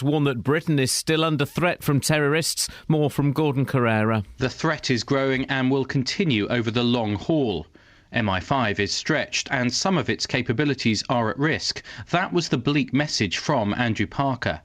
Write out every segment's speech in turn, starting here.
has warned that Britain is still under threat from terrorists. More from Gordon Carrera. The threat is growing and will continue over the long haul. MI5 is stretched and some of its capabilities are at risk. That was the bleak message from Andrew Parker.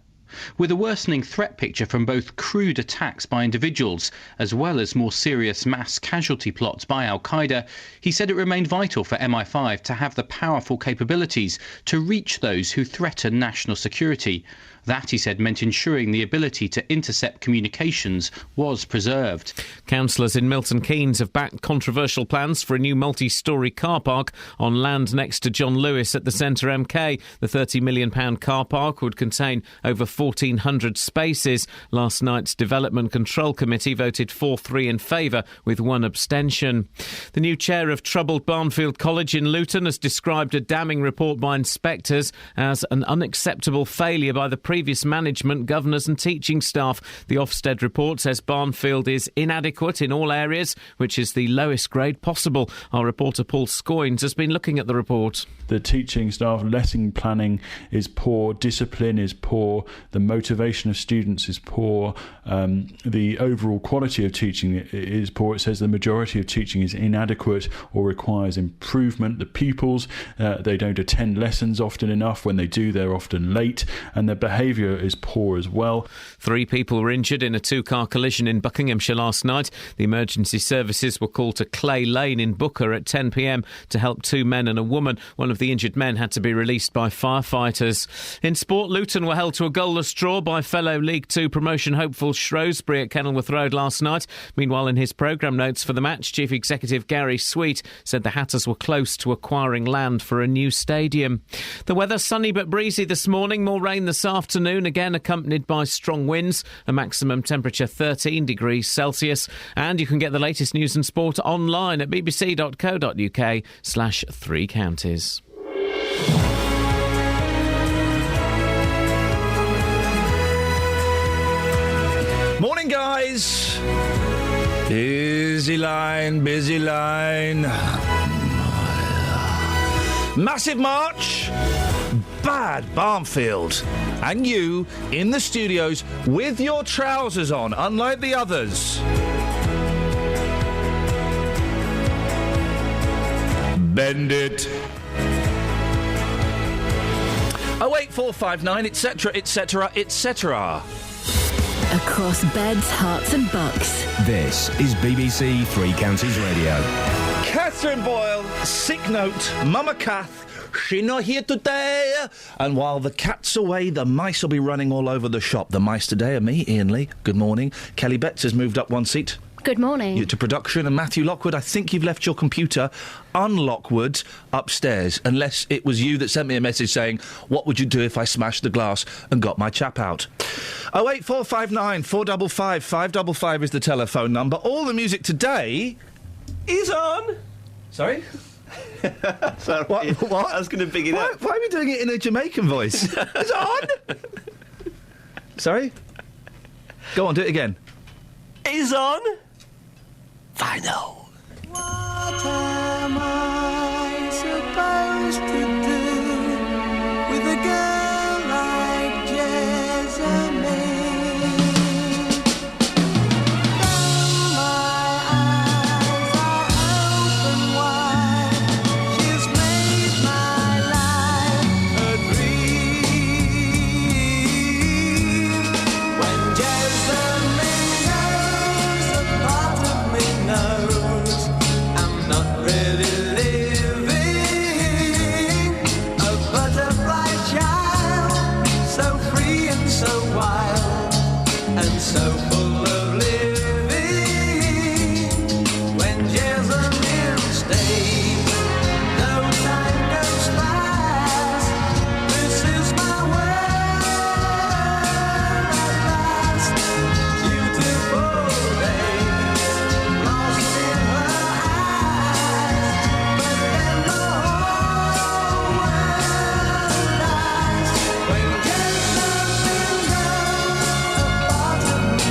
With a worsening threat picture from both crude attacks by individuals as well as more serious mass casualty plots by Al-Qaeda, he said it remained vital for MI5 to have the powerful capabilities to reach those who threaten national security. That, he said, meant ensuring the ability to intercept communications was preserved. Councillors in Milton Keynes have backed controversial plans for a new multi-storey car park on land next to John Lewis at the Centre MK. The £30 million car park would contain over 1,400 spaces. Last night's Development Control Committee voted 4-3 in favour, with one abstention. The new chair of troubled Barnfield College in Luton has described a damning report by inspectors as an unacceptable failure by the previous management, governors and teaching staff. The Ofsted report says Barnfield is inadequate in all areas, which is the lowest grade possible. Our reporter Paul Scoynes has been looking at the report. The teaching staff lesson planning is poor, discipline is poor, the motivation of students is poor, the overall quality of teaching is poor. It says the majority of teaching is inadequate or requires improvement. The pupils, they don't attend lessons often enough. When they do, they're often late, and their behaviour is poor as well. 3 people were injured in a 2-car collision in Buckinghamshire last night. The emergency services were called to Clay Lane in Booker at 10 p.m. to help 2 men and a woman. One of the injured men had to be released by firefighters. In sport, Luton were held to a goalless draw by fellow League 2 promotion hopeful Shrewsbury at Kenilworth Road last night. Meanwhile, in his programme notes for the match, Chief Executive Gary Sweet said the Hatters were close to acquiring land for a new stadium. The weather sunny but breezy this morning, more rain this afternoon, again accompanied by strong winds, a maximum temperature 13 degrees Celsius. And you can get the latest news and sport online at bbc.co.uk/3 counties. Morning, guys. Busy line, busy line. Massive march. Bad Barnfield. And you in the studios with your trousers on, unlike the others. Bend it. 08459, etc., etc., etc. Across beds, hearts and bucks. This is BBC Three Counties Radio. Catherine Boyle, sick note, Mama Kath, she not here today. And while the cat's away, the mice will be running all over the shop. The mice today are me, Iain Lee. Good morning. Kelly Betts has moved up one seat. Good morning. To production. And Matthew Lockwood, I think you've left your computer unlockwood upstairs, unless it was you that sent me a message saying, what would you do if I smashed the glass and got my chap out? 08459 455 555 is the telephone number. All the music today is on. Sorry? Sorry. What? I was going to big it up. Why are we doing it in a Jamaican voice? It's on. Sorry? Go on, do it again. Is on. I know. What am I supposed to do with a girl like Jessamine? Though my eyes are open wide, she's made my life a dream. When Jessamine knows, a part of me knows I'm not really living. A butterfly child, so free and so wild, and so full of living. When Jessamine stays, no time goes fast. This is my world at last. Beautiful days lost in her eyes, but then the whole world dies. When Jessamine goes, a part of me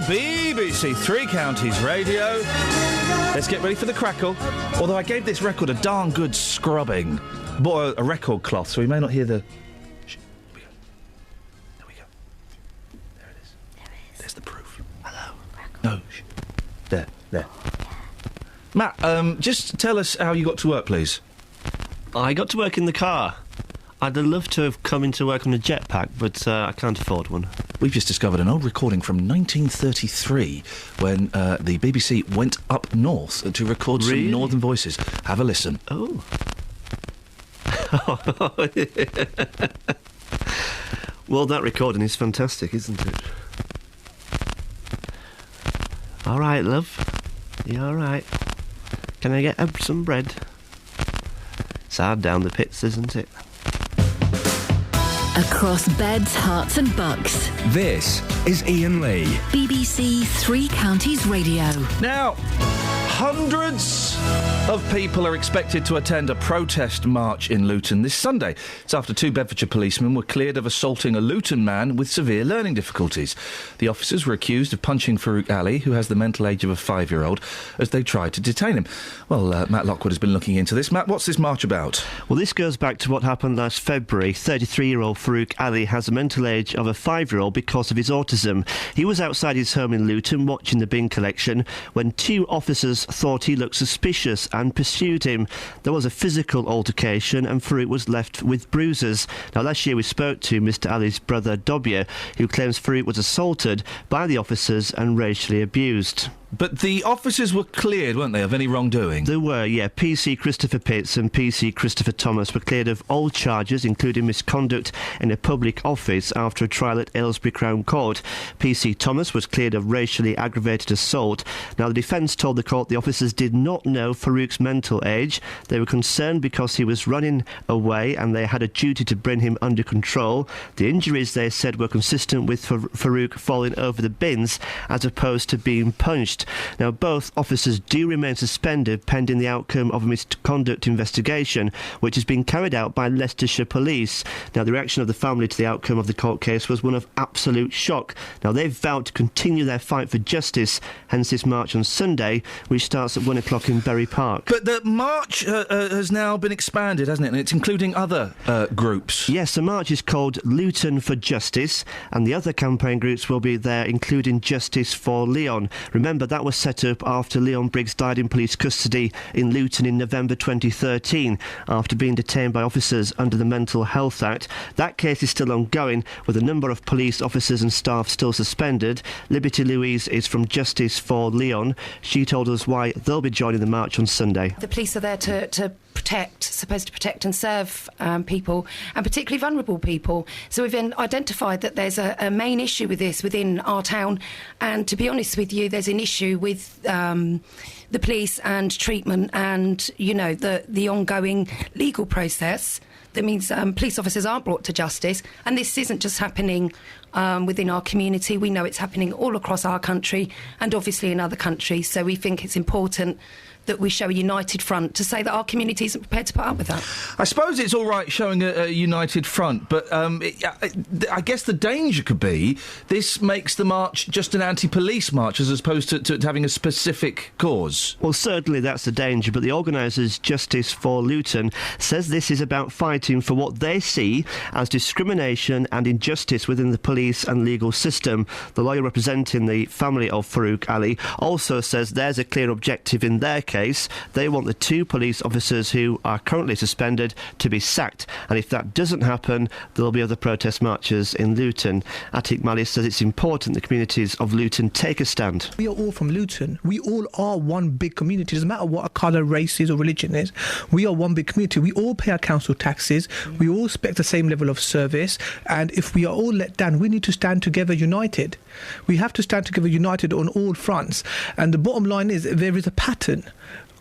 BBC Three Counties Radio. Let's get ready for the crackle. Although I gave this record a darn good scrubbing. Bought a record cloth, so we may not hear the... Shh, here we go. There we go. There it is. There's the proof. Hello. No, shh. There. Matt, just tell us how you got to work, please. I got to work in the car. I'd have loved to have come into work on a jetpack, but I can't afford one. We've just discovered an old recording from 1933 when the BBC went up north to record some northern voices. Have a listen. Oh. Well, that recording is fantastic, isn't it? All right, love. You all right? Can I get some bread? It's hard down the pits, isn't it? Across beds, hearts and bucks. This is Iain Lee. BBC Three Counties Radio. Now, hundreds of people are expected to attend a protest march in Luton this Sunday. It's after 2 Bedfordshire policemen were cleared of assaulting a Luton man with severe learning difficulties. The officers were accused of punching Farouk Ali, who has the mental age of a 5-year-old, as they tried to detain him. Well, Matt Lockwood has been looking into this. Matt, what's this march about? Well, this goes back to what happened last February. 33-year-old Farouk Ali has a mental age of a 5-year-old because of his autism. He was outside his home in Luton watching the bin collection when 2 officers thought he looked suspicious and pursued him. There was a physical altercation and Farouk was left with bruises. Now, last year we spoke to Mr Ali's brother Dobia, who claims Farouk was assaulted by the officers and racially abused. But the officers were cleared, weren't they, of any wrongdoing? They were, yeah. PC Christopher Pitts and PC Christopher Thomas were cleared of all charges, including misconduct in a public office, after a trial at Aylesbury Crown Court. PC Thomas was cleared of racially aggravated assault. Now, the defence told the court the officers did not know Farouk's mental age. They were concerned because he was running away and they had a duty to bring him under control. The injuries, they said, were consistent with Farouk falling over the bins as opposed to being punched. Now, both officers do remain suspended pending the outcome of a misconduct investigation, which has been carried out by Leicestershire Police. Now, the reaction of the family to the outcome of the court case was one of absolute shock. Now, they've vowed to continue their fight for justice, hence this march on Sunday, which starts at 1 o'clock in Bury Park. But the march has now been expanded, hasn't it? And it's including other groups. Yes, the march is called Luton for Justice, and the other campaign groups will be there, including Justice for Leon. Remember, that was set up after Leon Briggs died in police custody in Luton in November 2013 after being detained by officers under the Mental Health Act. That case is still ongoing, with a number of police officers and staff still suspended. Liberty Louise is from Justice for Leon. She told us why they'll be joining the march on Sunday. The police are there to supposed to protect and serve people, and particularly vulnerable people. So we've identified that there's a main issue with this within our town, and to be honest with you, there's an issue with the police and treatment and, you know, the ongoing legal process. That means police officers aren't brought to justice, and this isn't just happening within our community. We know it's happening all across our country and obviously in other countries, so we think it's important that we show a united front to say that our community isn't prepared to put up with that. I suppose it's all right showing a united front, but I guess the danger could be this makes the march just an anti-police march as opposed to having a specific cause. Well, certainly that's the danger, but the organisers, Justice for Luton, says this is about fighting for what they see as discrimination and injustice within the police and legal system. The lawyer representing the family of Farouk Ali also says there's a clear objective in their case. They want the 2 police officers who are currently suspended to be sacked, and if that doesn't happen, there'll be other protest marches in Luton. Atik Mali says it's important the communities of Luton take a stand. We are all from Luton. We all are one big community. It doesn't matter what our colour, race is or religion is. We are one big community. We all pay our council taxes. We all expect the same level of service, and if we are all let down, we need to stand together united. We have to stand together united on all fronts, and the bottom line is there is a pattern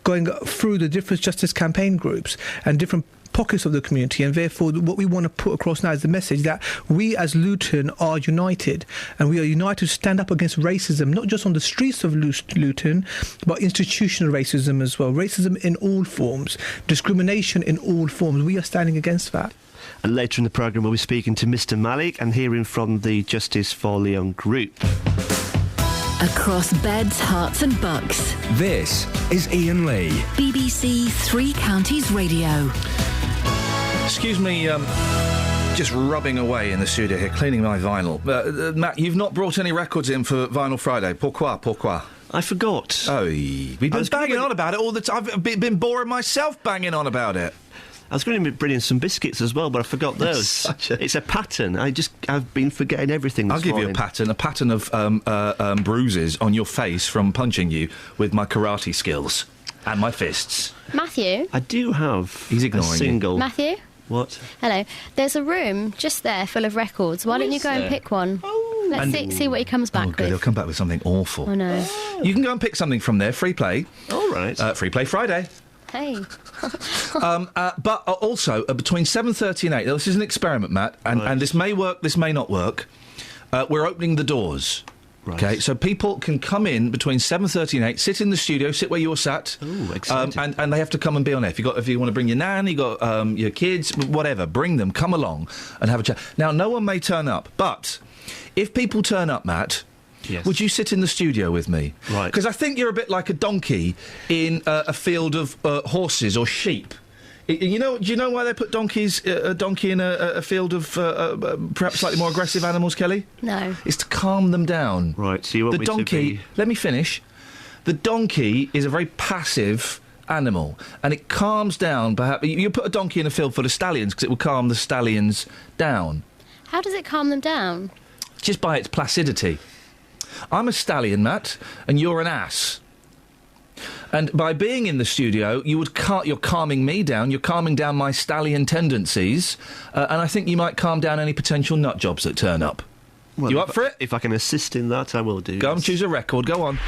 going through the different justice campaign groups and different pockets of the community, and therefore what we want to put across now is the message that we as Luton are united, and we are united to stand up against racism, not just on the streets of Luton, but institutional racism as well. Racism in all forms, discrimination in all forms. We are standing against that. And later in the programme we'll be speaking to Mr Malik and hearing from the Justice for Leon group. Across beds, hearts and bucks. This is Iain Lee. BBC Three Counties Radio. Excuse me, just rubbing away in the studio here, cleaning my vinyl. Matt, you've not brought any records in for Vinyl Friday. Pourquoi? I forgot. Oh, we've been banging on about it all the time. I've been boring myself banging on about it. I was going to bring in some biscuits as well, but I forgot those. It's a pattern. I've been forgetting everything this I'll give morning. you a pattern of bruises on your face from punching you with my karate skills and my fists. Matthew? I do have He's ignoring a single... You. Matthew? What? Hello. There's a room just there full of records. Why don't you go and pick one? Let's see what he comes back with. He'll come back with something awful. Oh, no. You can go and pick something from there. Free play. All right. Free play Friday. Hey. But also, between 7:30 and 8, this is an experiment, Matt, and this may work, this may not work. We're opening the doors. Right. Okay, so people can come in between 7:30 and 8, sit in the studio, sit where you're sat. Ooh, exciting. And they have to come and be on air. If you want to bring your nan, you got your kids, whatever, bring them, come along and have a chat. Now, no one may turn up, but if people turn up, Matt... Yes. Would you sit in the studio with me? Right. Because I think you're a bit like a donkey in a field of horses or sheep. Do you know why they put a donkey in a field of perhaps slightly more aggressive animals, Kelly? No. It's to calm them down. Right, so you want the me donkey, to be... Let me finish. The donkey is a very passive animal, and it calms down. Perhaps you put a donkey in a field full of stallions because it will calm the stallions down. How does it calm them down? Just by its placidity. I'm a stallion, Matt, and you're an ass. And by being in the studio, you're calming me down, you're calming down my stallion tendencies, and I think you might calm down any potential nut jobs that turn up. Well, you up for it? If I can assist in that, I will do. Go and choose a record, go on.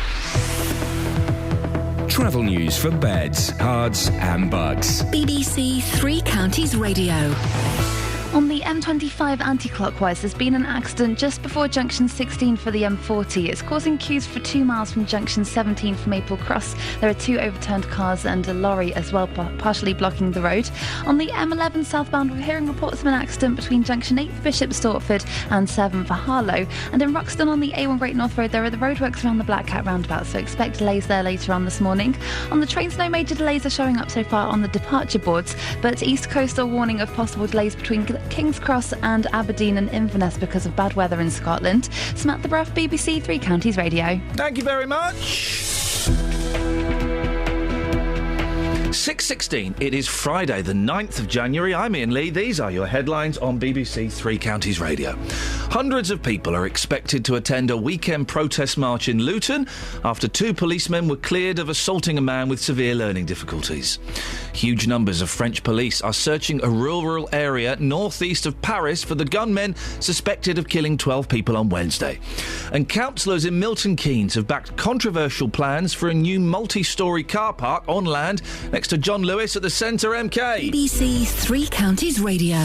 Travel news for beds, cards and bugs. BBC Three Counties Radio. On the M25 anti-clockwise, there's been an accident just before junction 16 for the M40. It's causing queues for 2 miles from junction 17 for Maple Cross. There are 2 overturned cars and a lorry as well, partially blocking the road. On the M11 southbound, we're hearing reports of an accident between junction 8 for Bishop Stortford and 7 for Harlow. And in Roxton on the A1 Great North Road, there are the roadworks around the Black Cat roundabout, so expect delays there later on this morning. On the trains, no major delays are showing up so far on the departure boards, but East Coast are warning of possible delays between King's Cross and Aberdeen and Inverness because of bad weather in Scotland. Samantha Bruff, BBC Three Counties Radio. Thank you very much. 6:16. It is Friday, the 9th of January. I'm Iain Lee. These are your headlines on BBC Three Counties Radio. Hundreds of people are expected to attend a weekend protest march in Luton after 2 policemen were cleared of assaulting a man with severe learning difficulties. Huge numbers of French police are searching a rural area northeast of Paris for the gunmen suspected of killing 12 people on Wednesday. And councillors in Milton Keynes have backed controversial plans for a new multi-storey car park on land next to John Lewis at the Centre MK. BBC Three Counties Radio.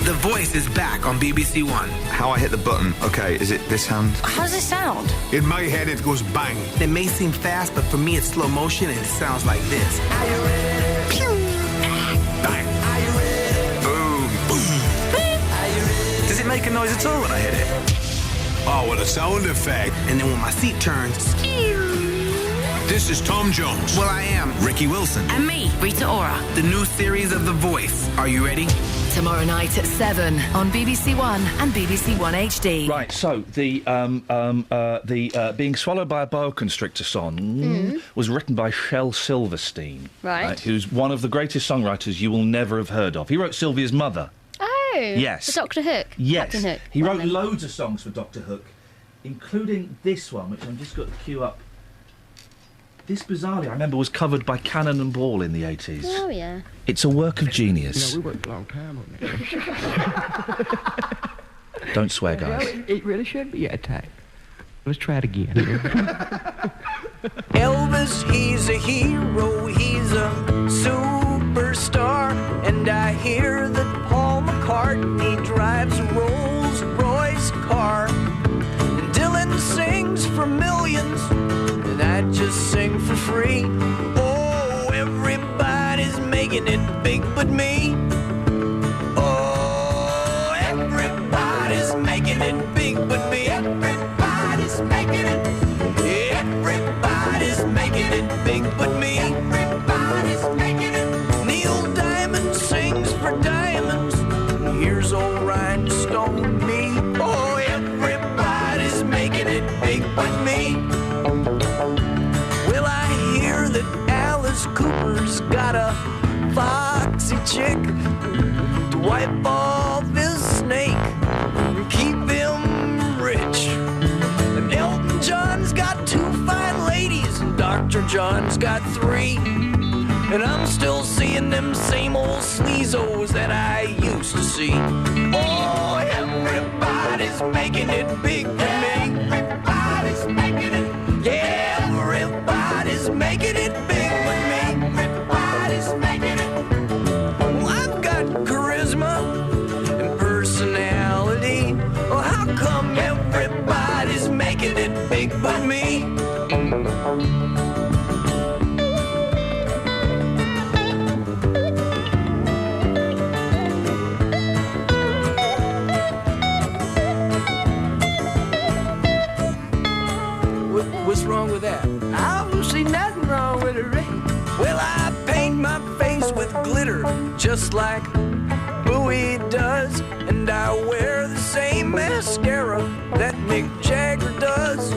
The Voice is back on BBC One. How I hit the button. Okay, is it this hand? How does it sound? In my head, it goes bang. It may seem fast, but for me, it's slow motion and it sounds like this. Are you ready? Pew! Bang! Are you ready? Boom! Boom! Are you ready? Does it make a noise at all when I hit it? Oh, what a sound effect. And then when my seat turns, This is Tom Jones. Well, I am Ricky Wilson. And me, Rita Ora. The new series of The Voice. Are you ready? Tomorrow night at 7 on BBC One and BBC One HD. Right, so the Being Swallowed by a Boa Constrictor song was written by Shel Silverstein. Right. Who's one of the greatest songwriters you will never have heard of. He wrote Sylvia's Mother. Oh. Yes. For Doctor Hook. Yes. Captain Hook. He wrote loads of songs for Doctor Hook, including this one, which I've just got to queue up. This, bizarrely, I remember, was covered by Cannon and Ball in the 80s. Oh, yeah. It's a work of genius. You know, we worked a long time on that. Don't swear, guys. Well, it really should be a tape. Let's try it again. Elvis, he's a hero, he's a superstar. And I hear that Paul McCartney drives a Rolls-Royce car. And Dylan sings for millions, and I just sing for free. Oh, everybody's making it big but me. Oh, wipe off his snake and keep him rich. And Elton John's got 2 fine ladies, and Dr. John's got 3. And I'm still seeing them same old sleazos that I used to see. Oh, everybody's making it big for me. Everybody's making it. Yeah, everybody's making it big for me. Everybody's making it. Well, I've got charisma and personality. Well, how come everybody's making it big but me? What's wrong with that? I don't see nothing wrong with it, Rick. Well, I paint my face with glitter, just like Bowie does. And I wear the same mascara that Mick Jagger does.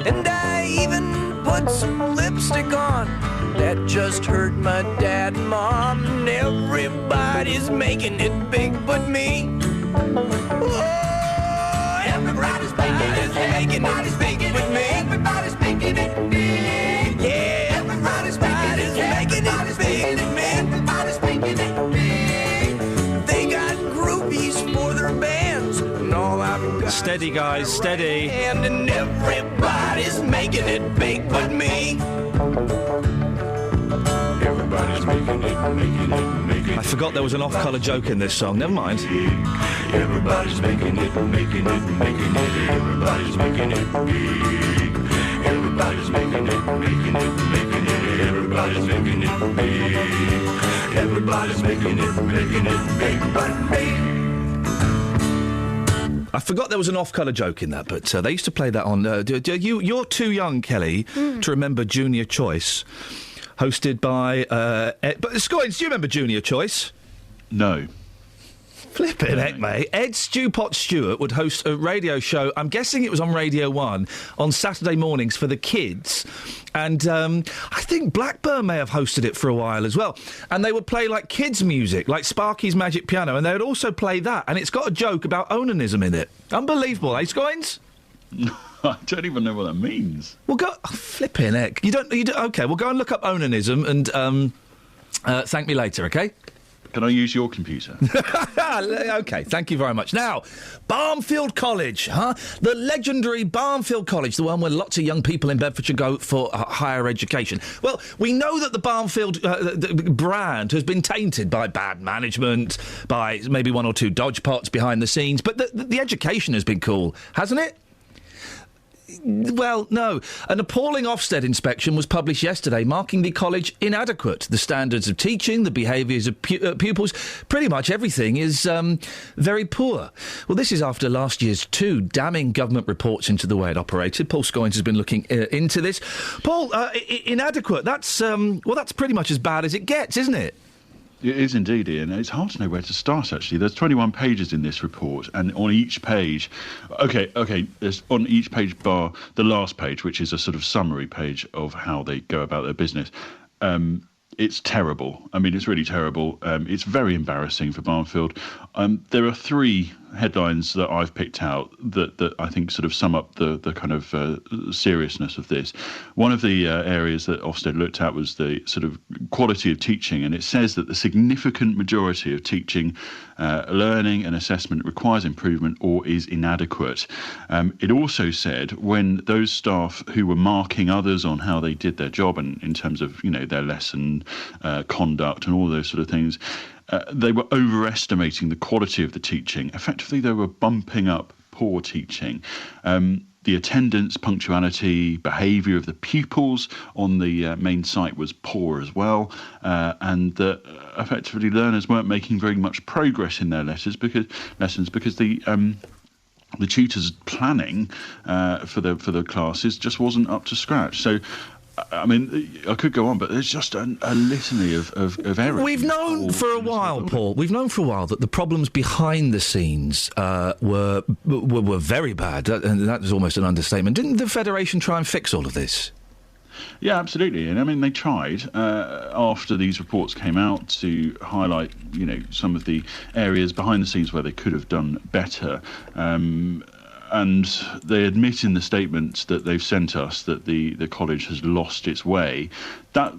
And I even put some lipstick on that just hurt my dad and mom. And everybody's making it big but me. Oh, everybody's making it big with me. Everybody's making it big. Yeah, everybody's making it big with me. Everybody's making it big. They got groupies for their bands, and all I've got. Steady, guys, steady. And everybody's making it big but me. Everybody's making it. I forgot there was an off-colour joke in this song. Never mind. Everybody's making it. Everybody's making it big. Everybody's making it. Everybody's making it big. Everybody's making it big but me. I forgot there was an off-colour joke in that, but they used to play that on... you're too young, Kelly, to remember Junior Choice, hosted by... but Scoins, do you remember Junior Choice? No. Flippin' heck, mate. Ed Stewpot Stewart would host a radio show, I'm guessing it was on Radio 1, on Saturday mornings for the kids. And I think Blackburn may have hosted it for a while as well. And they would play, like, kids' music, like Sparky's Magic Piano, and they would also play that. And it's got a joke about onanism in it. Unbelievable, eh, Scoins? I don't even know what that means. Well, go... Oh, flippin' heck. You don't... OK, well, go and look up onanism and thank me later, OK? Can I use your computer? OK, thank you very much. Now, Barnfield College, huh? The legendary Barnfield College, the one where lots of young people in Bedfordshire go for higher education. Well, we know that the Barnfield brand has been tainted by bad management, by maybe 1 or 2 dodgepots behind the scenes, but the education has been cool, hasn't it? Well, no. An appalling Ofsted inspection was published yesterday, marking the college inadequate. The standards of teaching, the behaviours of pupils, pretty much everything is very poor. Well, this is after last year's 2 damning government reports into the way it operated. Paul Scoins has been looking into this. Paul, inadequate, that's pretty much as bad as it gets, isn't it? It is indeed, Ian. It's hard to know where to start, actually. There's 21 pages in this report, and on each page... OK, there's on each page bar the last page, which is a sort of summary page of how they go about their business. It's terrible. I mean, it's really terrible. It's very embarrassing for Barnfield. There are 3 headlines that I've picked out that I think sort of sum up the kind of seriousness of this. One of the areas that Ofsted looked at was the sort of quality of teaching, and it says that the significant majority of teaching, learning and assessment requires improvement or is inadequate. It also said when those staff who were marking others on how they did their job and in terms of, their lesson conduct and all those sort of things, they were overestimating the quality of the teaching. Effectively, they were bumping up poor teaching. The attendance, punctuality, behaviour of the pupils on the main site was poor as well, and effectively learners weren't making very much progress in their lessons because the tutors' planning for the classes just wasn't up to scratch. So, I mean, I could go on, but there's just a litany of errors. We've known for a while, Paul, that the problems behind the scenes were very bad, and that was almost an understatement. Didn't the Federation try and fix all of this? Yeah, absolutely. And I mean, they tried after these reports came out to highlight, some of the areas behind the scenes where they could have done better. And they admit in the statements that they've sent us that the college has lost its way.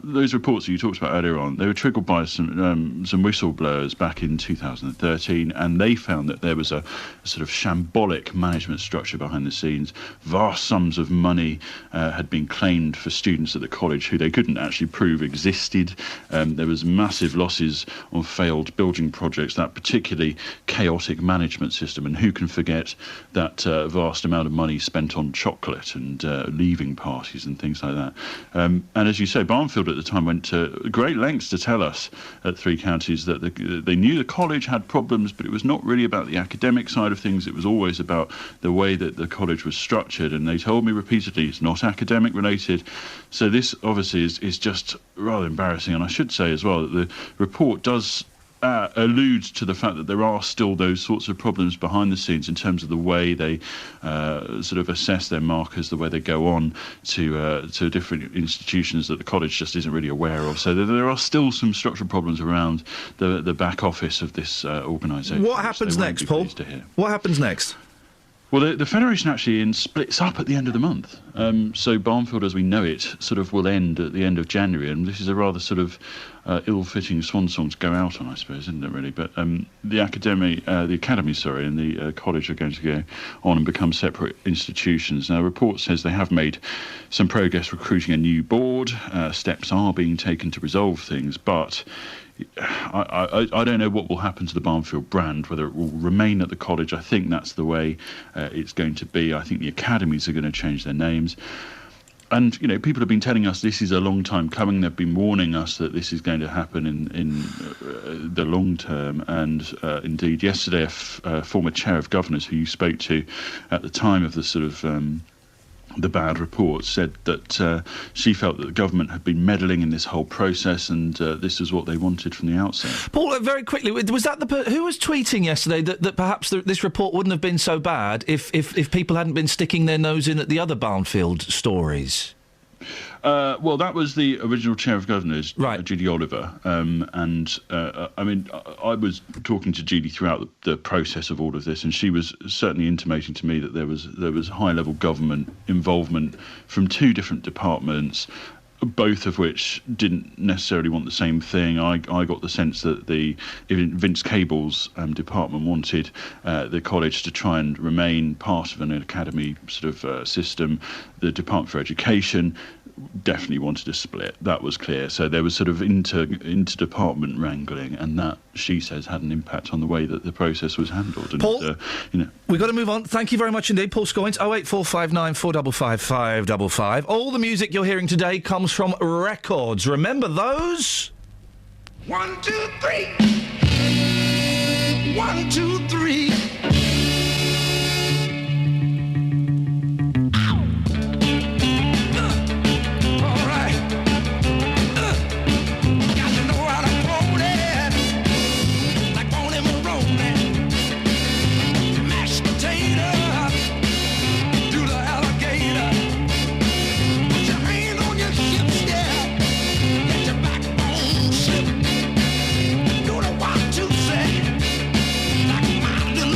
Those reports that you talked about earlier on, they were triggered by some whistleblowers back in 2013, and they found that there was a sort of shambolic management structure behind the scenes. Vast sums of money had been claimed for students at the college who they couldn't actually prove existed. There was massive losses on failed building projects, that particularly chaotic management system, and who can forget that vast amount of money spent on chocolate and leaving parties and things like that. And as you say, Barnfield at the time went to great lengths to tell us at Three Counties that they knew the college had problems, but it was not really about the academic side of things. It was always about the way that the college was structured, and they told me repeatedly it's not academic related. So this obviously is just rather embarrassing. And I should say as well that the report does alludes to the fact that there are still those sorts of problems behind the scenes in terms of the way they sort of assess their markers, the way they go on to different institutions that the college just isn't really aware of. So there are still some structural problems around the back office of this organisation. What happens next, Paul? What happens next? Well, the Federation actually splits up at the end of the month. So Barnfield, as we know it, sort of will end at the end of January, and this is a rather sort of ill-fitting swan song to go out on, I suppose, isn't it, really? But the academy, and the college are going to go on and become separate institutions. Now, the report says they have made some progress recruiting a new board. Steps are being taken to resolve things, but I don't know what will happen to the Barnfield brand, whether it will remain at the college. I think that's the way it's going to be. I think the academies are going to change their names. And, people have been telling us this is a long time coming. They've been warning us that this is going to happen in the long term. And indeed, yesterday, a former chair of governors who you spoke to at the time of the sort of the bad report said that she felt that the government had been meddling in this whole process, and this is what they wanted from the outset. Paul, very quickly, was that who was tweeting yesterday that perhaps this report wouldn't have been so bad if people hadn't been sticking their nose in at the other Barnfield stories? Well, that was the original chair of governors, right. Judy Oliver, and I mean, I was talking to Judy throughout the process of all of this, and she was certainly intimating to me that there was high-level government involvement from two different departments, both of which didn't necessarily want the same thing. I got the sense that Vince Cable's department wanted the college to try and remain part of an academy sort of system. The Department for Education definitely wanted a split. That was clear. So there was sort of inter-department wrangling, and that, she says, had an impact on the way that the process was handled. And, Paul, we've got to move on. Thank you very much indeed, Paul Scoins. 08459 455 555. All the music you're hearing today comes from records. Remember those? 1, 2, 3. 1, 2, 3. To say, like my little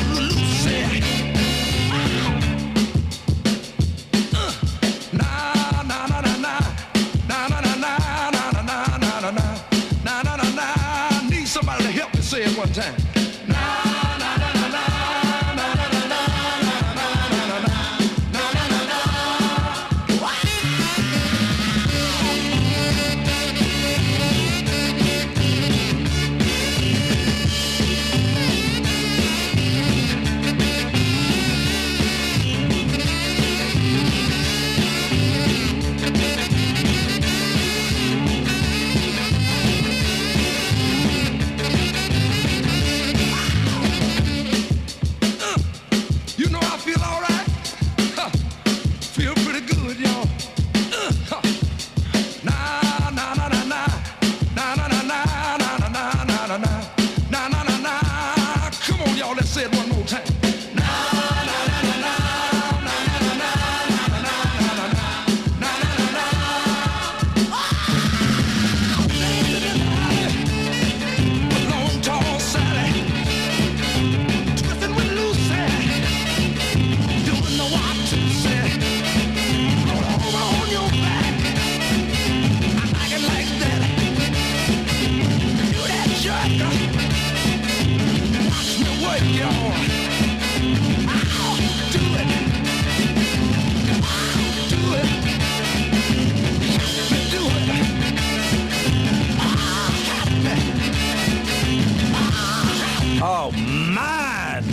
man!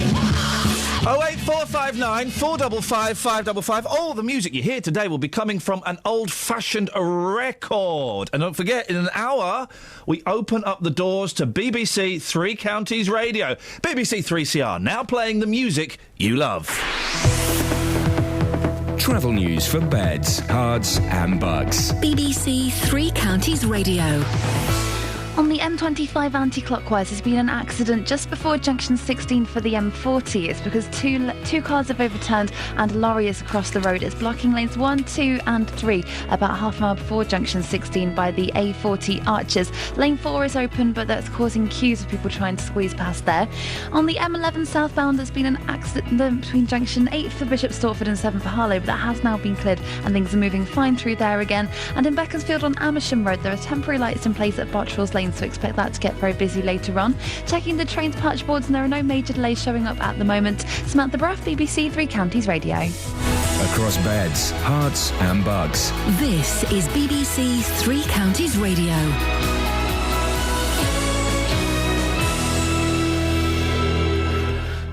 08459 455 555. All the music you hear today will be coming from an old-fashioned record. And don't forget, in an hour, we open up the doors to BBC Three Counties Radio. BBC 3CR, now playing the music you love. Travel news for beds, cards and bugs. BBC Three Counties Radio. On the M25 anti-clockwise, there's been an accident just before junction 16 for the M40. It's because two cars have overturned and a lorry is across the road. It's blocking lanes 1, 2 and 3 about half an hour before junction 16 by the A40 Arches. Lane 4 is open, but that's causing queues of people trying to squeeze past there. On the M11 southbound, there's been an accident between junction 8 for Bishop Stortford and 7 for Harlow, but that has now been cleared and things are moving fine through there again. And in Beaconsfield on Amersham Road, there are temporary lights in place at Bottrell's Lane, so expect that to get very busy later on. Checking the trains patch boards, and there are no major delays showing up at the moment. Samantha Bruff, BBC Three Counties Radio. Across beds, hearts and bugs. This is BBC Three Counties Radio.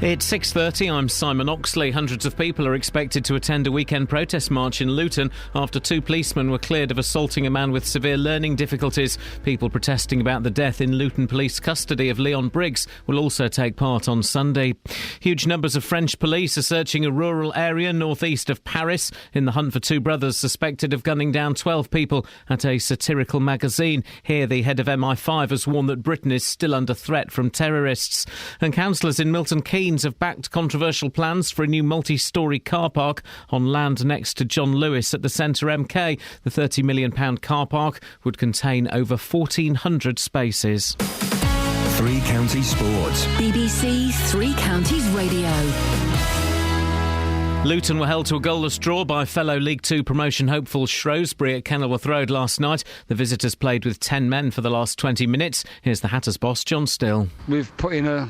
It's 6:30, I'm Simon Oxley. Hundreds of people are expected to attend a weekend protest march in Luton after 2 policemen were cleared of assaulting a man with severe learning difficulties. People protesting about the death in Luton police custody of Leon Briggs will also take part on Sunday. Huge numbers of French police are searching a rural area northeast of Paris in the hunt for 2 brothers suspected of gunning down 12 people at a satirical magazine. Here, the head of MI5 has warned that Britain is still under threat from terrorists. And councillors in Milton Keynes have backed controversial plans for a new multi-storey car park on land next to John Lewis at the Centre MK. The £30 million car park would contain over 1,400 spaces. Three Counties Sports. BBC Three Counties Radio. Luton were held to a goalless draw by fellow League Two promotion hopeful Shrewsbury at Kenilworth Road last night. The visitors played with 10 men for the last 20 minutes. Here's the Hatters boss, John Still. We've put in a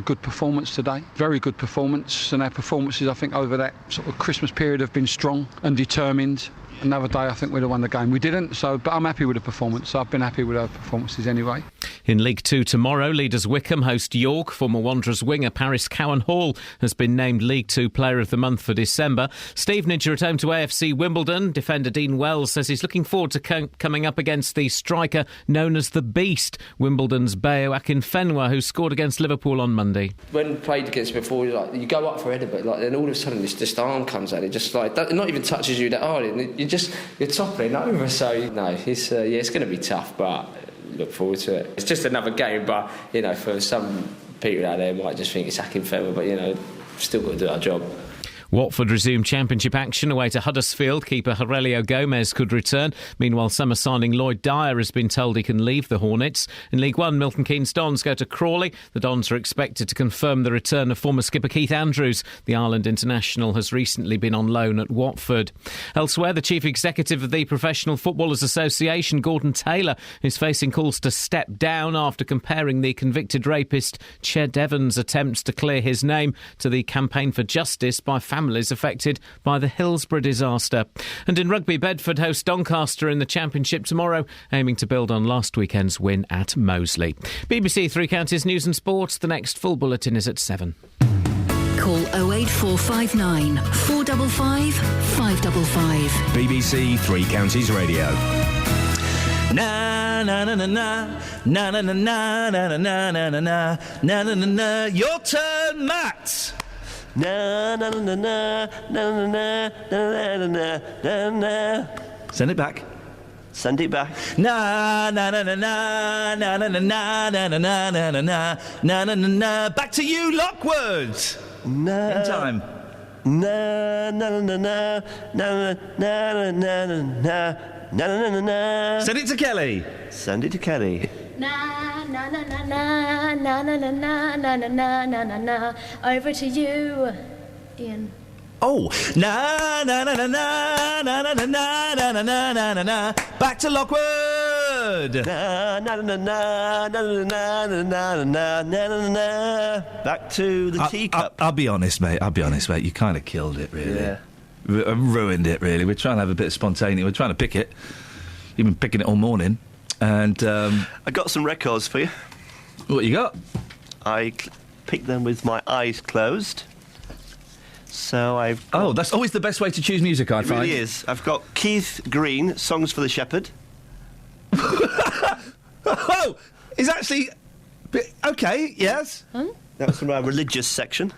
good performance today. Very good performance, and our performances, I think, over that sort of Christmas period have been strong and determined. Another day, I think we'd have won the game. We didn't, but I'm happy with the performance. So I've been happy with our performances anyway. In League Two tomorrow, leaders Wickham host York. Former Wanderers winger Paris Cowan Hall has been named League Two Player of the Month for December. Stevenage are at home to AFC Wimbledon. Defender Dean Wells says he's looking forward to coming up against the striker known as the Beast, Wimbledon's Bayo Akinfenwa, who scored against Liverpool on Monday. When played against before, you go up for a header, but then all of a sudden this arm comes out. It just it not even touches you that hard. You're toppling over. So no, it's going to be tough, but look forward to it. It's just another game, but for some people out there might just think it's Akinfenwa, but still got to do our job. Watford resume Championship action away to Huddersfield. Keeper Aurelio Gomez could return. Meanwhile, summer signing Lloyd Dyer has been told he can leave the Hornets. In League One, Milton Keynes Dons go to Crawley. The Dons are expected to confirm the return of former skipper Keith Andrews. The Ireland international has recently been on loan at Watford. Elsewhere, the chief executive of the Professional Footballers Association, Gordon Taylor, is facing calls to step down after comparing the convicted rapist Ched Evans' attempts to clear his name to the Campaign for Justice by families affected by the Hillsborough disaster. And in rugby, Bedford host Doncaster in the Championship tomorrow, aiming to build on last weekend's win at Moseley. BBC Three Counties News and Sports. The next full bulletin is at 7. Call 08459 455 555. BBC Three Counties Radio. Na na na na na na na na na na na na na na na na na. Your turn, Matt. Na na na na na na na na na na na. Send it back. Send it back. Na na na na na na na na na na na na na na na na na. Back to you, Lockwood. Na. In time. Na na na na na na na na na na na na. Send it to Kelly. Send it to Kelly. Na na na na na na na na na na na na na na. Over to you, Iain. Oh, na na na na na na na na na na na na na na. Back to Lockwood. Na na na na na na na na na na na. Back to the teacup. I'll be honest, mate. You kind of killed it, really. Yeah. Ruined it, really. We're trying to have a bit of spontaneity. We're trying to pick it. You've been picking it all morning. And I got some records for you. What you got? I pick them with my eyes closed. So I've got... Oh, that's always the best way to choose music, I find. It really is. I've got Keith Green, Songs for the Shepherd. Oh, he's actually... OK, yes. Huh? That was from our religious section.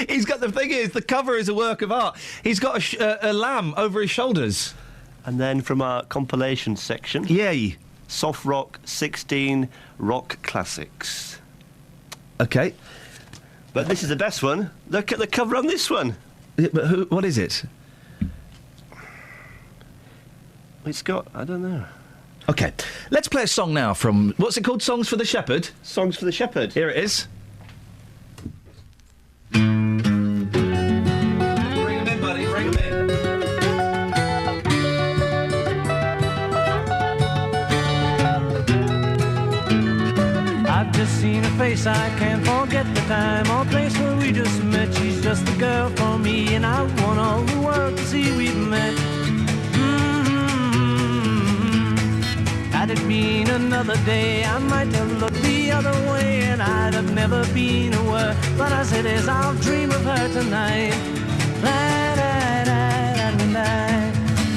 He's got... The thing is, the cover is a work of art. He's got a lamb over his shoulders. And then from our compilation section... Yay. Soft Rock 16 Rock Classics. OK. But this is the best one. Look at the cover on this one. But what is it? It's got... I don't know. OK. Let's play a song now from... What's it called? Songs for the Shepherd? Songs for the Shepherd. Here it is. Bring 'em in, buddy. Bring 'em in. I've just seen her face, I can't forget the time or place where we just met. She's just the girl for me, and I want all the world to see we've met. Had it been another day, I might have looked the other way, and I'd have never been aware. But as it is, I'll dream of her tonight.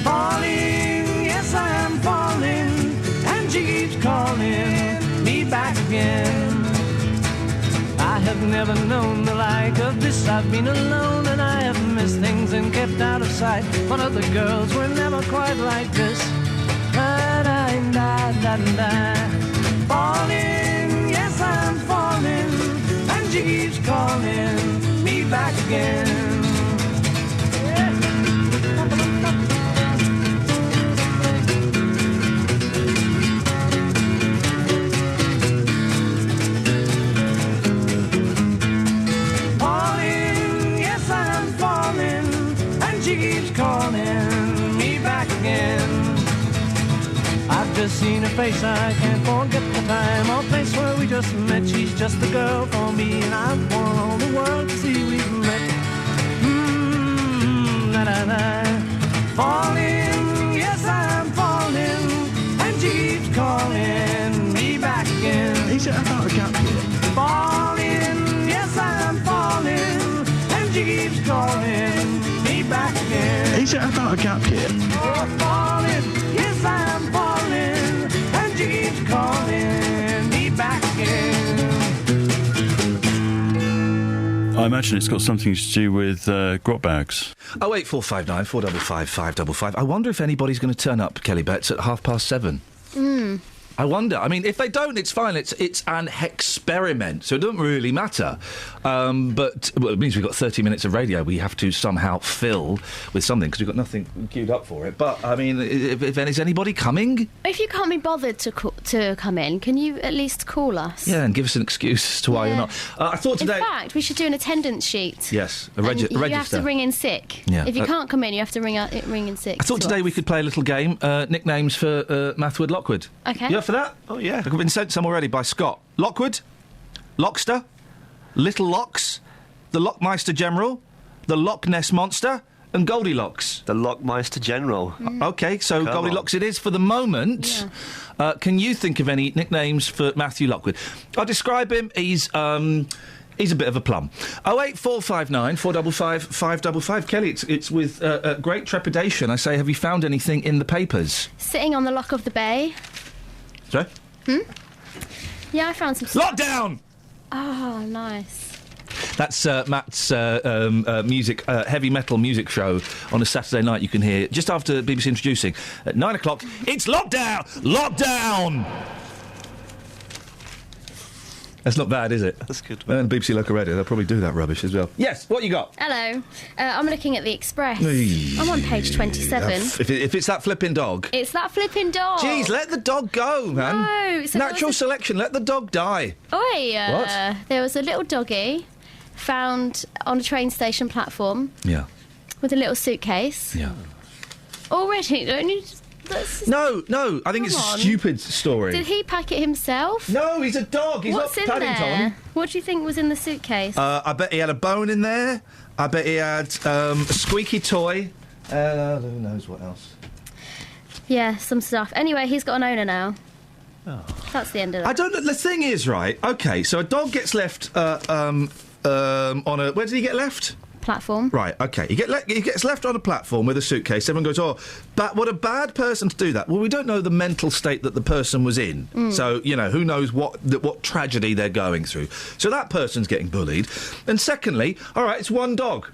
Falling, yes I am falling, and she keeps calling me back again. I have never known the like of this. I've been alone and I have missed things and kept out of sight. But other girls were never quite like this. Falling, yes I'm falling, and she keeps calling me back again. Falling, yes I'm falling, and she keeps calling me back again. I've just seen her face, I can't forget the time or place where we just met. She's just the girl for me, and I want all the world to see we've met. Falling, yes I'm falling, and she keeps calling me back again. Is it about a gap year? Falling, yes I'm falling, and she keeps calling me back again. Is it about a gap year? Oh, falling, yes I'm falling, and she keeps calling me back again. I imagine it's got something to do with grot bags. 08459 455 555. I wonder if anybody's going to turn up, Kelly Betts, at 7:30. I wonder. I mean, if they don't, it's fine. It's an experiment, so it doesn't really matter. But it means we've got 30 minutes of radio we have to somehow fill with something, because we've got nothing queued up for it. But, I mean, if is anybody coming? If you can't be bothered to come in, can you at least call us? Yeah, and give us an excuse as to why you're not. I thought today... In fact, we should do an attendance sheet. Yes, a And register. you have to ring in sick. Yeah. If you can't come in, you have to ring in sick. I thought today we could play a little game, nicknames for Mathwood Lockwood. Okay. You up for that? Oh, yeah. I've been sent some already by Scott. Lockwood, Lockster, Little Locks, the Lockmeister General, the Loch Ness Monster, and Goldilocks. The Lockmeister General. OK, so Come Goldilocks it is for the moment. Yeah. Can you think of any nicknames for Matthew Lockwood? I'll describe him. He's a bit of a plum. 08459 455 555. Kelly, it's with great trepidation I say, have you found anything in the papers? Sitting on the lock of the bay. Sorry? Yeah, I found some stuff. Lockdown! Oh, nice. That's Matt's music, heavy metal music show on a Saturday night you can hear just after BBC Introducing. At 9 o'clock, it's Lockdown! Lockdown! That's not bad, is it? That's good. And BBC Local Radio, they'll probably do that rubbish as well. Yes, what you got? Hello. I'm looking at the Express. I'm on page 27. If it's that flipping dog. It's that flipping dog. Jeez, let the dog go, man. No. So Natural selection, let the dog die. Oi. What? There was a little doggy found on a train station platform. Yeah. With a little suitcase. Yeah. Already, don't you... No, I think it's a stupid story. Did he pack it himself? No, he's a dog. He's What's not in Paddington. there? What do you think was in the suitcase? I bet he had a bone in there. I bet he had a squeaky toy. Who knows what else? Yeah, some stuff. Anyway, he's got an owner now. That's the end of that. I don't know. The thing is, right, OK, so a dog gets left on a... Where did he get left? Platform. Right, OK. He gets left on a platform with a suitcase. Everyone goes, oh, but what a bad person to do that. Well, we don't know the mental state that the person was in. So, you know, who knows what tragedy they're going through. So that person's getting bullied. And secondly, all right, it's one dog.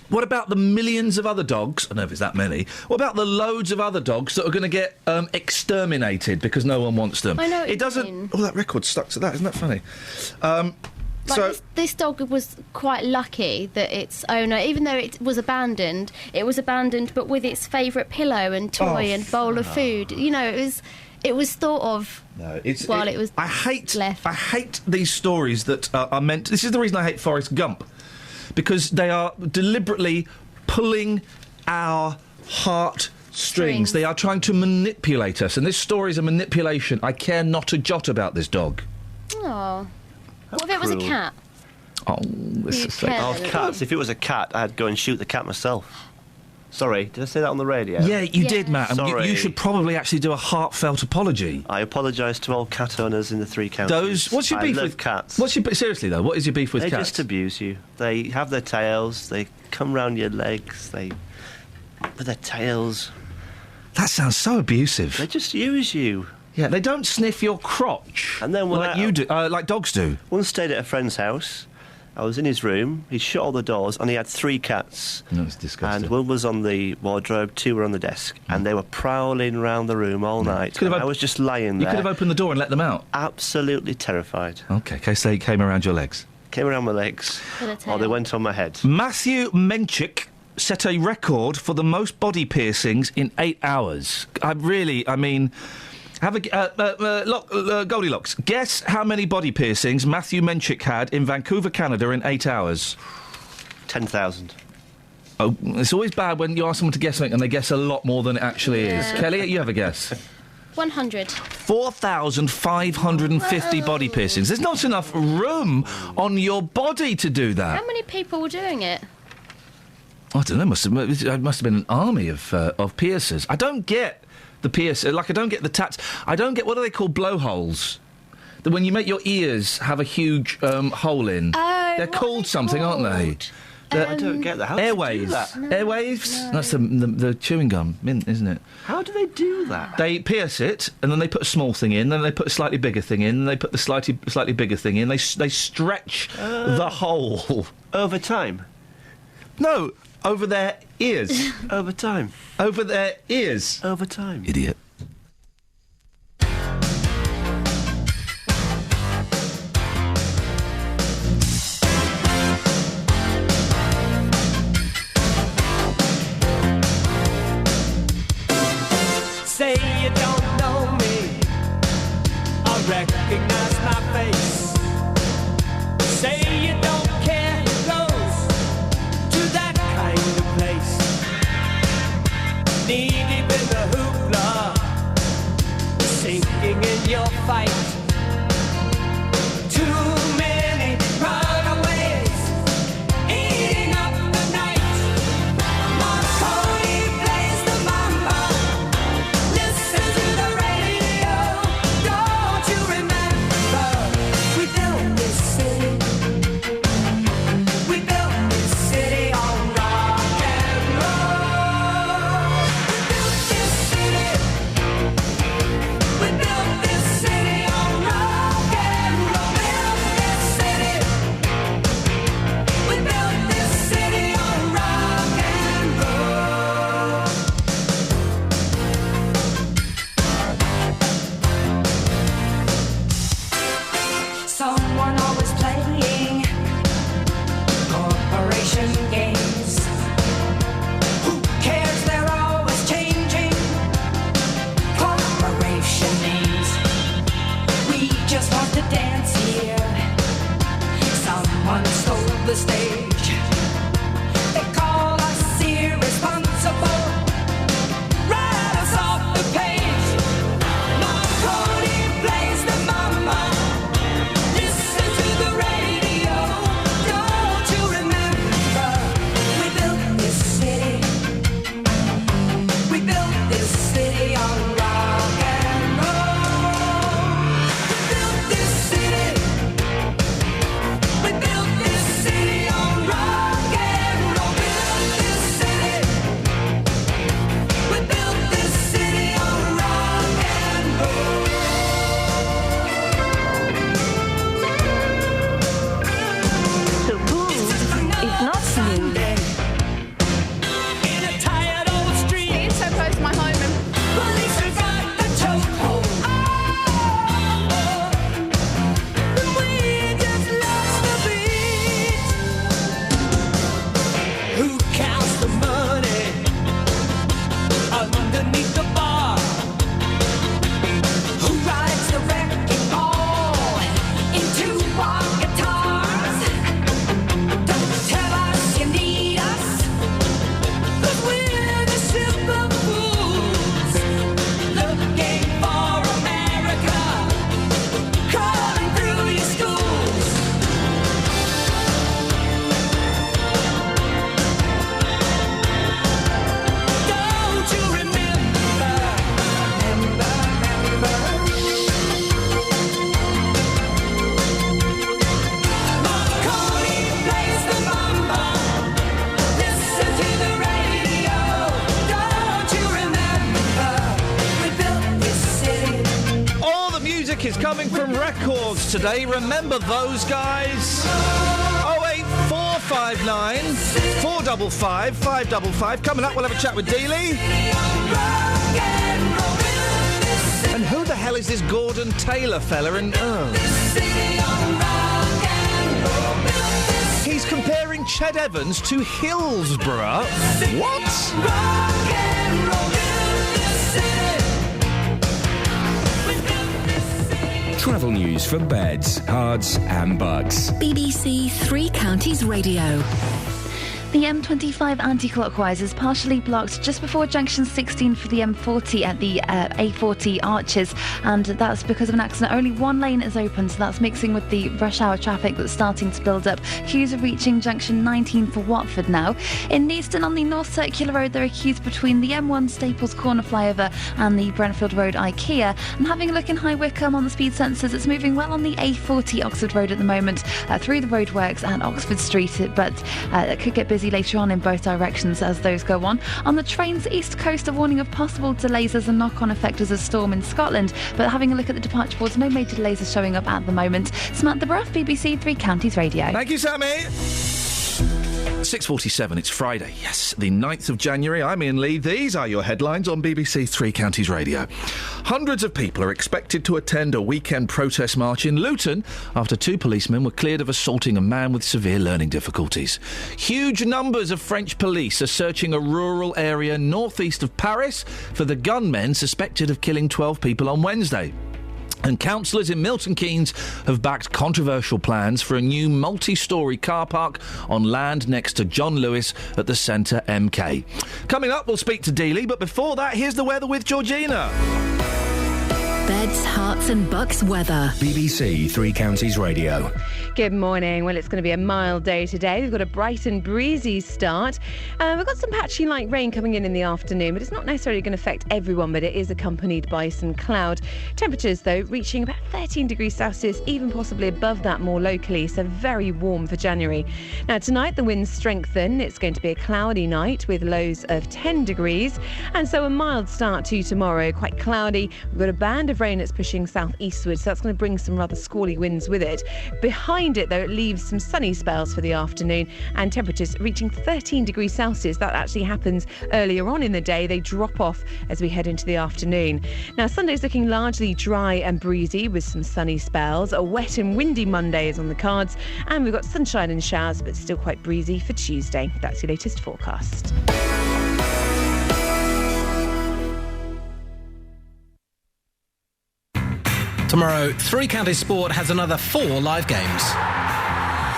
What about the millions of other dogs? I don't know if it's that many. What about the loads of other dogs that are going to get exterminated because no one wants them? I know. It doesn't... Oh, that record's stuck to that. Isn't that funny? This dog was quite lucky that its owner, even though it was abandoned, but with its favourite pillow and toy and bowl of food. You know, it was thought of. No, it was. I hate these stories that are meant. This is the reason I hate Forrest Gump, because they are deliberately pulling our heartstrings. They are trying to manipulate us, and this story is a manipulation. I care not a jot about this dog. Oh. What if it was a cat? Oh, this is cats. If it was a cat, I'd go and shoot the cat myself. Sorry, did I say that on the radio? Yeah, you did, Matt. And you should probably actually do a heartfelt apology. I apologise to all cat owners in the 3 counties. What's your beef with cats? Seriously though, what is your beef with cats? They just abuse you. They have their tails. They come round your legs. With their tails. That sounds so abusive. They just use you. Yeah, they don't sniff your crotch. And then like dogs do. Once stayed at a friend's house. I was in his room. He shut all the doors, and he had 3 cats. No, it's disgusting. And one was on the wardrobe, 2 were on the desk, and they were prowling round the room all night. I was just lying there. You could have opened the door and let them out. Absolutely terrified. Okay, so they came around your legs. Came around my legs. Or they went on my head. Matthew Menchik set a record for the most body piercings in 8 hours. Have a Goldilocks. Guess how many body piercings Matthew Menchik had in Vancouver, Canada, in 8 hours? 10,000. Oh, it's always bad when you ask someone to guess something and they guess a lot more than it actually is. Kelly, you have a guess. 100. 4,550 body piercings. There's not enough room on your body to do that. How many people were doing it? I don't know. It must have been an army of piercers. I don't get the piercer. I don't get the tats. I don't get, what are they called, blowholes? When you make your ears have a huge hole in. Oh, they're called something, aren't they? I don't get that. How do they do that? Airwaves? No. That's the chewing gum, mint, isn't it? How do they do that? They pierce it, and then they put a small thing in, then they put a slightly bigger thing in, and they put the slightly bigger thing in. They stretch the hole. Over time? No, over their ears. Over time? Over their ears. Over time. Idiot. Say you don't know me, I recognize my face. Say you don't care who goes to that kind of place. Knee deep in the hoopla, sinking in your fight. Too many runaways, eating up the night. Marconi plays the mamba. Listen to the radio. Don't you remember? We built this city. We built this city on rock and roll. We built this city on rock and roll. Built this city. We built this city on rock and roll. Someone always playing corporation games. Who cares? They're always changing corporation names. We just want to dance here. Someone stole the stage. They call us irresponsible. Write us off the page. Marconi plays the mama. Listen to the radio. Don't you remember? We built this city. We built this city on rock and roll. today. Remember those guys? 08459 455 555. Coming up, we'll have a chat with Dealey. And who the hell is this Gordon Taylor fella? And he's comparing Ched Evans to Hillsborough. What? Travel news for beds, cards and bugs. BBC Three Counties Radio. The M25 anti-clockwise is partially blocked just before junction 16 for the M40 at the A40 Arches, and that's because of an accident. Only one lane is open, so that's mixing with the rush hour traffic that's starting to build up. Queues are reaching junction 19 for Watford now. In Neaston on the North Circular Road, there are queues between the M1 Staples Corner flyover and the Brentfield Road IKEA. And having a look in High Wycombe on the speed sensors, it's moving well on the A40 Oxford Road at the moment through the roadworks at Oxford Street, but it could get busy later on in both directions as those go on. On the trains east coast, a warning of possible delays as a knock-on effect as a storm in Scotland, but having a look at the departure boards, no major delays are showing up at the moment. Samantha Bruff, BBC Three Counties Radio. Thank you, Sammy. 6:47, it's Friday, yes, the 9th of January. I'm Iain Lee. These are your headlines on BBC Three Counties Radio. Hundreds of people are expected to attend a weekend protest march in Luton after two policemen were cleared of assaulting a man with severe learning difficulties. Huge numbers of French police are searching a rural area northeast of Paris for the gunmen suspected of killing 12 people on Wednesday. And councillors in Milton Keynes have backed controversial plans for a new multi-storey car park on land next to John Lewis at the Centre MK. Coming up, we'll speak to Dealey, but before that, here's the weather with Georgina. Beds, Herts and Bucks weather. BBC Three Counties Radio. Good morning. Well, it's going to be a mild day today. We've got a bright and breezy start. We've got some patchy light rain coming in the afternoon, but it's not necessarily going to affect everyone, but it is accompanied by some cloud. Temperatures, though, reaching about 13 degrees Celsius, even possibly above that more locally, so very warm for January. Now, tonight, the winds strengthen. It's going to be a cloudy night with lows of 10 degrees, and so a mild start to tomorrow. Quite cloudy. We've got a band of rain that's pushing southeastward, so that's going to bring some rather squally winds with it. Behind it, though, it leaves some sunny spells for the afternoon and temperatures reaching 13 degrees Celsius. That actually happens earlier on in the day. They drop off as we head into the afternoon. Now, Sunday's looking largely dry and breezy with some sunny spells. A wet and windy Monday is on the cards, and we've got sunshine and showers, but still quite breezy for Tuesday. That's your latest forecast. Tomorrow, Three Counties Sport has another 4 live games.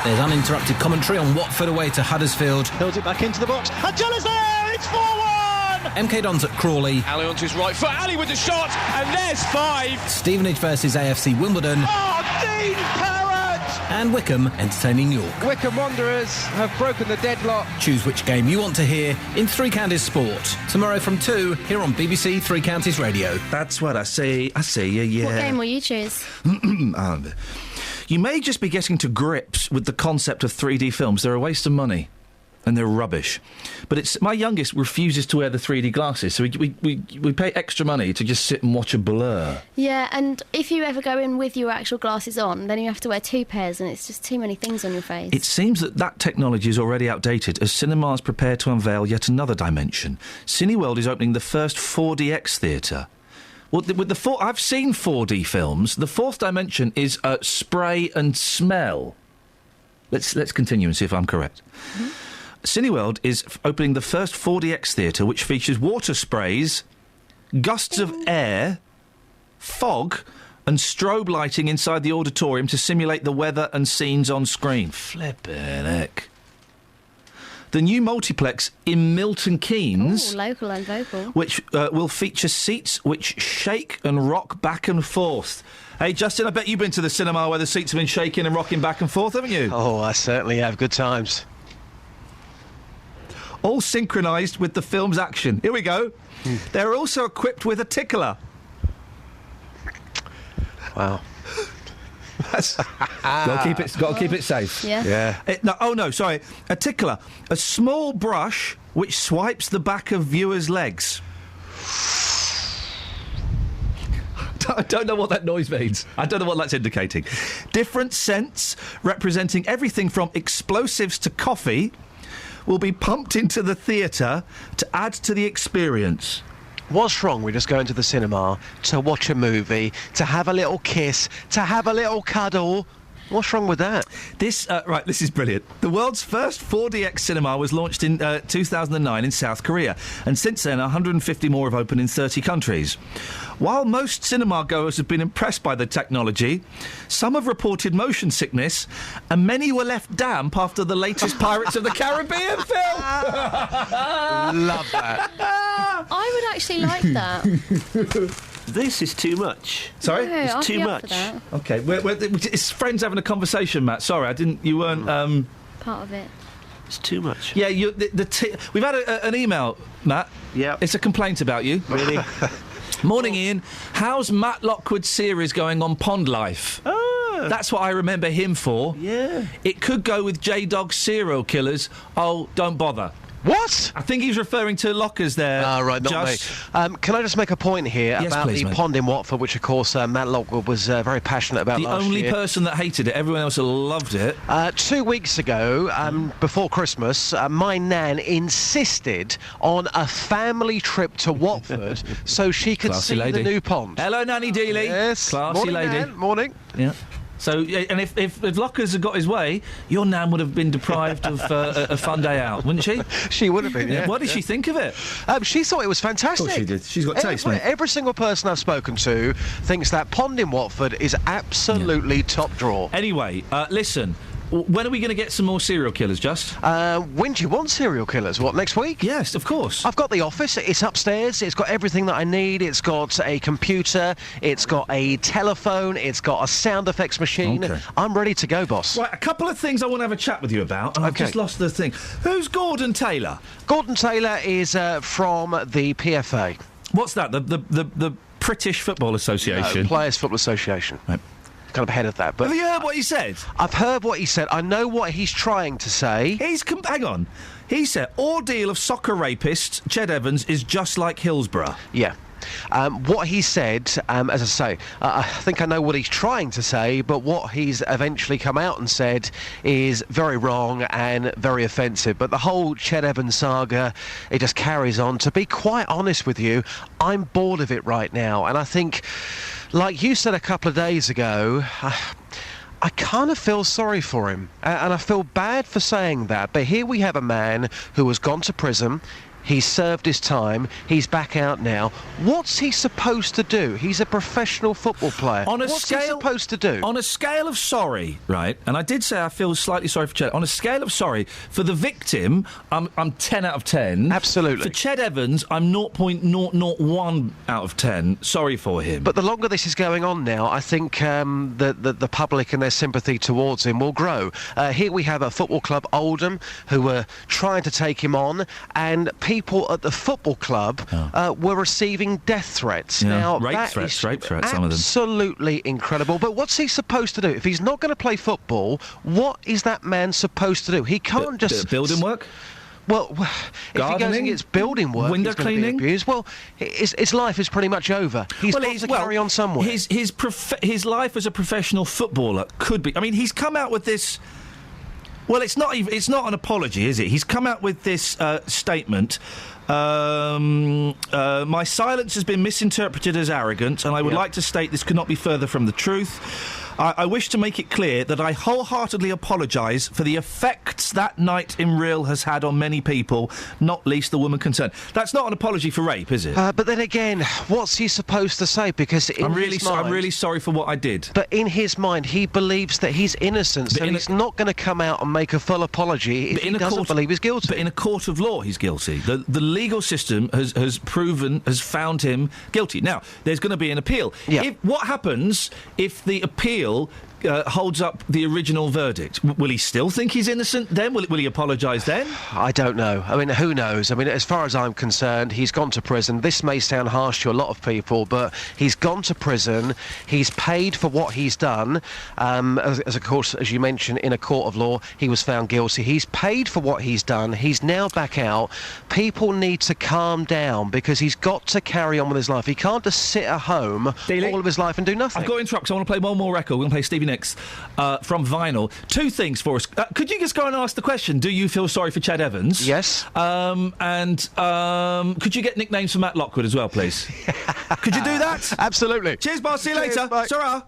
There's uninterrupted commentary on Watford away to Huddersfield. Hills it back into the box. And John's there! It's 4-1! MK Dons at Crawley. Ali onto his right foot. Ali with the shot. And there's 5. Stevenage versus AFC Wimbledon. Oh, Dean Parrott! And Wycombe entertaining York. Wycombe Wanderers have broken the deadlock. Choose which game you want to hear in Three Counties Sport. Tomorrow from 2, here on BBC Three Counties Radio. That's what I see. I see you, yeah. What game will you choose? You may just be getting to grips with the concept of 3D films. They're a waste of money. And they're rubbish. But it's my youngest refuses to wear the 3D glasses, so we pay extra money to just sit and watch a blur. Yeah, and if you ever go in with your actual glasses on, then you have to wear 2 pairs, and it's just too many things on your face. It seems that technology is already outdated as cinemas prepare to unveil yet another dimension. Cineworld is opening the first 4DX theatre. Well, I've seen 4D films. The fourth dimension is spray and smell. Let's continue and see if I'm correct. Mm-hmm. Cineworld is opening the first 4DX theatre, which features water sprays, gusts of air, fog, and strobe lighting inside the auditorium to simulate the weather and scenes on screen. Flippin' heck. The new multiplex in Milton Keynes... Ooh, local and vocal. ...which will feature seats which shake and rock back and forth. Hey, Justin, I bet you've been to the cinema where the seats have been shaking and rocking back and forth, haven't you? Oh, I certainly have. Good times. All synchronised with the film's action. Here we go. They're also equipped with a tickler. Wow. Got to keep it safe. Yeah. A tickler, a small brush which swipes the back of viewers' legs. I don't know what that noise means. I don't know what that's indicating. Different scents representing everything from explosives to coffee will be pumped into the theatre to add to the experience. What's wrong with just going to the cinema to watch a movie, to have a little kiss, to have a little cuddle? What's wrong with that? This is brilliant. The world's first 4DX cinema was launched in 2009 in South Korea, and since then 150 more have opened in 30 countries. While most cinema goers have been impressed by the technology, some have reported motion sickness, and many were left damp after the latest Pirates of the Caribbean film. Love that. I would actually like that. This is too much. Sorry? No, it's I'd too be up much. for that. OK, it's friends having a conversation, Matt. Sorry, you weren't... Part of it. It's too much. Yeah, we've had an email, Matt. Yeah. It's a complaint about you. Really? Morning, Ian. How's Matt Lockwood's series going on Pond Life? Oh. That's what I remember him for. Yeah. It could go with J-Dog's serial killers. Oh, don't bother. What? I think he's referring to Lockers there. Right, not me. Can I just make a point here about please, the mate. pond in Watford, which, of course, Matt Lockwood was very passionate about the last only year. person that hated it. Everyone else loved it. 2 weeks ago, before Christmas, my nan insisted on a family trip to Watford so she could Classy see lady. the new pond. Hello, Nanny Dealey. Yes. Classy Morning, lady. Nan. Morning. Yeah. So, and if Lockers had got his way, your nan would have been deprived of a fun day out, wouldn't she? She would have been, yeah. What did she think of it? She thought it was fantastic. Of course she did. She's got taste, mate. Every single person I've spoken to thinks that pond in Watford is absolutely top draw. Anyway, listen. When are we going to get some more serial killers, Just? When do you want serial killers? What, next week? Yes, of course. I've got the office. It's upstairs. It's got everything that I need. It's got a computer. It's got a telephone. It's got a sound effects machine. Okay. I'm ready to go, boss. Right, a couple of things I want to have a chat with you about, and I've just lost the thing. Who's Gordon Taylor? Gordon Taylor is from the PFA. What's that? The British Football Association? No, Players Football Association. Right. Kind of ahead of that. But have you heard what he said? I've heard what he said. I know what he's trying to say. Hang on. He said, ordeal of soccer rapist Ched Evans is just like Hillsborough. Yeah. What he said, as I say, I think I know what he's trying to say, but what he's eventually come out and said is very wrong and very offensive. But the whole Ched Evans saga, it just carries on. To be quite honest with you, I'm bored of it right now. And I think, like you said a couple of days ago, I kind of feel sorry for him. And I feel bad for saying that. But here we have a man who has gone to prison. He's served his time. He's back out now. What's he supposed to do? He's a professional football player. What's he supposed to do? On a scale of sorry, right, and I did say I feel slightly sorry for Ched. On a scale of sorry, for the victim, I'm 10 out of 10. Absolutely. For Ched Evans, I'm 0.001 out of 10. Sorry for him. But the longer this is going on now, I think the public and their sympathy towards him will grow. Here we have a football club, Oldham, who were trying to take him on, and people at the football club were receiving death threats. Yeah. Now, rape that threats, is rape threats, some of them. Absolutely incredible. But what's he supposed to do? If he's not going to play football, what is that man supposed to do? He can't just... building work? Well, if he goes and gets building work, window he's gonna cleaning, be abused. Well, his life is pretty much over. He's got to carry on somewhere. His life as a professional footballer could be. I mean, he's come out with this. Well, it's not an apology, is it? He's come out with this statement. My silence has been misinterpreted as arrogant, and I would like to state this could not be further from the truth. I wish to make it clear that I wholeheartedly apologise for the effects that night in Real has had on many people, not least the woman concerned. That's not an apology for rape, is it? But then again, what's he supposed to say? Because I'm really sorry for what I did. But in his mind, he believes that he's innocent, so he's not going to come out and make a full apology if he doesn't believe he's guilty. But in a court of law, he's guilty. The legal system has found him guilty. Now, there's going to be an appeal. Yeah. What happens if the appeal holds up the original verdict, will he still think he's innocent then? Will he apologise then? I don't know. I mean, who knows? I mean, as far as I'm concerned, he's gone to prison. This may sound harsh to a lot of people, but he's gone to prison. He's paid for what he's done. As of course, as you mentioned, in a court of law, he was found guilty. He's paid for what he's done. He's now back out. People need to calm down because he's got to carry on with his life. He can't just sit at home all of his life and do nothing. I've got to interrupt because I want to play one more record. We're going to play Stevie Nicks from Vinyl. Two things for us. Could you just go and ask the question, do you feel sorry for Chad Evans? Yes. And could you get nicknames for Matt Lockwood as well, please? Could you do that? Absolutely. Cheers, boss. See you later. Bye. Ta-ra.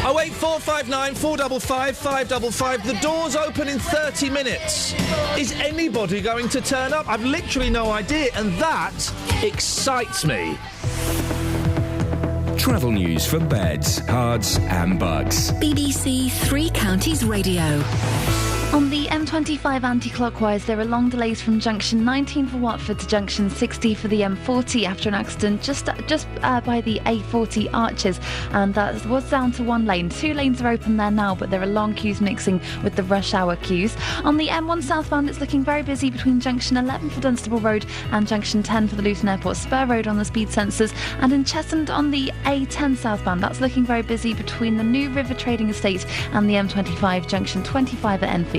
Oh, 8459 455 555. The doors open in 30 minutes. Is anybody going to turn up? I've literally no idea, and that excites me. Travel news for beds, cards and bugs. BBC Three Counties Radio. On the M25 anti-clockwise, there are long delays from junction 19 for Watford to junction 60 for the M40 after an accident just by the A40 arches, and that was down to one lane. 2 lanes are open there now, but there are long queues mixing with the rush hour queues. On the M1 southbound, it's looking very busy between junction 11 for Dunstable Road and junction 10 for the Luton Airport Spur Road on the speed sensors, and in Cheshunt on the A10 southbound, that's looking very busy between the New River Trading Estate and the M25 junction 25 at Enfield.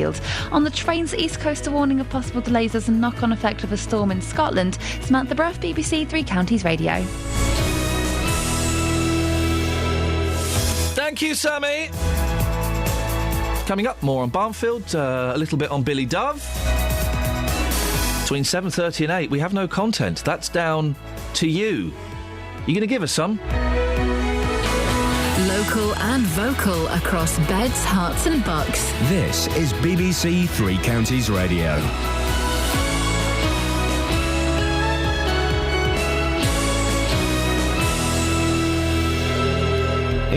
On the trains, East Coast, a warning of possible delays as a knock-on effect of a storm in Scotland. Samantha Bruff, BBC Three Counties Radio. Thank you, Sammy. Coming up, more on Barnfield, a little bit on Billy Dove. Between 7:30 and 8, we have no content. That's down to you. You going to give us some? Local and vocal across beds, hearts and bucks. This is BBC Three Counties Radio.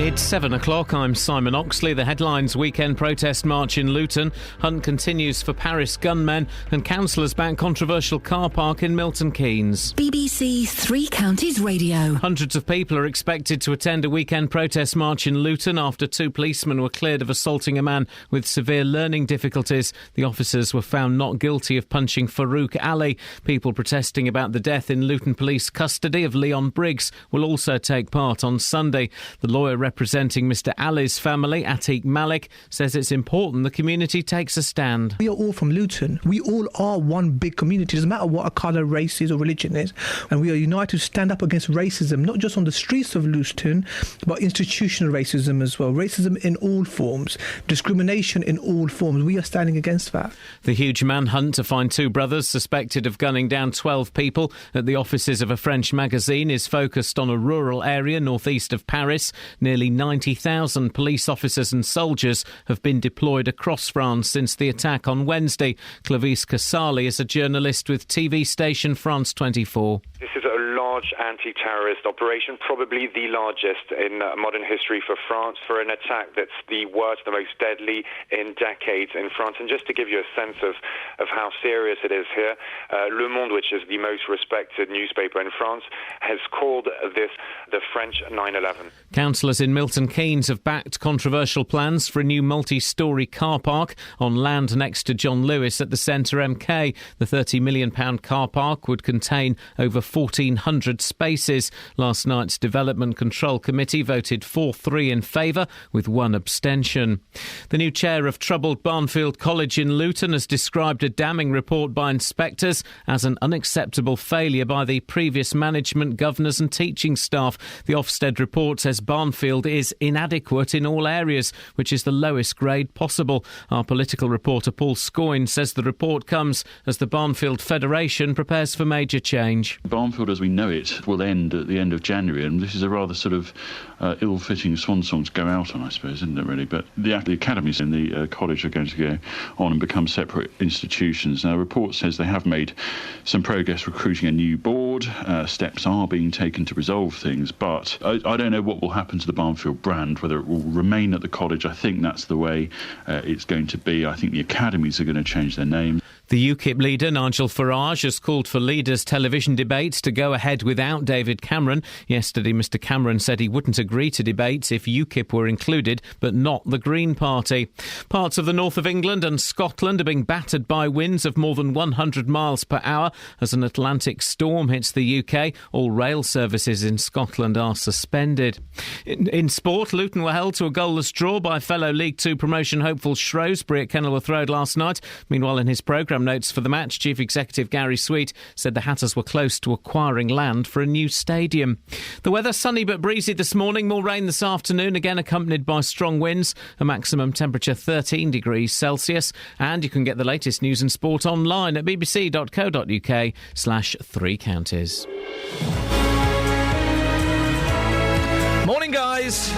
It's 7 o'clock. I'm Simon Oxley. The headlines: weekend protest march in Luton. Hunt continues for Paris gunmen. And councillors back controversial car park in Milton Keynes. BBC Three Counties Radio. Hundreds of people are expected to attend a weekend protest march in Luton after 2 policemen were cleared of assaulting a man with severe learning difficulties. The officers were found not guilty of punching Farouk Ali. People protesting about the death in Luton police custody of Leon Briggs will also take part on Sunday. The lawyer representing Mr Ali's family, Atiq Malik, says it's important the community takes a stand. We are all from Luton. We all are one big community. It doesn't matter what our colour, race is or religion is. And we are united to stand up against racism, not just on the streets of Luton, but institutional racism as well. Racism in all forms, discrimination in all forms. We are standing against that. The huge manhunt to find 2 brothers suspected of gunning down 12 people at the offices of a French magazine is focused on a rural area northeast of Paris. Nearly 90,000 police officers and soldiers have been deployed across France since the attack on Wednesday. Clovis Casali is a journalist with TV station France 24. This is a large anti-terrorist operation, probably the largest in modern history for France, for an attack that's the worst, the most deadly in decades in France. And just to give you a sense of how serious it is here, Le Monde, which is the most respected newspaper in France, has called this the French 9/11. Councillors in Milton Keynes have backed controversial plans for a new multi-storey car park on land next to John Lewis at the Centre MK. The £30 million car park would contain over 1,400 spaces. Last night's Development Control Committee voted 4-3 in favour, with 1 abstention. The new chair of troubled Barnfield College in Luton has described a damning report by inspectors as an unacceptable failure by the previous management, governors and teaching staff. The Ofsted report says Barnfield is inadequate in all areas, which is the lowest grade possible. Our political reporter Paul Scoyne says the report comes as the Barnfield Federation prepares for major change. Barnfield as we know it will end at the end of January, and this is a rather sort of ill-fitting swan song to go out on, I suppose, isn't it, really? But the academies in the college are going to go on and become separate institutions. Now, the report says they have made some progress recruiting a new board. Steps are being taken to resolve things, but I don't know what will happen to the Barnfield brand, whether it will remain at the college. I think that's the way it's going to be. I think the academies are going to change their names. The UKIP leader, Nigel Farage, has called for leaders' television debates to go ahead without David Cameron. Yesterday, Mr Cameron said he wouldn't agree to debates if UKIP were included, but not the Green Party. Parts of the north of England and Scotland are being battered by winds of more than 100 miles per hour as an Atlantic storm hits the UK. All rail services in Scotland are suspended. In sport, Luton were held to a goalless draw by fellow League Two promotion hopeful Shrewsbury at Kenilworth Road last night. Meanwhile, in his programme notes for the match, Chief Executive Gary Sweet said the Hatters were close to acquiring land for a new stadium. The weather sunny but breezy this morning, more rain this afternoon, again accompanied by strong winds, a maximum temperature 13 degrees Celsius. And you can get the latest news and sport online at bbc.co.uk/3 counties. Morning, guys.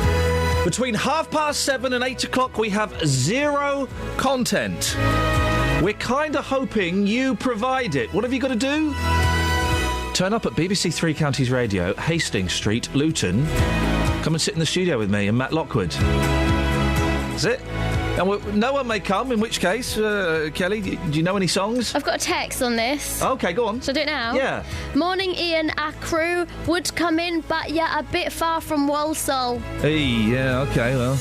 Between 7:30 and 8 o'clock, we have zero content. We're kind of hoping you provide it. What have you got to do? Turn up at BBC Three Counties Radio, Hastings Street, Luton. Come and sit in the studio with me and Matt Lockwood. That's it. And no one may come, in which case, Kelly, do you know any songs? I've got a text on this. OK, go on. Shall I do it now? Yeah. Morning, Iain. Our crew would come in, but yeah, a bit far from Walsall. Hey, yeah, OK, well.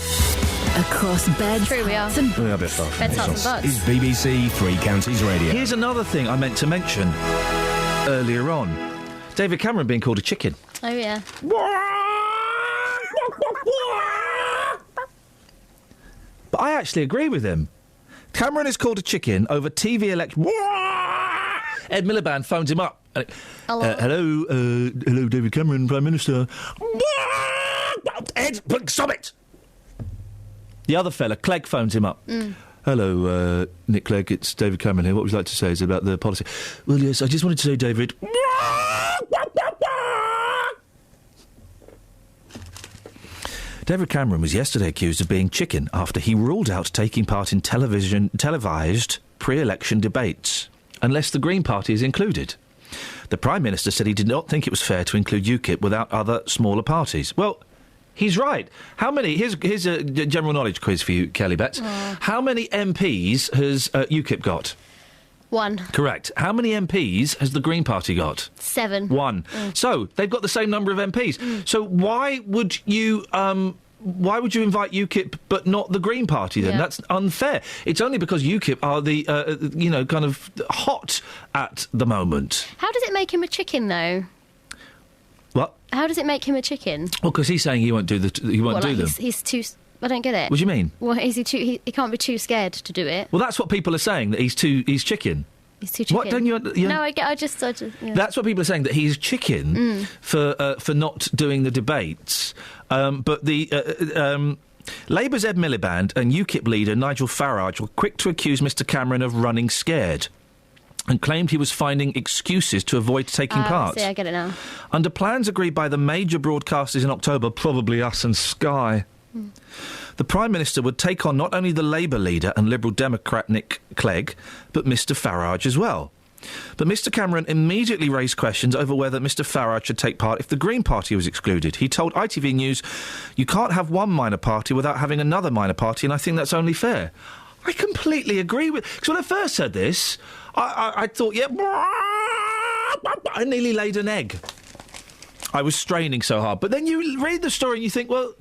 Across beds, True, we are. We are a bit far from Beds, hearts and Is bucks. BBC Three Counties Radio. Here's another thing I meant to mention earlier on. David Cameron being called a chicken. Oh, yeah. But I actually agree with him. Cameron is called a chicken over TV election. Ed Miliband phones him up. Hello, David Cameron, Prime Minister. Ed, stop it! The other fella, Clegg, phones him up. Hello, Nick Clegg, it's David Cameron here. What would you like to say is about the policy? Well, yes, I just wanted to say, David... David Cameron was yesterday accused of being chicken after he ruled out taking part in televised pre-election debates, unless the Green Party is included. The Prime Minister said he did not think it was fair to include UKIP without other smaller parties. Well, He's right. How many? Here's a general knowledge quiz for you, Kelly Betts. How many MPs has UKIP got? 1. Correct. How many MPs has the Green Party got? 7. 1. So they've got the same number of MPs. So why would you invite UKIP but not the Green Party then? Yeah. That's unfair. It's only because UKIP are the kind of hot at the moment. How does it make him a chicken, though? What? How does it make him a chicken? Well, because he's saying he won't do them. He's too. I don't get it. What do you mean? Well, is he too? He can't be too scared to do it. Well, that's what people are saying, that he's chicken. He's too chicken. What don't you? No, I just. Yeah. That's what people are saying, that he's chicken for not doing the debates. But the Labour's Ed Miliband and UKIP leader Nigel Farage were quick to accuse Mr Cameron of running scared, and claimed he was finding excuses to avoid taking part. I get it now. Under plans agreed by the major broadcasters in October, probably Us and Sky, the Prime Minister would take on not only the Labour leader and Liberal Democrat Nick Clegg, but Mr Farage as well. But Mr Cameron immediately raised questions over whether Mr Farage should take part if the Green Party was excluded. He told ITV News, "You can't have one minor party without having another minor party, and I think that's only fair." I completely agree with... Because when I first said this, I thought, yeah... I nearly laid an egg. I was straining so hard. But then you read the story and you think, well,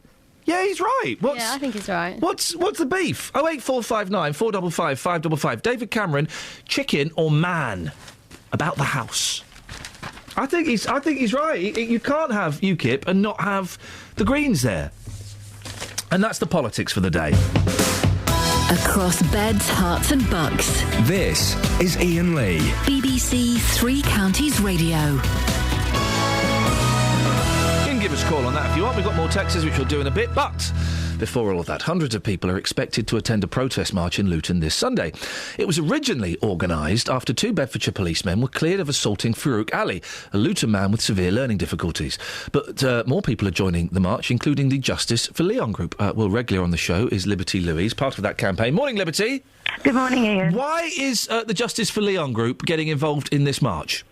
yeah, he's right. Yeah, I think he's right. What's the beef? 08459 455 555. David Cameron, chicken or man? About the house. I think he's right. You can't have UKIP and not have the Greens there. And that's the politics for the day. Across beds, hearts and bucks. This is Iain Lee. BBC Three Counties Radio. You can give us a call on that if you want. We've got more texts, which we'll do in a bit, but... Before all of that, hundreds of people are expected to attend a protest march in Luton this Sunday. It was originally organised after 2 Bedfordshire policemen were cleared of assaulting Farouk Ali, a Luton man with severe learning difficulties. But more people are joining the march, including the Justice for Leon group. Regular on the show is Liberty Louise, part of that campaign. Morning, Liberty. Good morning, Ian. Why is the Justice for Leon group getting involved in this march?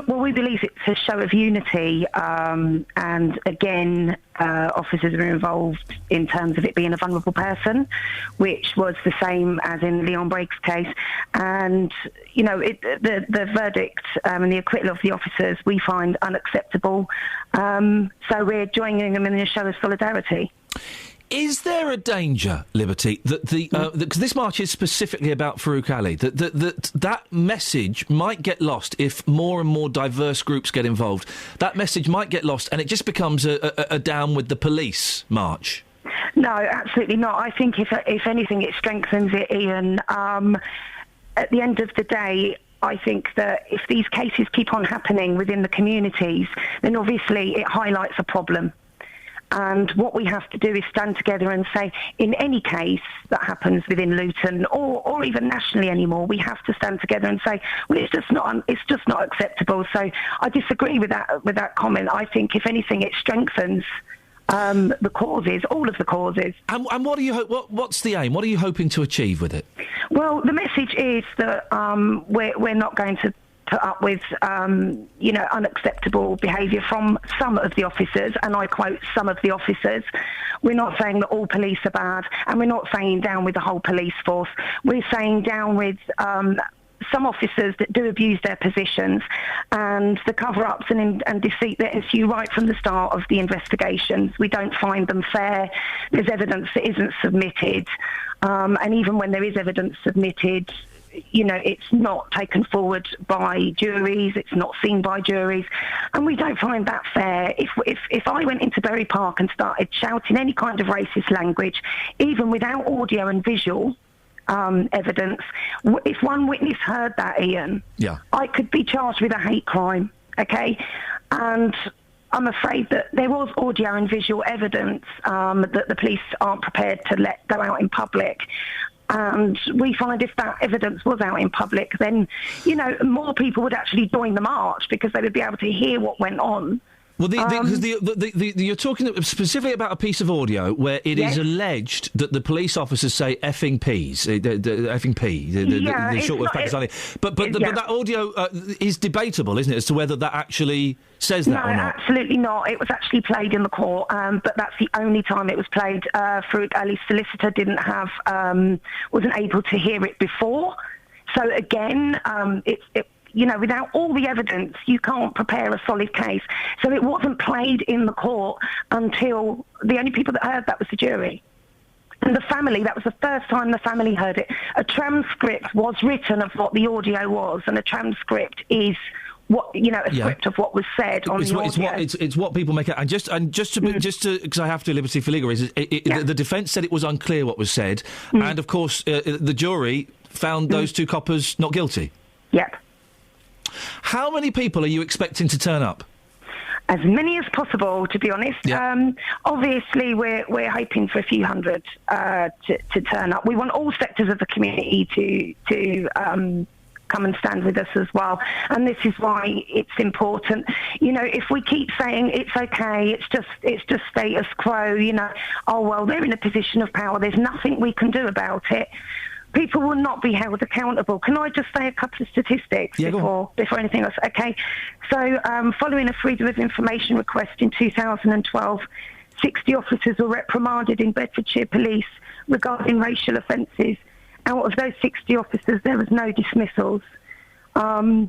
Well, we believe it's a show of unity, and again, officers are involved in terms of it being a vulnerable person, which was the same as in Leon Brake's case. And, you know, the verdict and the acquittal of the officers we find unacceptable. So we're joining them in a show of solidarity. Is there a danger, Liberty, that because this march is specifically about Farouk Ali, that message might get lost if more and more diverse groups get involved? That message might get lost and it just becomes a down with the police march? No, absolutely not. I think if anything, it strengthens it, Ian. At the end of the day, I think that if these cases keep on happening within the communities, then obviously it highlights a problem. And what we have to do is stand together and say, in any case that happens within Luton or even nationally anymore, we have to stand together and say, well, it's just not acceptable. So I disagree with that comment. I think, if anything, it strengthens the causes, all of the causes. And what do you what's the aim? What are you hoping to achieve with it? Well, the message is that we're not going to put up with, unacceptable behaviour from some of the officers, and I quote, some of the officers. We're not saying that all police are bad, and we're not saying down with the whole police force. We're saying down with some officers that do abuse their positions and the cover-ups and deceit that ensue right from the start of the investigations. We don't find them fair. There's evidence that isn't submitted, and even when there is evidence submitted, you know, it's not taken forward by juries, it's not seen by juries, and we don't find that fair. If I went into Bury Park and started shouting any kind of racist language, even without audio and visual evidence, if one witness heard that, Ian, I could be charged with a hate crime, okay? And I'm afraid that there was audio and visual evidence that the police aren't prepared to let go out in public. And we find if that evidence was out in public, then, you know, more people would actually join the march because they would be able to hear what went on Well, because you're talking specifically about a piece of audio where it is alleged that the police officers say effing peas, the effing P, the short word Pakistani. But that audio is debatable, isn't it, as to whether that actually says that or not? No, absolutely not. It was actually played in the court, but that's the only time it was played. Farouk Ali's solicitor wasn't able to hear it before. So again, without all the evidence, you can't prepare a solid case. So it wasn't played in the court until the only people that heard that was the jury. And the family, that was the first time the family heard it. A transcript was written of what the audio was, and a transcript is script of what was said on the audio. It's what people make out. And just to because I have to liberty for legal reasons, the defence said it was unclear what was said, and of course the jury found those two coppers not guilty. Yep. How many people are you expecting to turn up? As many as possible, to be honest. Yeah. Obviously, we're hoping for a few hundred to turn up. We want all sectors of the community to come and stand with us as well. And this is why it's important. If we keep saying it's okay, it's just status quo. They're in a position of power. There's nothing we can do about it. People will not be held accountable. Can I just say a couple of statistics before anything else? Okay. So following a Freedom of Information request in 2012, 60 officers were reprimanded in Bedfordshire Police regarding racial offences. Out of those 60 officers, there was no dismissals. I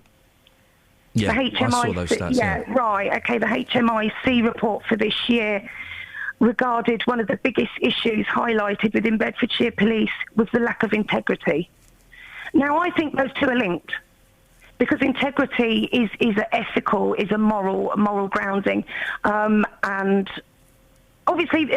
saw those stats. Right. Okay, the HMIC report for this year regarded one of the biggest issues highlighted within Bedfordshire Police was the lack of integrity. Now, I think those two are linked, because integrity is a moral grounding, and obviously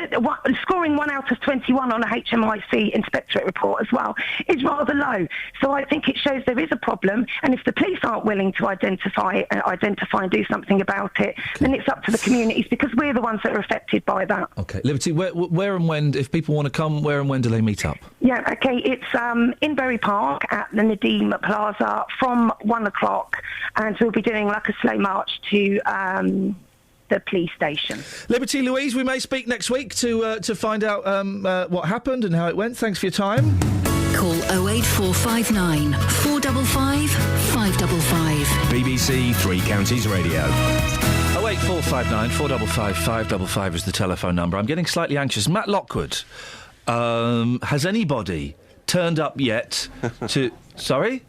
scoring 1 out of 21 on a HMIC inspectorate report as well is rather low. So I think it shows there is a problem, and if the police aren't willing to identify and do something about it, then it's up to the communities, because we're the ones that are affected by that. Okay, Liberty, where and when, if people want to come, where and when do they meet up? Yeah, okay, it's in Bury Park at the Nadeem Plaza from 1 o'clock, and we'll be doing like a slow march to the police station. Liberty Louise, we may speak next week to find out what happened and how it went. Thanks for your time. Call 08459 455 555. BBC Three Counties Radio. 08459 455 555 is the telephone number. I'm getting slightly anxious. Matt Lockwood, has anybody turned up yet to... Sorry?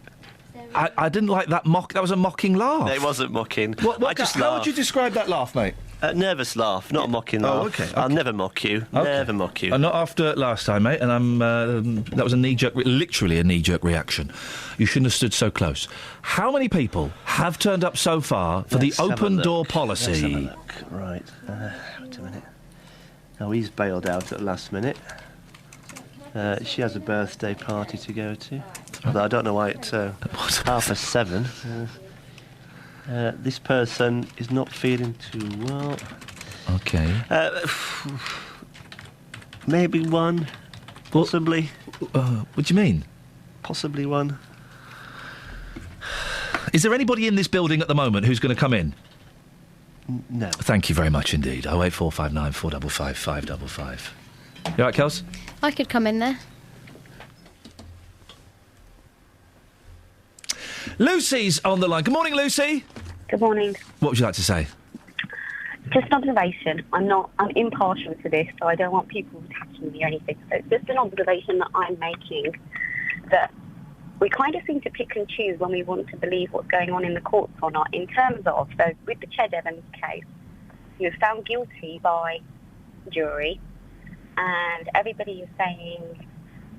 I didn't like that mock. That was a mocking laugh. No, it wasn't mocking. How would you describe that laugh, mate? Nervous laugh, not a mocking laugh. Oh, okay. I'll never mock you. Okay. Never mock you. Not after last time, mate. And that was a knee-jerk, literally a knee-jerk reaction. You shouldn't have stood so close. How many people have turned up so far for the open door policy? Let's have a look. Right. Wait a minute. Oh, he's bailed out at the last minute. She has a birthday party to go to. Although I don't know why it's 7:30. This person is not feeling too well. Okay. Maybe one. Possibly. What do you mean? Possibly one. Is there anybody in this building at the moment who's going to come in? No. Thank you very much indeed. 08459 455 555. You all right, Kels? I could come in there. Lucy's on the line. Good morning, Lucy. Good morning. What would you like to say? Just an observation. I'm impartial to this, so I don't want people attacking me or anything. So it's just an observation that I'm making, that we kind of seem to pick and choose when we want to believe what's going on in the courts or not, in terms of, so with the Ched Evans case, he was found guilty by jury, and everybody is saying,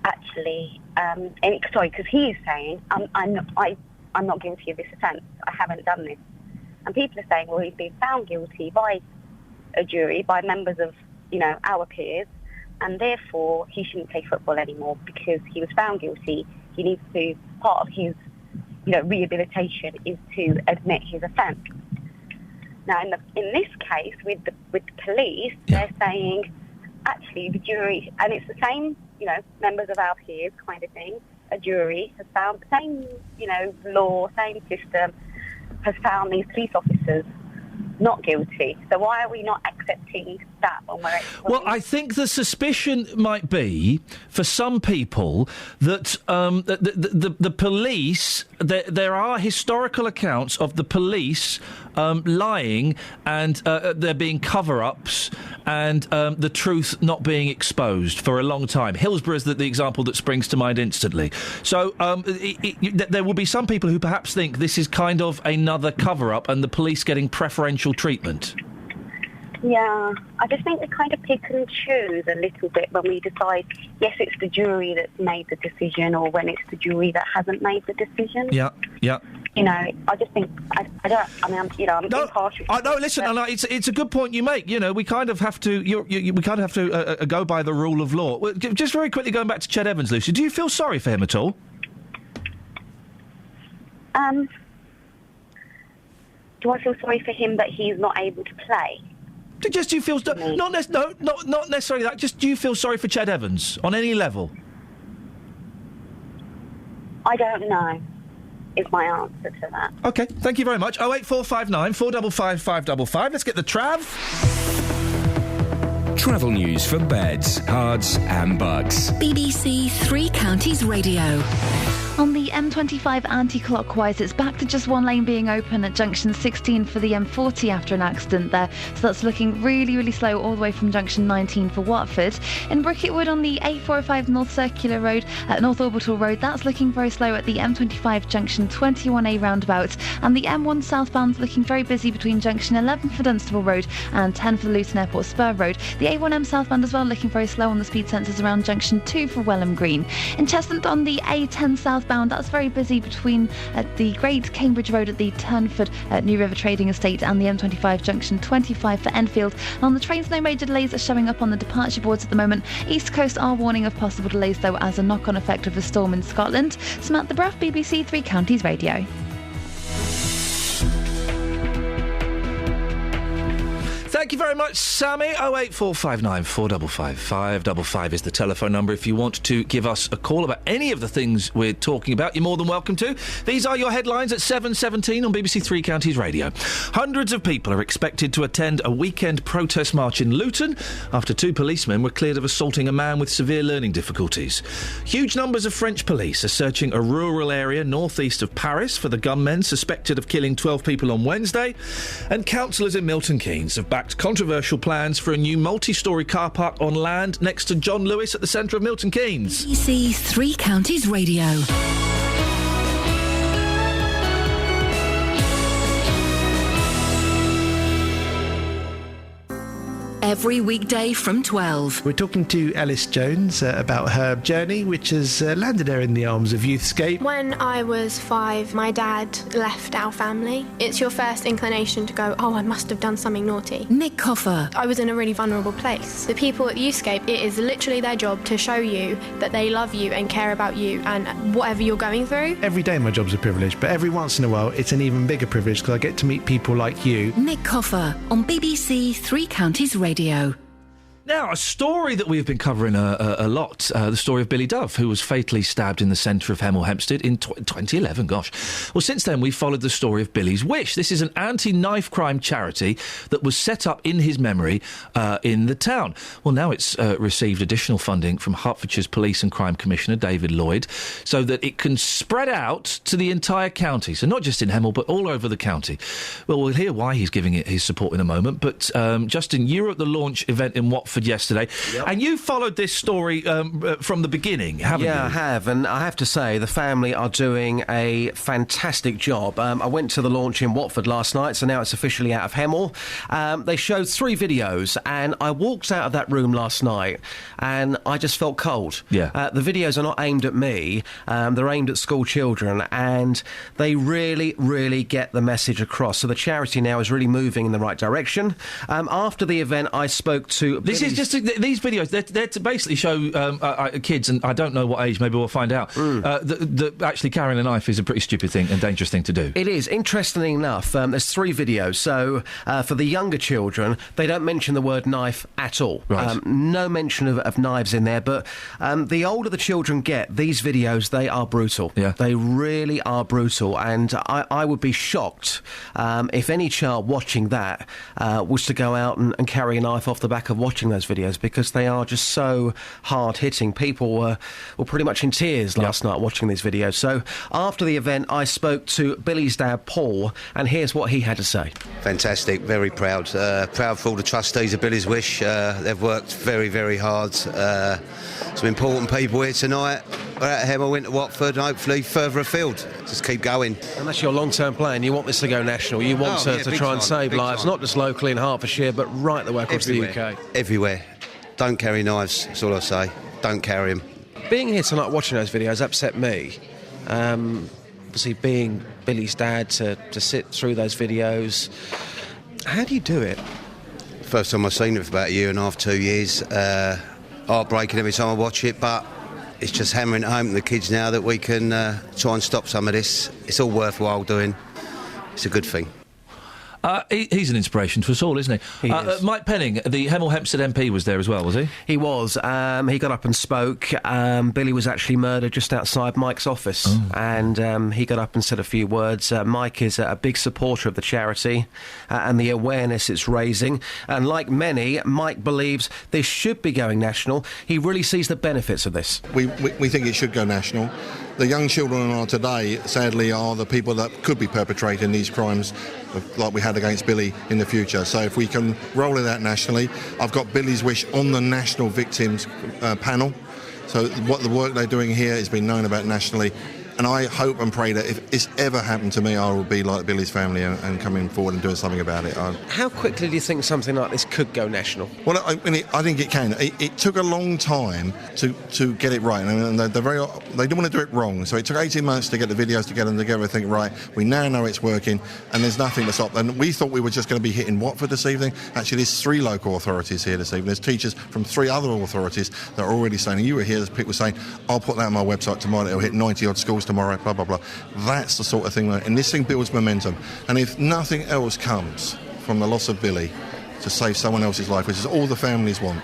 actually, because he is saying, I'm not guilty of this offence. I haven't done this. And people are saying, well, he's been found guilty by a jury, by members of, our peers, and therefore he shouldn't play football anymore because he was found guilty. He needs to, part of his, rehabilitation is to admit his offence. Now, in this case, with the police, they're saying, actually, the jury, and it's the same, members of our peers kind of thing, a jury has found the same, law, same system, has found these police officers not guilty. So why are we not accepting that when we're... Well, I think the suspicion might be, for some people, that the police... There are historical accounts of the police lying and there being cover-ups and the truth not being exposed for a long time. Hillsborough is the example that springs to mind instantly. So there will be some people who perhaps think this is kind of another cover-up and the police getting preferential treatment. Yeah, I just think we kind of pick and choose a little bit when we decide, yes, it's the jury that's made the decision, or when it's the jury that hasn't made the decision. Yeah. You know, I just think, I'm impartial. No, listen, it's a good point you make. You know, we kind of have to, we kind of have to go by the rule of law. Well, just very quickly going back to Ched Evans, Lucy, do you feel sorry for him at all? Do I feel sorry for him that he's not able to play? Just do you feel not necessarily that. Just do you feel sorry for Ched Evans on any level? I don't know. Is my answer to that. Okay, thank you very much. 08459 455 555. Let's get the Trav. Travel news for beds, cards and bugs. BBC Three Counties Radio. On the M25 anti-clockwise, it's back to just one lane being open at junction 16 for the M40 after an accident there. So that's looking really, really slow all the way from junction 19 for Watford. In Bricketwood on the A405 North Circular Road at North Orbital Road, that's looking very slow at the M25 junction 21A roundabout. And the M1 southbound's looking very busy between junction 11 for Dunstable Road and 10 for the Luton Airport Spur Road. The A1M southbound as well looking very slow on the speed sensors around junction 2 for Welham Green. In Cheshunt on the A10 southbound, that's very busy between the Great Cambridge Road at the Turnford New River Trading Estate and the M25 junction 25 for Enfield. And on the trains, no major delays are showing up on the departure boards at the moment. East Coast are warning of possible delays though as a knock-on effect of a storm in Scotland. Samantha Bruff, BBC Three Counties Radio. Thank you very much, Sammy. 08459 455 555 is the telephone number if you want to give us a call about any of the things we're talking about. You're more than welcome to. These are your headlines at 7:17 on BBC Three Counties Radio. Hundreds of people are expected to attend a weekend protest march in Luton after two policemen were cleared of assaulting a man with severe learning difficulties. Huge numbers of French police are searching a rural area northeast of Paris for the gunmen suspected of killing 12 people on Wednesday, and councillors in Milton Keynes have backed controversial plans for a new multi-storey car park on land next to John Lewis at the centre of Milton Keynes. BBC Three Counties Radio. Every weekday from 12. We're talking to Alice Jones about her journey, which has landed her in the arms of Youthscape. When I was 5, my dad left our family. It's your first inclination to go, oh, I must have done something naughty. Nick Coffer. I was in a really vulnerable place. The people at Youthscape, it is literally their job to show you that they love you and care about you and whatever you're going through. Every day my job's a privilege, but every once in a while it's an even bigger privilege because I get to meet people like you. Nick Coffer on BBC Three Counties Radio. Now, a story that we've been covering a lot, the story of Billy Dove, who was fatally stabbed in the centre of Hemel Hempstead in 2011, gosh. Well, since then, we've followed the story of Billy's Wish. This is an anti-knife crime charity that was set up in his memory in the town. Well, now it's received additional funding from Hertfordshire's Police and Crime Commissioner, David Lloyd, so that it can spread out to the entire county. So not just in Hemel, but all over the county. Well, we'll hear why he's giving it his support in a moment. But, Justin, you were at the launch event in Watford yesterday, and you followed this story from the beginning, haven't you? Yeah, I have, and I have to say the family are doing a fantastic job. I went to the launch in Watford last night, so now it's officially out of Hemel. They showed 3 videos, and I walked out of that room last night, and I just felt cold. Yeah. The videos are not aimed at me, they're aimed at school children, and they really, really get the message across. So the charity now is really moving in the right direction. After the event, I spoke to... This is just these videos. They're to basically show kids, and I don't know what age. Maybe we'll find out. That actually carrying a knife is a pretty stupid thing and dangerous thing to do. It is. Interestingly enough, there's 3 videos. So for the younger children, they don't mention the word knife at all. Right. No mention of knives in there. But the older the children get, these videos, they are brutal. Yeah. They really are brutal. And I would be shocked if any child watching that was to go out and carry a knife off the back of watching those videos, because they are just so hard-hitting. People were pretty much in tears last night watching these videos. So after the event, I spoke to Billy's dad, Paul, and here's what he had to say. Fantastic, very proud. Proud for all the trustees of Billy's Wish. They've worked very, very hard. Some important people here tonight. We're out of Hemel, went to Watford, and hopefully further afield. Just keep going. And that's your long-term plan. You want this to go national. You want to try and save lives, not just locally in Hertfordshire, but right the way across the UK. Everywhere. Don't carry knives, that's all I say. Don't carry them. Being here tonight watching those videos upset me. Obviously, being Billy's dad, to sit through those videos. How do you do it? First time I've seen it for about 1.5 years, 2 years. Heartbreaking every time I watch it, but it's just hammering it home to the kids now that we can try and stop some of this. It's all worthwhile doing. It's a good thing. He's an inspiration to us all, isn't he? Is. Mike Penning, the Hemel Hempstead MP, was there as well, was he? He was. He got up and spoke. Billy was actually murdered just outside Mike's office. And he got up and said a few words. Mike is a big supporter of the charity and the awareness it's raising. And like many, Mike believes this should be going national. He really sees the benefits of this. We think it should go national. The young children are today, sadly, are the people that could be perpetrating these crimes like we had against Billy in the future. So if we can roll it out nationally, I've got Billy's Wish on the National Victims panel. So what the work they're doing here has been known about nationally. And I hope and pray that if it's ever happened to me, I will be like Billy's family and coming forward and doing something about it. How quickly do you think something like this could go national? Well, I think it can. It took a long time to get it right, and they didn't want to do it wrong. So it took 18 months to get the videos together and together and think, right, we now know it's working, and there's nothing to stop. And we thought we were just going to be hitting Watford this evening. Actually, there's 3 local authorities here this evening. There's teachers from 3 other authorities that are already saying, you were here, there's people saying, I'll put that on my website tomorrow, it'll hit 90-odd schools tomorrow, blah, blah, blah. That's the sort of thing, and this thing builds momentum. And if nothing else comes from the loss of Billy to save someone else's life, which is all the families want,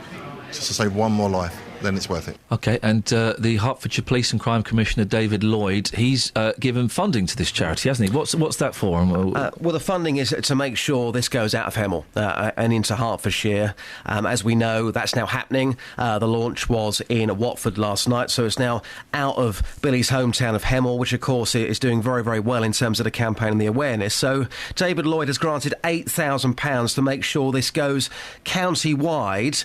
just to save one more life, then it's worth it. OK, and the Hertfordshire Police and Crime Commissioner, David Lloyd, he's given funding to this charity, hasn't he? What's that for? Well, the funding is to make sure this goes out of Hemel and into Hertfordshire. As we know, that's now happening. The launch was in Watford last night, so it's now out of Billy's hometown of Hemel, which, of course, is doing very, very well in terms of the campaign and the awareness. So David Lloyd has granted £8,000 to make sure this goes county-wide.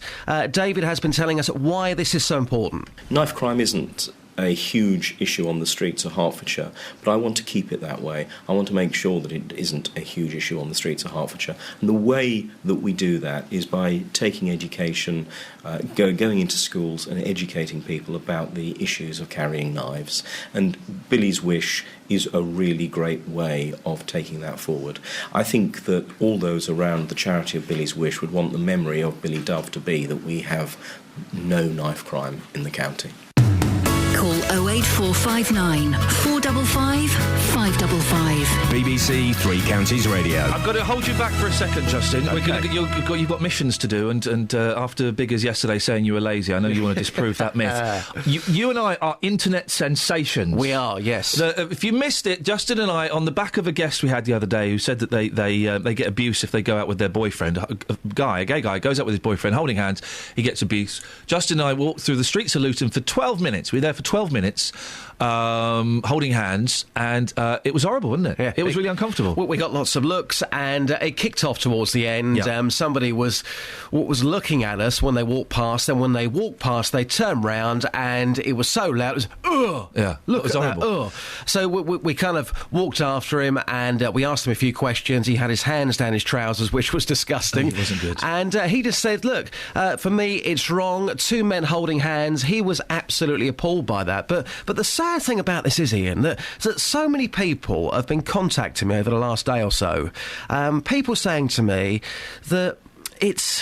David has been telling us why this is so important. Knife crime isn't a huge issue on the streets of Hertfordshire, but I want to keep it that way. I want to make sure that it isn't a huge issue on the streets of Hertfordshire. And the way that we do that is by taking education, going into schools and educating people about the issues of carrying knives. And Billy's Wish is a really great way of taking that forward. I think that all those around the charity of Billy's Wish would want the memory of Billy Dove to be that we have no knife crime in the county. Call 08459 455 555. BBC Three Counties Radio. I've got to hold you back for a second, Justin. Okay. You've got missions to do, and after Biggers yesterday saying you were lazy, I know you want to disprove that myth. You and I are internet sensations. We are, yes. If you missed it, Justin and I, on the back of a guest we had the other day who said that they get abuse if they go out with their boyfriend. A gay guy, goes out with his boyfriend, holding hands, he gets abuse. Justin and I walked through the streets of Luton for 12 minutes. We were there for 12 minutes, holding hands, and it was horrible, wasn't it? Yeah, it was really uncomfortable. We got lots of looks, and it kicked off towards the end. Yeah. Somebody was looking at us when they walked past, and when they walked past, they turned round, and it was so loud, it was, ugh! Yeah, look, it was at horrible. that, ugh! So we kind of walked after him, and we asked him a few questions. He had his hands down his trousers, which was disgusting. It wasn't good. And he just said, look, for me, it's wrong. 2 men holding hands. He was absolutely appalled by that. But the sad thing about this is, Ian, that so many people have been contacting me over the last day or so. People saying to me that it's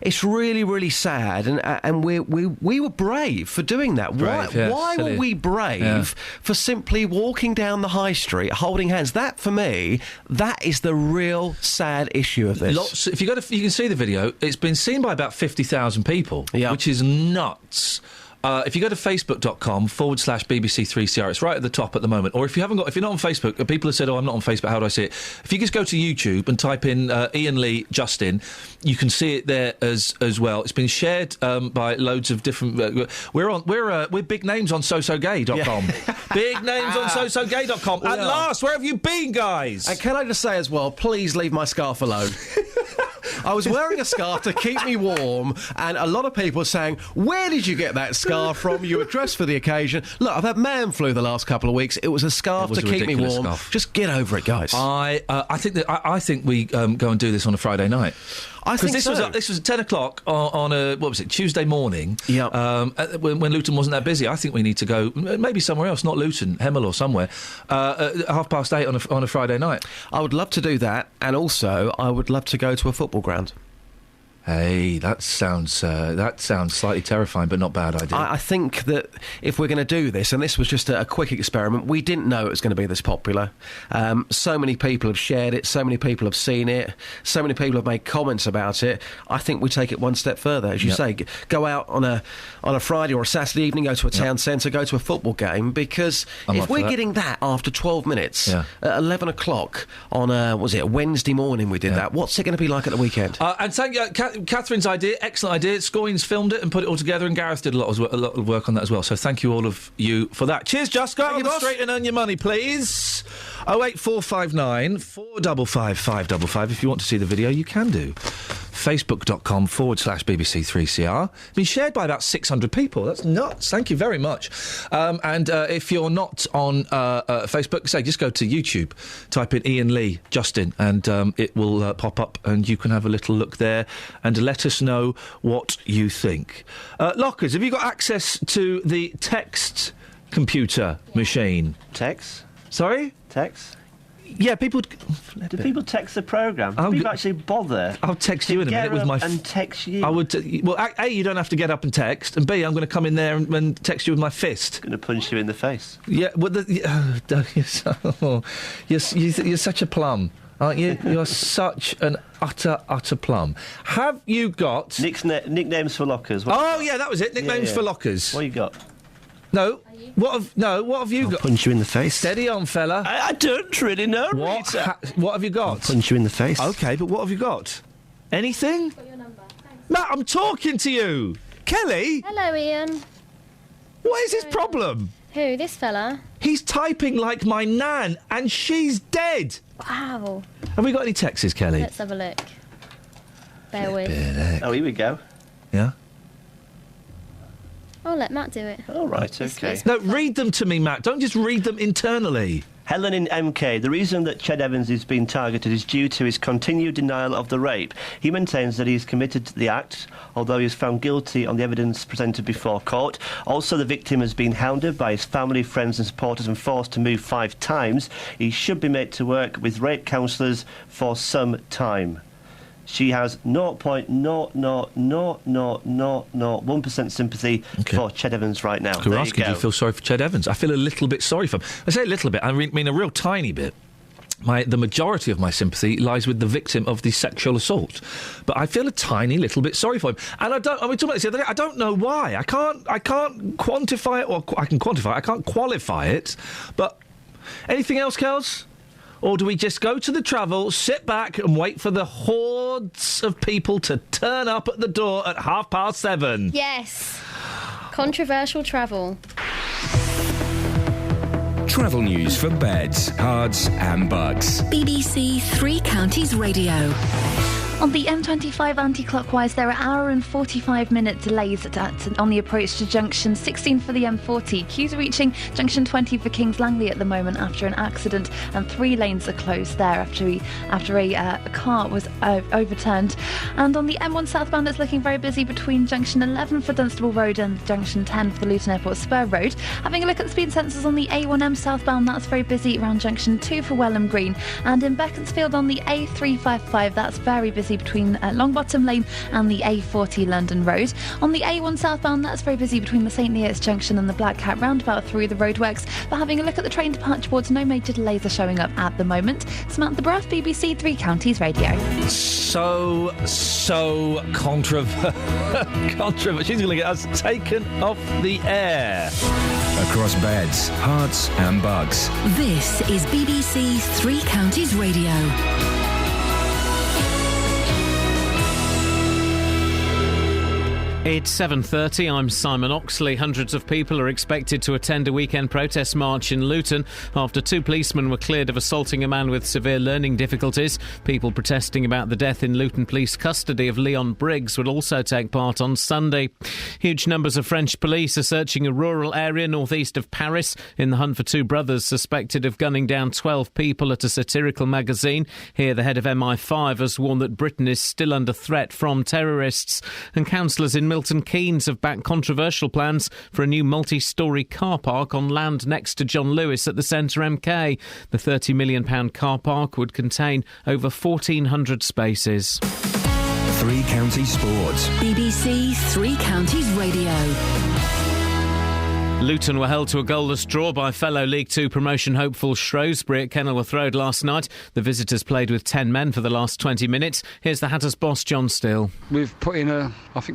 It's really, really sad, and we were brave for doing that. Why were we brave for simply walking down the high street, holding hands? That, for me, that is the real sad issue of this. If you can see the video. It's been seen by about 50,000 people, which is nuts. If you go to facebook.com/BBC3CR, it's right at the top at the moment. Or if you're not on Facebook, people have said, I'm not on Facebook, how do I see it? If you just go to YouTube and type in Iain Lee Justin, you can see it there as well. It's been shared by loads of different... we're big names on sosogay.com. Big names on sosogay.com. At last, where have you been, guys? And can I just say as well, please leave my scarf alone. I was wearing a scarf to keep me warm, and a lot of people are saying, where did you get that scarf from? You were dressed for the occasion. Look, I've had man flu the last couple of weeks. It was a scarf to keep me warm. Scarf. Just get over it, guys. I think we go and do this on a Friday night. I think this was at 10 o'clock on a Tuesday morning. Yeah. When Luton wasn't that busy. I think we need to go maybe somewhere else, not Luton, Hemel or somewhere. At 8:30 on a Friday night. I would love to do that, and also I would love to go to a football ground. Hey, that sounds slightly terrifying, but not bad idea. I think that if we're going to do this, and this was just a quick experiment, we didn't know it was going to be this popular. So many people have shared it, so many people have seen it, so many people have made comments about it. I think we take it one step further, as you say, go out on a Friday or a Saturday evening, go to a town centre, go to a football game, because if we're getting that after 12 minutes at 11 o'clock on a Wednesday morning, we did that. What's it going to be like at the weekend? And thank you. Catherine's idea, excellent idea. Scoins filmed it and put it all together, and Gareth did a lot of work on that as well. So thank you all of you for that. Cheers, Just. Go out on the street and earn your money, please. 08459 455 555. If you want to see the video, you can do. Facebook.com/BBC3CR. Been shared by about 600 people. That's nuts. Thank you very much. And if you're not on Facebook, just go to YouTube, type in Iain Lee Justin, and it will pop up, and you can have a little look there and let us know what you think. Lockers, have you got access to the text computer machine? Text? Sorry? Text? Yeah, people... Do people text the programme? Do people actually bother? I'll text you in a minute with my... and text you? I would... A, you don't have to get up and text, and B, I'm going to come in there and text you with my fist. Going to punch you in the face. Yeah, well... You're such a plum, aren't you? You're such an utter plum. Have you got... Nicknames for lockers. Yeah, that was it. Nicknames for lockers. What you got? No. What have you got? Punch you in the face. Steady on, fella. I don't really know. What have you got? I'll punch you in the face. OK, but what have you got? Anything? Got your number. Matt, I'm talking to you. Kelly? Hello, Ian. What is his problem? Who? This fella? He's typing like my nan, and she's dead. Wow. Have we got any texts, Kelly? Let's have a look. Bear with. Oh, here we go. Yeah? Oh, let Matt do it. All right, OK. No, read them to me, Matt. Don't just read them internally. Helen in MK, the reason that Ched Evans is being targeted is due to his continued denial of the rape. He maintains that he's committed the act, although he was found guilty on the evidence presented before court. Also, the victim has been hounded by his family, friends and supporters and forced to move 5 times. He should be made to work with rape counsellors for some time. She has 0.00001% sympathy for Ched Evans right now. You're asking, do you feel sorry for Ched Evans? I feel a little bit sorry for him. I say a little bit, I mean a real tiny bit. The majority of my sympathy lies with the victim of the sexual assault, but I feel a tiny little bit sorry for him. And we talked about this the other day. I don't know why. I can't quantify it, or I can quantify it. I can't qualify it. But anything else, Kels? Or do we just go to the Travel, sit back and wait for the hordes of people to turn up at the door at 7:30? Yes. Controversial Travel. Travel news for beds, cards and bugs. BBC Three Counties Radio. On the M25 anti-clockwise, there are hour and 45-minute delays on the approach to junction 16 for the M40. Queues reaching junction 20 for Kings Langley at the moment after an accident, and 3 lanes are closed there after a car was overturned. And on the M1 southbound, it's looking very busy between junction 11 for Dunstable Road and junction 10 for the Luton Airport Spur Road. Having a look at the speed sensors on the A1M southbound, that's very busy around junction 2 for Welham Green. And in Beaconsfield on the A355, that's very busy busy between Longbottom Lane and the A40 London Road. On the A1 southbound, that's very busy between the St Neots Junction and the Black Cat roundabout through the roadworks. But having a look at the train departure boards, no major delays are showing up at the moment. Samantha Bruff, BBC Three Counties Radio. So controversial. She's going to get us taken off the air. Across beds, hearts and bugs. This is BBC Three Counties Radio. It's 7:30. I'm Simon Oxley. Hundreds of people are expected to attend a weekend protest march in Luton after 2 policemen were cleared of assaulting a man with severe learning difficulties. People protesting about the death in Luton police custody of Leon Briggs will also take part on Sunday. Huge numbers of French police are searching a rural area northeast of Paris in the hunt for 2 brothers suspected of gunning down 12 people at a satirical magazine. Here, the head of MI5 has warned that Britain is still under threat from terrorists. And councillors in Milton Keynes have backed controversial plans for a new multi-storey car park on land next to John Lewis at the Centre MK. The £30 million car park would contain over 1,400 spaces. Three Counties Sports. BBC Three Counties Radio. Luton were held to a goalless draw by fellow League Two promotion hopeful Shrewsbury at Kenilworth Road last night. The visitors played with 10 men for the last 20 minutes. Here's the Hatters boss, John Steele. We've put in a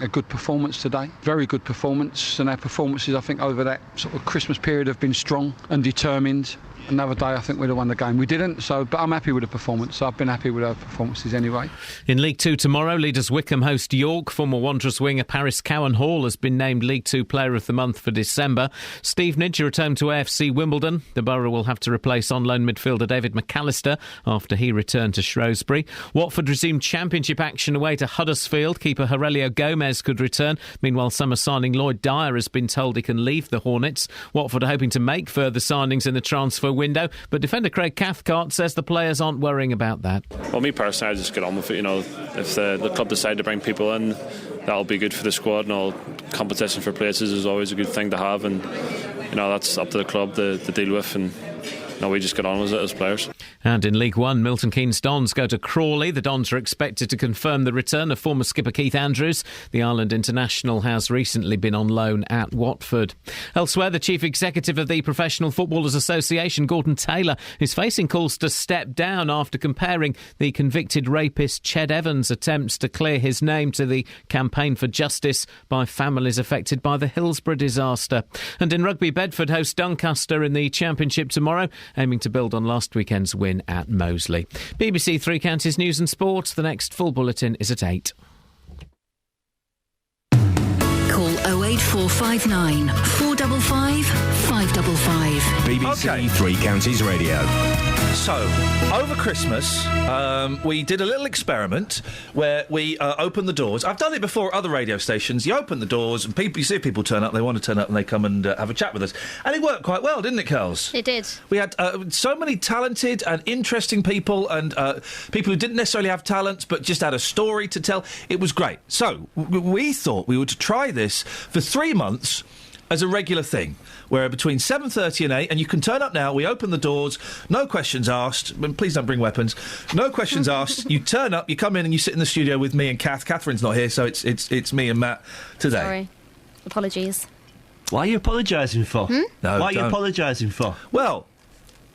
good performance today. Very good performance. And our performances, I think, over that sort of Christmas period have been strong and determined. Another day, I think we'd have won the game. We didn't, but I'm happy with the performance. I've been happy with our performances anyway. In League Two tomorrow, leaders Wickham host York. Former Wanderers winger Paris Cowan-Hall has been named League Two Player of the Month for December. Steve Nidge returned to AFC Wimbledon. The Borough will have to replace on-loan midfielder David McAllister after he returned to Shrewsbury. Watford resumed Championship action away to Huddersfield. Keeper Aurelio Gomez could return. Meanwhile, summer signing Lloyd Dyer has been told he can leave the Hornets. Watford are hoping to make further signings in the transfer window, but defender Craig Cathcart says the players aren't worrying about that. Well, me personally, I just get on with it. If the club decide to bring people in, that'll be good for the squad, and all competition for places is always a good thing to have, and that's up to the club to deal with, and we just get on with it as players. And in League One, Milton Keynes Dons go to Crawley. The Dons are expected to confirm the return of former skipper Keith Andrews. The Ireland international has recently been on loan at Watford. Elsewhere, the chief executive of the Professional Footballers Association, Gordon Taylor, is facing calls to step down after comparing the convicted rapist Ched Evans' attempts to clear his name to the Campaign for Justice by families affected by the Hillsborough disaster. And in rugby, Bedford host Doncaster in the Championship tomorrow, aiming to build on last weekend's win at Moseley. BBC Three Counties News and Sport. The next full bulletin is at 8. Call 08459 455 555. BBC Three Counties Radio. So, over Christmas, we did a little experiment where we opened the doors. I've done it before at other radio stations. You open the doors and you see people turn up, they want to turn up and they come and have a chat with us. And it worked quite well, didn't it, Curls? It did. We had so many talented and interesting people and people who didn't necessarily have talents but just had a story to tell. It was great. So, we thought we would try this for 3 months as a regular thing, where between 7:30 and 8, and you can turn up now, we open the doors, no questions asked, please don't bring weapons, no questions asked, you turn up, you come in and you sit in the studio with me and Kath. Catherine's not here, so it's me and Matt today. Sorry. Apologies. What are you apologising for? No, what are you apologising for? Well,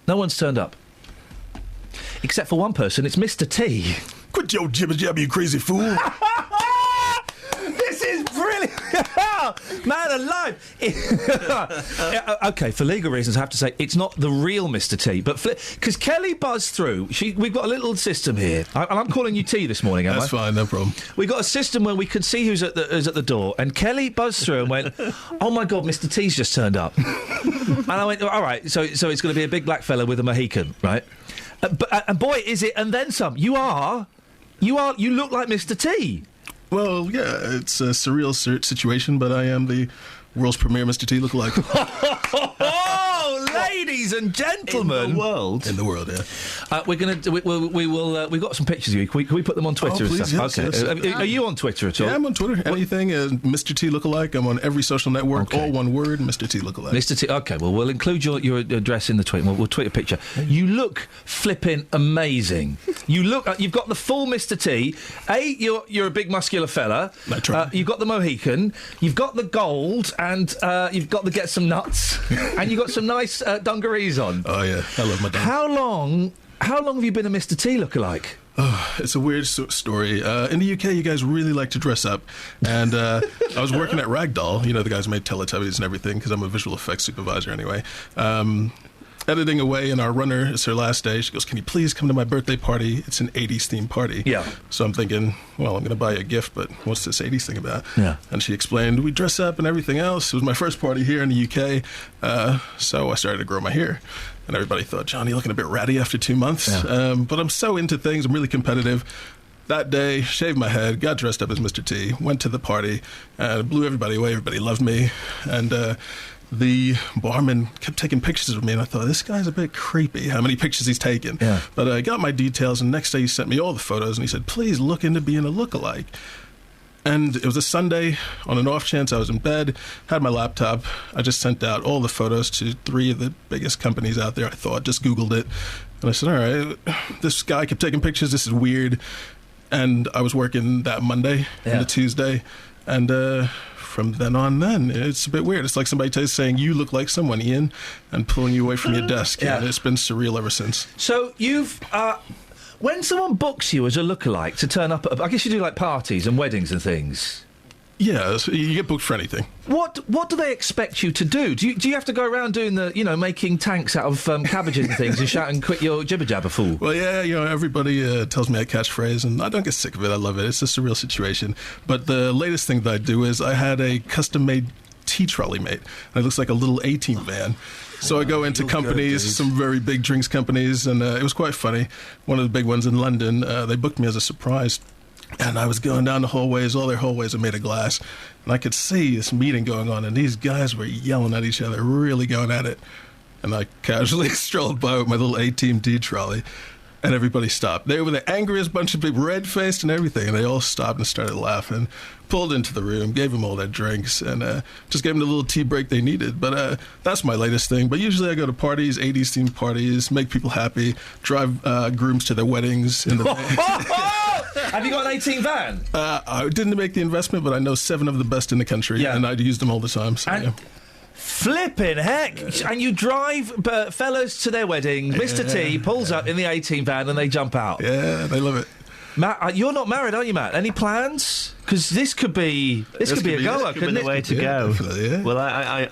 no one's turned up. Except for one person, it's Mr. T. Quit your jibber-jabber, you crazy fool. This is brilliant! Man alive! OK, for legal reasons, I have to say, it's not the real Mr. T, but because Kelly buzzed through, we've got a little system here, and I'm calling you T this morning, am I? That's fine, no problem. We've got a system where we can see who's at the door, and Kelly buzzed through and went, oh my God, Mr. T's just turned up. And I went, all right, so it's going to be a big black fella with a Mohican, right? And boy, is it, and then some. You look like Mr. T. Well, yeah, it's a surreal situation, but I am the world's premier Mr. T lookalike. Oh, ladies Ladies and gentlemen, in the world. In the world, yeah. We're gonna. We've got some pictures of you. Can we put them on Twitter? Oh, and please, stuff? yes, Okay. yes. Are you on Twitter at all? Yeah, I'm on Twitter. Anything Mr. T lookalike. I'm on every social network. All one word. Mr. T lookalike. Mr. T. Okay. Well, we'll include your address in the tweet. We'll tweet a picture. You look flipping amazing. You look. You've got the full Mr. T. You're a big muscular fella. You've got the Mohican. You've got the gold, and you've got the get some nuts, and you've got some nice dungarees on. Oh yeah, I love my dog. How long have you been a Mr. T lookalike? Oh, it's a weird story. In the UK, you guys really like to dress up. And I was working at Ragdoll, the guys who made Teletubbies and everything, because I'm a visual effects supervisor anyway. Editing away, and our runner, it's her last day. She goes, "Can you please come to my birthday party? It's an 80s themed party." Yeah. So I'm thinking, well, I'm going to buy you a gift, but what's this 80s thing about? Yeah. And she explained, we dress up and everything else. It was my first party here in the UK, so I started to grow my hair. And everybody thought, "John, you're looking a bit ratty after 2 months." Yeah. But I'm so into things. I'm really competitive. That day, shaved my head, got dressed up as Mr. T, went to the party, blew everybody away. Everybody loved me. And the barman kept taking pictures of me, and I thought, this guy's a bit creepy, how many pictures he's taken. Yeah. But I got my details, and next day he sent me all the photos, and he said, "Please look into being a lookalike." And it was a Sunday. On an off chance, I was in bed, had my laptop. I just sent out all the photos to 3 of the biggest companies out there. I thought, just Googled it. And I said, all right, this guy kept taking pictures. This is weird. And I was working that Monday and the Tuesday. And from then on, it's a bit weird. It's like somebody saying, "You look like someone, Ian," and pulling you away from your desk. Yeah. And it's been surreal ever since. So you've... when someone books you as a lookalike to turn up at... I guess you do, like, parties and weddings and things. Yeah, so you get booked for anything. What do they expect you to do? Do you have to go around doing making tanks out of cabbages and things and shouting, "Quit your jibber jabber, fool"? Well, yeah, everybody tells me a catchphrase, and I don't get sick of it. I love it. It's just a real situation. But the latest thing that I do is I had a custom-made tea trolley made, and it looks like a little A-Team van. So I go into companies, some very big drinks companies, and it was quite funny. One of the big ones in London, they booked me as a surprise. And I was going down the hallways. All their hallways are made of glass. And I could see this meeting going on, and these guys were yelling at each other, really going at it. And I casually strolled by with my little A-Team tea trolley, and everybody stopped. They were the angriest bunch of people, red-faced and everything, and they all stopped and started laughing. Pulled into the room, gave them all their drinks, and just gave them the little tea break they needed. But that's my latest thing. But usually I go to parties, 80s-themed parties, make people happy, drive grooms to their weddings in the van. Have you got an 18 van? I didn't make the investment, but I know 7 of the best in the country, and I'd use them all the time. So, yeah. Flipping heck! And you drive fellas to their weddings. Mr. T pulls up in the 18 van and they jump out. Yeah, they love it. Matt, you're not married, are you, Matt? Any plans? Because this could be a goer, couldn't it? The way to go. Yeah. Well,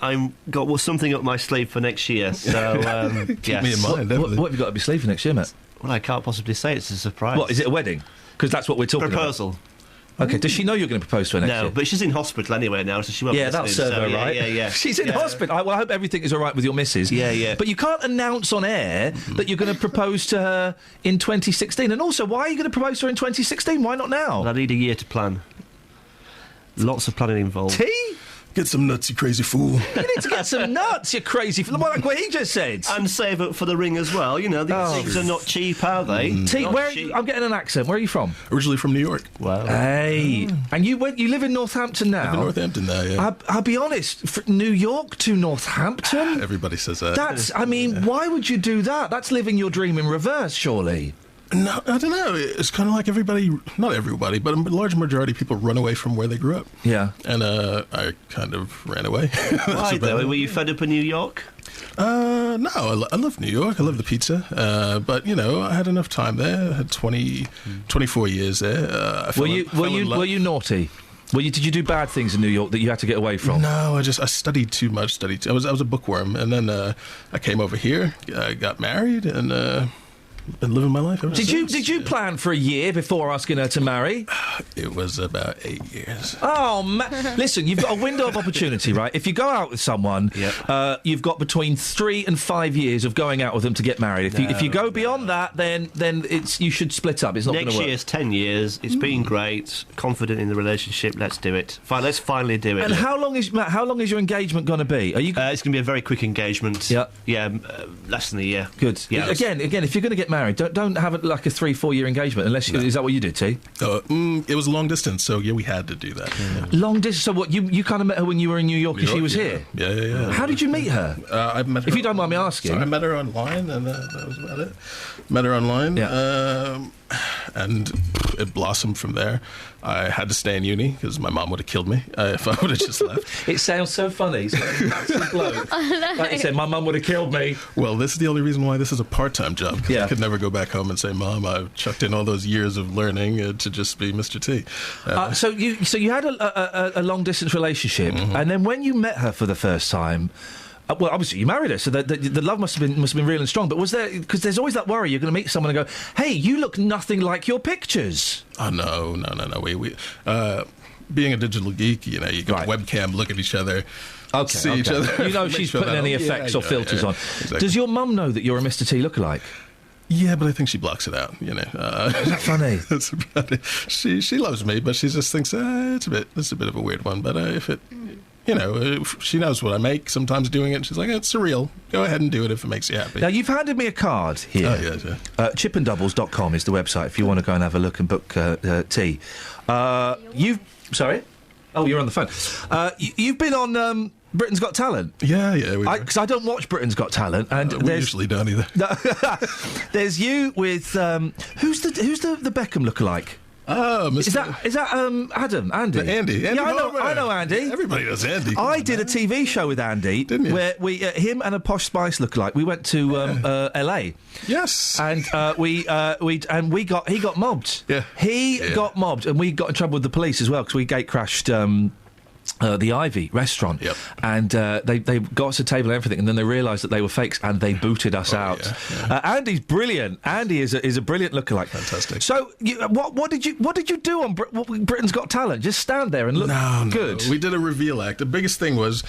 I'm got something up my sleeve for next year. So keep me in mind. What have you got up your sleeve for next year, Matt? Well, I can't possibly say. It's a surprise. What is it? A wedding? Because that's what we're talking Proposal. about. Okay, does she know you're going to propose to her next year? No, but she's in hospital anyway now, so she won't. Yeah, that'll serve her right. Yeah. She's in hospital. I hope everything is all right with your missus. Yeah. But you can't announce on air that you're going to propose to her in 2016. And also, why are you going to propose to her in 2016? Why not now? Well, I need a year to plan. Lots of planning involved. Tea? Get some nuts, you crazy fool. You need to get some nuts, you crazy fool. Like what he just said. And save up for the ring as well. These things are not cheap, are they? I'm getting an accent. Where are you from? Originally from New York. Wow. Hey. And you live in Northampton now? I live in Northampton now, yeah. I'll be honest, New York to Northampton? Everybody says that. Why would you do that? That's living your dream in reverse, surely. No, I don't know. It's kind of like not everybody, but a large majority of people run away from where they grew up. Yeah. And I kind of ran away. Why, though? Were you fed up in New York? No, I love New York. I love the pizza. But, I had enough time there. I had 24 years there. Were you naughty? Did you do bad things in New York that you had to get away from? No, I studied too much. I was a bookworm, and then I came over here, got married, and been living my life ever since. Did you plan for a year before asking her to marry? It was about 8 years. Oh, listen, you've got a window of opportunity, right? If you go out with someone, you've got between 3 and 5 years of going out with them to get married. If you go beyond that, then you should split up. It's not going to work. Next year's 10 years. It's been great. Confident in the relationship. Let's do it. Let's finally do it. And how long is your engagement going to be? It's going to be a very quick engagement. Yeah, less than a year. Good. Yeah, again, if you're going to get married, don't have it like a 3-4 year engagement unless is that what you did, T? It was long distance, so yeah, we had to do that. Yeah. Long distance. So what? You kind of met her when you were in New York and she was here. Yeah. How did you meet her? I met her. If you don't mind me asking, I met her online, and that was about it. Met her online. Yeah. And it blossomed from there. I had to stay in uni because my mom would have killed me if I would have just left. It sounds so funny. Like you said, my mum would have killed me. Well, this is the only reason why this is a part-time job. I could never go back home and say, Mom, I've chucked in all those years of learning to just be Mr. T. So you had a long-distance relationship, and then when you met her for the first time... well, obviously you married her, so the love must have been real and strong. But was there, because there's always that worry you're going to meet someone and go, "Hey, you look nothing like your pictures." Oh no. We being a digital geek, you got a webcam, look at each other. See each other. You know she's putting any effects or filters on. Exactly. Does your mum know that you're a Mr. T lookalike? Yeah, but I think she blocks it out. Is that funny? That's about it. She loves me, but she just thinks it's a bit of a weird one. But if it. If she knows what I make sometimes doing it. She's like, it's surreal. Go ahead and do it if it makes you happy. Now, you've handed me a card here. Oh, yes, yeah. Chipandoubles.com is the website if you want to go and have a look and book tea. Sorry? Oh, you're on the phone. You've been on... Britain's Got Talent. Yeah. Because I don't watch Britain's Got Talent, and we usually don't either. There's you with who's the Beckham lookalike? Oh, Mr. Is that Adam? Andy? Andy. Yeah, I know Andy. Everybody knows Andy. I did a TV show with Andy, didn't you? where him and a Posh Spice lookalike. We went to LA. Yes. And he got mobbed. Yeah. He got mobbed, and we got in trouble with the police as well because we gate crashed. The Ivy restaurant, and they got us a table and everything, and then they realised that they were fakes, and they booted us out. Yeah. Andy's brilliant. Andy is a brilliant lookalike. Fantastic. So, what did you do on Britain's Got Talent? Just stand there and look good? No. We did a reveal act. The biggest thing was,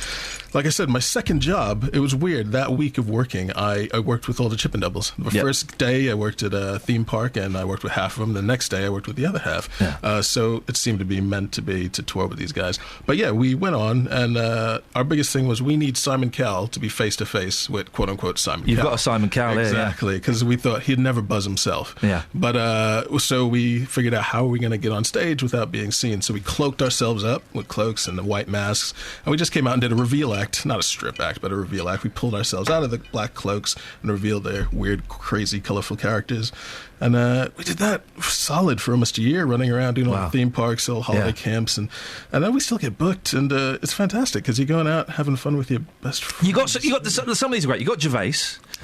like I said, my second job. It was weird. That week of working, I worked with all the Chipandoubles. The first day, I worked at a theme park, and I worked with half of them. The next day, I worked with the other half. Yeah. So it seemed to be meant to tour with these guys. But yeah, we went on, and our biggest thing was we need Simon Cowell to be face-to-face with quote-unquote Simon Cowell. You've got a Simon Cowell here, exactly, because we thought he'd never buzz himself. Yeah. But so we figured out how are we going to get on stage without being seen. So we cloaked ourselves up with cloaks and the white masks, and we just came out and did a reveal act, not a strip act, but a reveal act. We pulled ourselves out of the black cloaks and revealed their weird, crazy, colourful characters. And we did that solid for almost a year, running around doing all the theme parks, all holiday camps, and then we still get booked, and it's fantastic because you're going out having fun with your best friends. You got some of these are great. You got Gervais,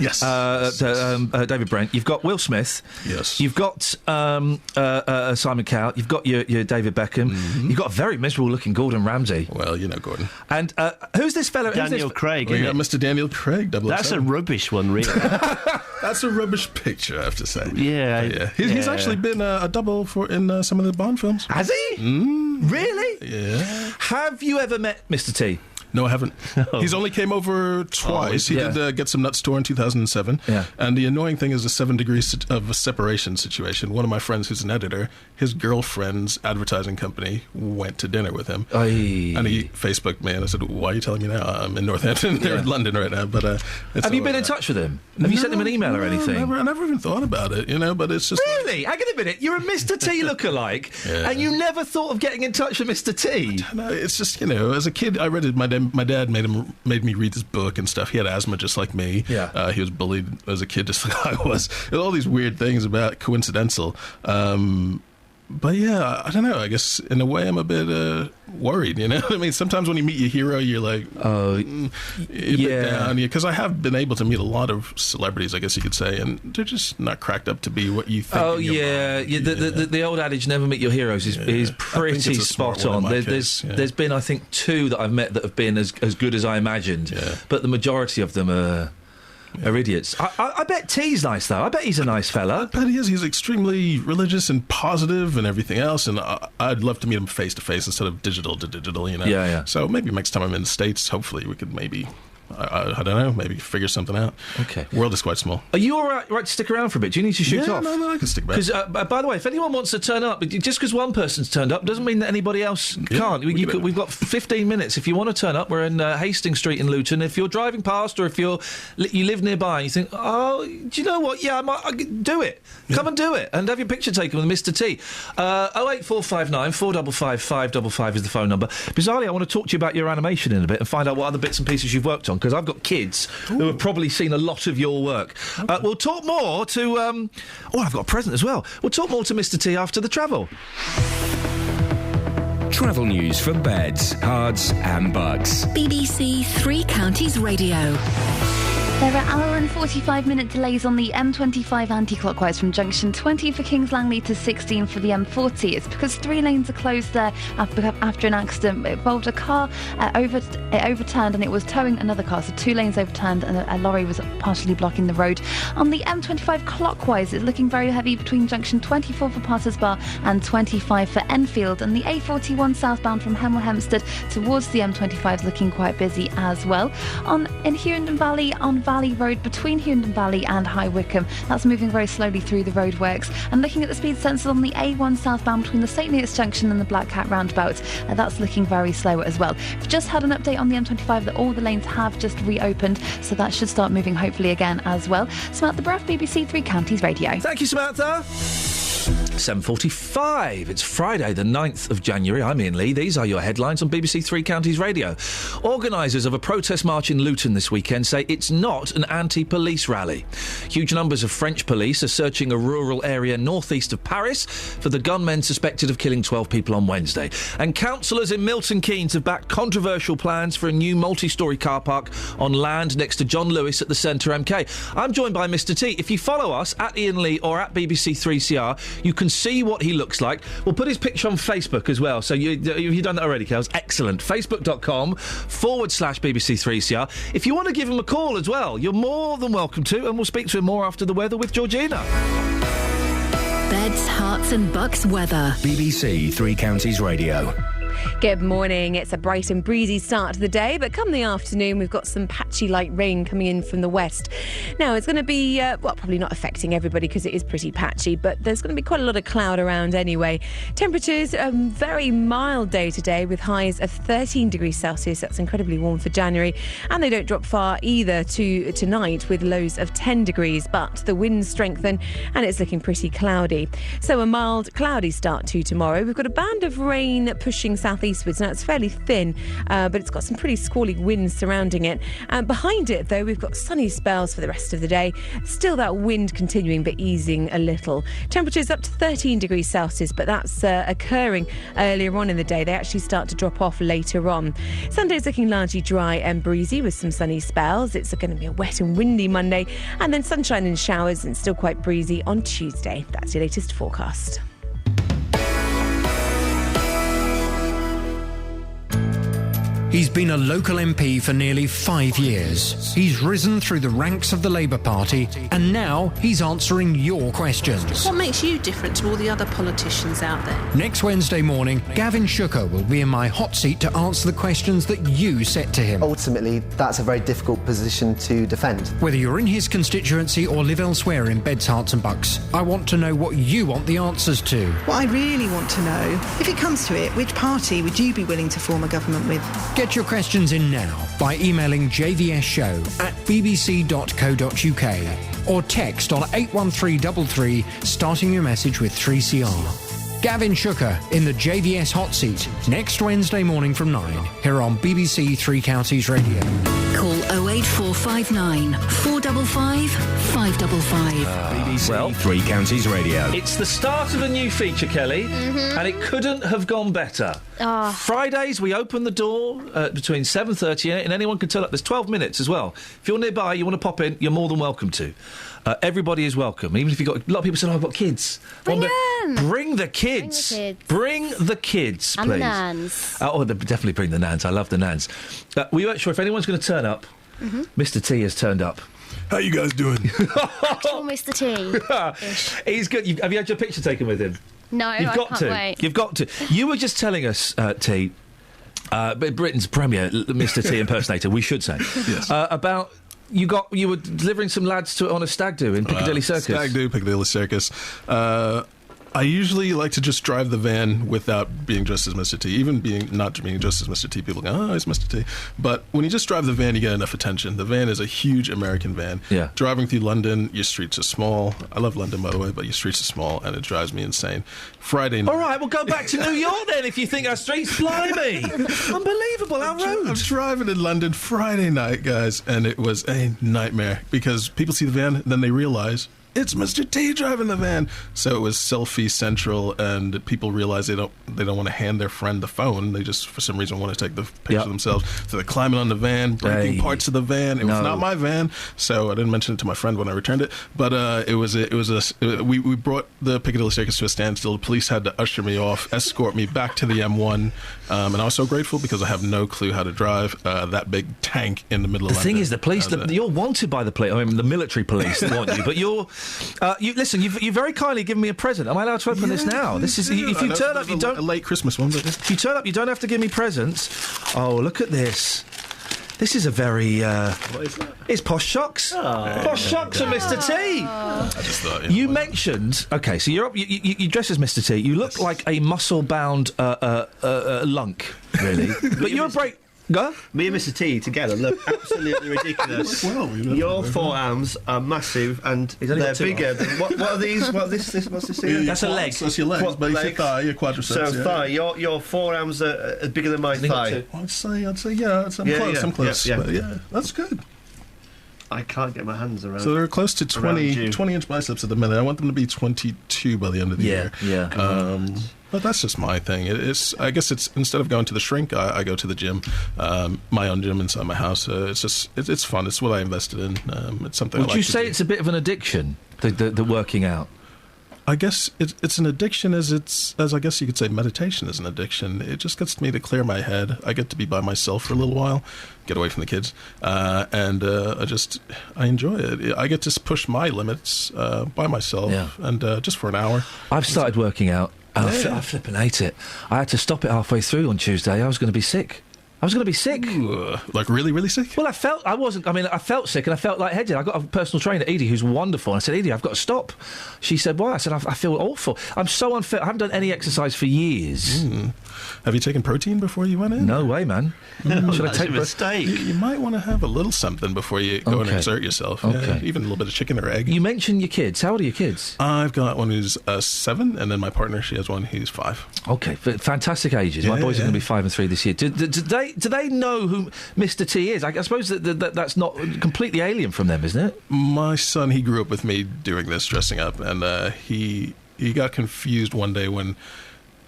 yes, David Brent. You've got Will Smith, yes. You've got Simon Cowell. You've got your David Beckham. Mm-hmm. You've got a very miserable-looking Gordon Ramsay. Well, you know Gordon. And who's this fella? Daniel Craig. We got Mr. Daniel Craig. That's a rubbish one, really. That's a rubbish picture, I have to say. Yeah. He's actually been a double in some of the Bond films. Has he? Really? Yeah. Have you ever met Mr. T? No, I haven't. He's only came over twice. He did Get Some Nuts tour in 2007. Yeah. And the annoying thing is the 7 degrees of a separation situation. One of my friends who's an editor, his girlfriend's advertising company went to dinner with him. And he Facebooked me, and I said, why are you telling me now? I'm in Northampton. They're in London right now. But have you been in touch with him? Have you sent him an email or anything? I never even thought about it, but it's just... Really? Hang on a minute. You're a Mr. T lookalike, and you never thought of getting in touch with Mr. T? No, it's just, as a kid, I read it. My dad made me read his book and stuff. He had asthma just like me. Yeah. He was bullied as a kid just like I was. There's all these weird things about coincidental. But yeah, I don't know. I guess in a way I'm a bit worried, I mean, sometimes when you meet your hero, you're like, you're a bit down. Because I have been able to meet a lot of celebrities, I guess you could say, and they're just not cracked up to be what you think. The old adage, never meet your heroes, is pretty spot on. There's been, I think, 2 that I've met that have been as good as I imagined, but the majority of them are... are idiots. I bet T's nice, though. I bet he's a nice fella. I bet he is. He's extremely religious and positive and everything else, and I'd love to meet him face-to-face instead of digital to digital, you know? Yeah. So maybe next time I'm in the States, hopefully we could maybe... I don't know, maybe figure something out. Okay. The world is quite small. Are you all right to stick around for a bit? Do you need to shoot off? No, I can stick back. Because, by the way, if anyone wants to turn up, just because one person's turned up doesn't mean that anybody else can't. We've got 15 minutes. If you want to turn up, we're in Hastings Street in Luton. If you're driving past or if you live nearby and you think, oh, do you know what? Yeah, I do it. Come and do it. And have your picture taken with Mr T. 08459 455 555 is the phone number. Bizarrely, I want to talk to you about your animation in a bit and find out what other bits and pieces you've worked on, because I've got kids who have probably seen a lot of your work. Okay. We'll talk more to... I've got a present as well. We'll talk more to Mr T after the travel. Travel news for beds, cards and bugs. BBC Three Counties Radio. There are hour and 45-minute delays on the M25 anti-clockwise from junction 20 for Kings Langley to 16 for the M40. It's because 3 lanes are closed there after an accident. It involved a car, it overturned and it was towing another car. So 2 lanes overturned and a lorry was partially blocking the road. On the M25 clockwise, it's looking very heavy between junction 24 for Potters Bar and 25 for Enfield. And the A41 southbound from Hemel Hempstead towards the M25 is looking quite busy as well. In Hughenden Valley, on Valley Road between Hughenden Valley and High Wycombe, that's moving very slowly through the roadworks. And looking at the speed sensors on the A1 southbound between the St Neots Junction and the Black Cat roundabout, that's looking very slow as well. We've just had an update on the M25 that all the lanes have just reopened, so that should start moving hopefully again as well. Samantha Bruff, BBC Three Counties Radio. Thank you, Samantha. 7:45. It's Friday, the 9th of January. I'm Iain Lee. These are your headlines on BBC Three Counties Radio. Organisers of a protest march in Luton this weekend say it's not an anti-police rally. Huge numbers of French police are searching a rural area northeast of Paris for the gunmen suspected of killing 12 people on Wednesday. And councillors in Milton Keynes have backed controversial plans for a new multi-storey car park on land next to John Lewis at the Centre MK. I'm joined by Mr T. If you follow us at Iain Lee or at BBC 3CR, you can see what he looks like. We'll put his picture on Facebook as well. So you've done that already, Kels. Excellent. Facebook.com/BBC3CR. If you want to give him a call as well, you're more than welcome to, and we'll speak to him more after the weather with Georgina. Beds, Herts and Bucks weather. BBC Three Counties Radio. Good morning. It's a bright and breezy start to the day, but come the afternoon, we've got some patchy light rain coming in from the west. Now, it's going to be, probably not affecting everybody because it is pretty patchy, but there's going to be quite a lot of cloud around anyway. Temperatures, very mild day today with highs of 13 degrees Celsius. That's incredibly warm for January. And they don't drop far either to tonight with lows of 10 degrees, but the winds strengthen and it's looking pretty cloudy. So a mild, cloudy start to tomorrow. We've got a band of rain pushing southeastwards. Now, it's fairly thin, but it's got some pretty squally winds surrounding it. And behind it, though, we've got sunny spells for the rest of the day. Still that wind continuing, but easing a little. Temperatures up to 13 degrees Celsius, but that's occurring earlier on in the day. They actually start to drop off later on. Sunday's looking largely dry and breezy with some sunny spells. It's going to be a wet and windy Monday, and then sunshine and showers and still quite breezy on Tuesday. That's your latest forecast. He's been a local MP for nearly 5 years. He's risen through the ranks of the Labour Party, and now he's answering your questions. What makes you different to all the other politicians out there? Next Wednesday morning, Gavin Shooker will be in my hot seat to answer the questions that you set to him. Ultimately, that's a very difficult position to defend. Whether you're in his constituency or live elsewhere in Beds, Herts and Bucks, I want to know what you want the answers to. What I really want to know, if it comes to it, which party would you be willing to form a government with? Get your questions in now by emailing jvsshow@bbc.co.uk or text on 81333 starting your message with 3CR. Gavin Shooker in the JVS hot seat next Wednesday morning from 9 here on BBC Three Counties Radio. Call 08459 455 555. BBC Three Counties Radio. It's the start of a new feature, Kelly, and it couldn't have gone better. Fridays, we open the door between 7:30 and 8, and anyone can turn up. There's 12 minutes as well. If you're nearby, you want to pop in, you're more than welcome to. Everybody is welcome, even if you've got... A lot of people say, I've got kids. Bring them! Bring the kids! Bring the kids, please. And the nans. Definitely bring the nans. I love the nans. We weren't sure if anyone's going to turn up. Mr T has turned up. How you guys doing? Actual Mr. T. He's good. Have you had your picture taken with him? No, You've I got can't to. wait. You've got to. You were just telling us, T, Britain's premier Mr. T impersonator, we should say, Yes. about you were delivering some lads on a stag do in Piccadilly Circus. Stag do, Piccadilly Circus. I usually like to just drive the van without being dressed as Mr. T. Even not being dressed as Mr. T, people go, oh, it's Mr. T. But when you just drive the van, you get enough attention. The van is a huge American van. Yeah. Driving through London, your streets are small. I love London, by the way, but your streets are small, and it drives me insane. Friday night. All right, we'll go back to New York then if you think our streets blimey. Unbelievable, our roads. I'm driving in London Friday night, guys, and it was a nightmare because people see the van, then they realize it's Mr. T driving the van. So it was selfie central, and people realize they don't want to hand their friend the phone. They just, for some reason, want to take the picture themselves. So they're climbing on the van, breaking parts of the van. It was not my van, so I didn't mention it to my friend when I returned it. But we brought the Piccadilly Circus to a standstill. The police had to usher me off, escort me back to the M1, and I was so grateful because I have no clue how to drive that big tank in the middle of London. The thing is, the police, you're wanted by the police. I mean, the military police want you, but listen, you very kindly given me a present. Am I allowed to open this now? This is if you turn up, you don't a late Christmas one. But if you turn up, you don't have to give me presents. Oh, look at this. This is a very. What is that? It's Posh Shocks. Posh Shocks and Mr. T. I just thought you mentioned. Okay, so you're up. You dress as Mr. T. You look like a muscle-bound lunk, really. But you're a break. Go? Me and Mr. T together look absolutely ridiculous. Your forearms are massive and they're bigger than... What are these? What's this here? That's a leg. That's your legs, but it's your thigh, your quadriceps. So thigh, your forearms are bigger than my thigh. I'd say, yeah, I'm close. Yeah, that's good. I can't get my hands around. So they're close to 20-inch biceps at the minute. I want them to be 22 by the end of the year. Yeah. But that's just my thing. I guess it's instead of going to the shrink, I go to the gym, my own gym inside my house. It's fun. It's what I invested in. It's something. Would you say it's a bit of an addiction, the working out? I guess it's an addiction as I guess you could say meditation is an addiction. It just gets me to clear my head. I get to be by myself for a little while, get away from the kids, and I enjoy it. I get to push my limits by myself, and just for an hour. I've started working out. I flipping hate it. I had to stop it halfway through on Tuesday. I was going to be sick. Like really, really sick? Well, I felt sick and I felt lightheaded. I got a personal trainer, Edie, who's wonderful. And I said, Edie, I've got to stop. She said, why? I said, I feel awful. I'm so unfit. I haven't done any exercise for years. Have you taken protein before you went in? No way, man. Should I take a mistake? You might want to have a little something before you go and exert yourself. Okay. Even a little bit of chicken or egg. You mentioned your kids. How old are your kids? I've got one who's 7, and then my partner, she has one who's 5. Okay, fantastic ages. My boys are going to be 5 and 3 this year. Do they know who Mr. T is? I suppose that's not completely alien from them, isn't it? My son, he grew up with me doing this, dressing up, and he got confused one day when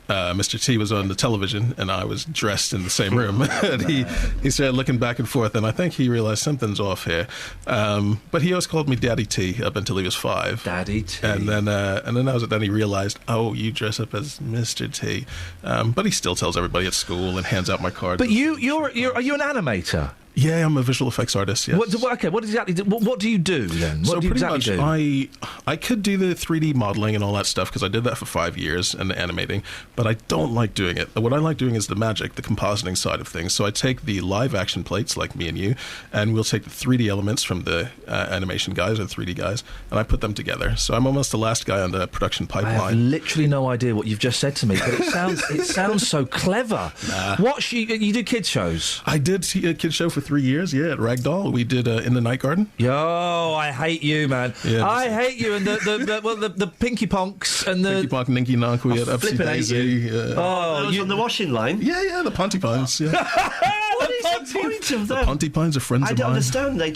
Mr. T was on the television and I was dressed in the same room. And he started looking back and forth, and I think he realized something's off here. But he always called me Daddy T up until he was 5. Daddy T. And then he realized, oh, you dress up as Mr. T. But he still tells everybody at school and hands out my cards. But are you an animator? Yeah, I'm a visual effects artist, yes. What do you do then? What do you exactly do? I could do the 3D modelling and all that stuff because I did that for 5 years and the animating, but I don't like doing it. What I like doing is the magic, the compositing side of things. So I take the live action plates like me and you, and we'll take the 3D elements from the animation guys or 3D guys, and I put them together. So I'm almost the last guy on the production pipeline. I have literally no idea what you've just said to me, but it sounds so clever. You do kids shows? I did a kids show for 3 years, at Ragdoll. We did In the Night Garden. Yo, I hate you, man. Yeah, I hate you and the Pinky Ponks and the... Pinky Ponk, Ninky Nonk, we had Upsy Daisy. On the washing line? Yeah, the Pontypines, yeah. What is the point of them? The Pontypines are friends of mine. I don't understand. They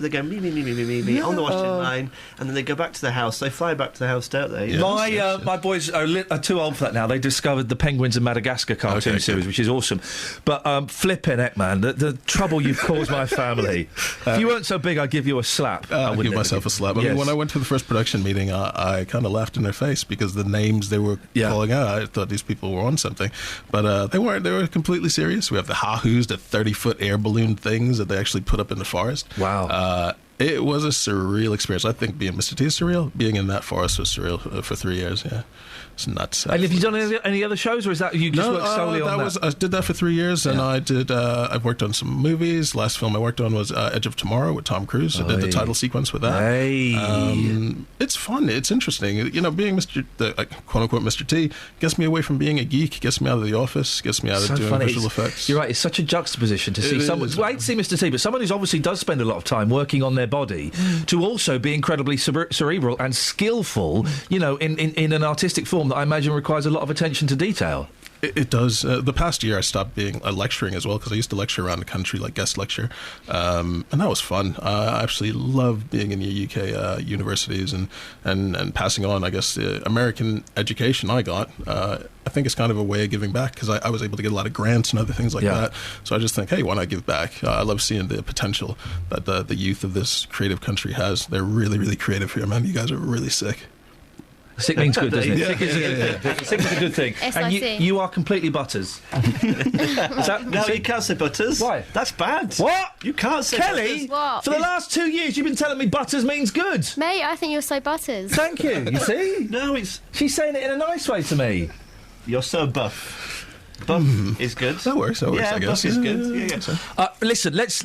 go me on the washing line, and then they go back to the house. They fly back to the house, don't they? My boys are too old for that now. They discovered the Penguins of Madagascar cartoon series, which is awesome. But flipping heck, man, the trouble you've caused my family. If you weren't so big, I'd give you a slap. I'd give myself a slap. I mean, when I went to the first production meeting, I kind of laughed in their face because the names they were calling out, I thought these people were on something. But they weren't. They were completely serious. We have the Hahoos, the 30-foot air balloon things that they actually put up in the forest. Wow. It was a surreal experience. I think being Mr. T is surreal. Being in that forest was surreal for 3 years, yeah. It's nuts. And have you done any other shows, or is that you just worked solely on that? I did that for 3 years, and I've worked on some movies. Last film I worked on was Edge of Tomorrow with Tom Cruise. I did the title sequence with that. It's fun. It's interesting. You know, being quote-unquote Mr. T gets me away from being a geek, gets me out of the office, gets me out of doing visual effects. You're right. It's such a juxtaposition to see someone. Well, I hate to see Mr. T, but someone who's obviously does spend a lot of time working on their body to also be incredibly cerebral and skillful, you know, in an artistic form that I imagine requires a lot of attention to detail. It does. The past year I stopped being lecturing as well, because I used to lecture around the country, like guest lecture, and that was fun. I actually love being in the UK universities and passing on, I guess, the American education I got. I think it's kind of a way of giving back, because I was able to get a lot of grants and other things like that. So I just think, hey, why not give back? I love seeing the potential that the youth of this creative country has. They're really, really creative here, man. You guys are really sick. Sick means good, doesn't it? Sick is a good thing. Sick is a good thing. And you are completely Butters. No, you can't say Butters. Why? That's bad. What? You can't say Kelly, Butters. What? For the last 2 years you've been telling me Butters means good. Mate, I think you're so Butters. Thank you. You see? No, it's... She's saying it in a nice way to me. You're so buff. Buff is good. That works, I guess. Buff is good. Yeah. Listen, let's.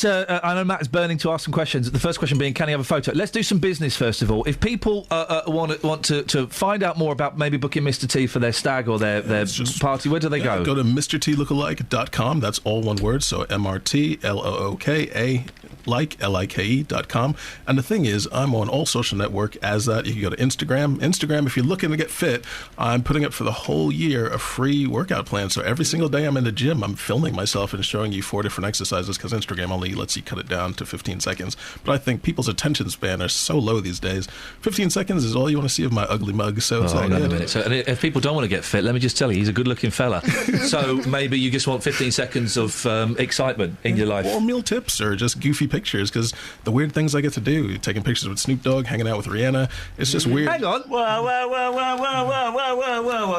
I know Matt is burning to ask some questions. The first question being, can he have a photo? Let's do some business first of all. If people want to find out more about maybe booking Mr. T for their stag or their party, where do they go? Go to MrTLookalike.com. That's all one word. So MRTLOOKA. like.com. And the thing is, I'm on all social network as that. You can go to Instagram, if you're looking to get fit, I'm putting up for the whole year a free workout plan. So every single day I'm in the gym, I'm filming myself and showing you 4 different exercises, because Instagram only lets you cut it down to 15 seconds. But I think people's attention span are so low these days. 15 seconds is all you want to see of my ugly mug. So it's hang on a minute. So if people don't want to get fit, let me just tell you, he's a good-looking fella. So maybe you just want 15 seconds of excitement in your life. Or meal tips, or just goofy pictures, because the weird things I get to do, taking pictures with Snoop Dogg, hanging out with Rihanna, it's just weird. Hang on. Whoa.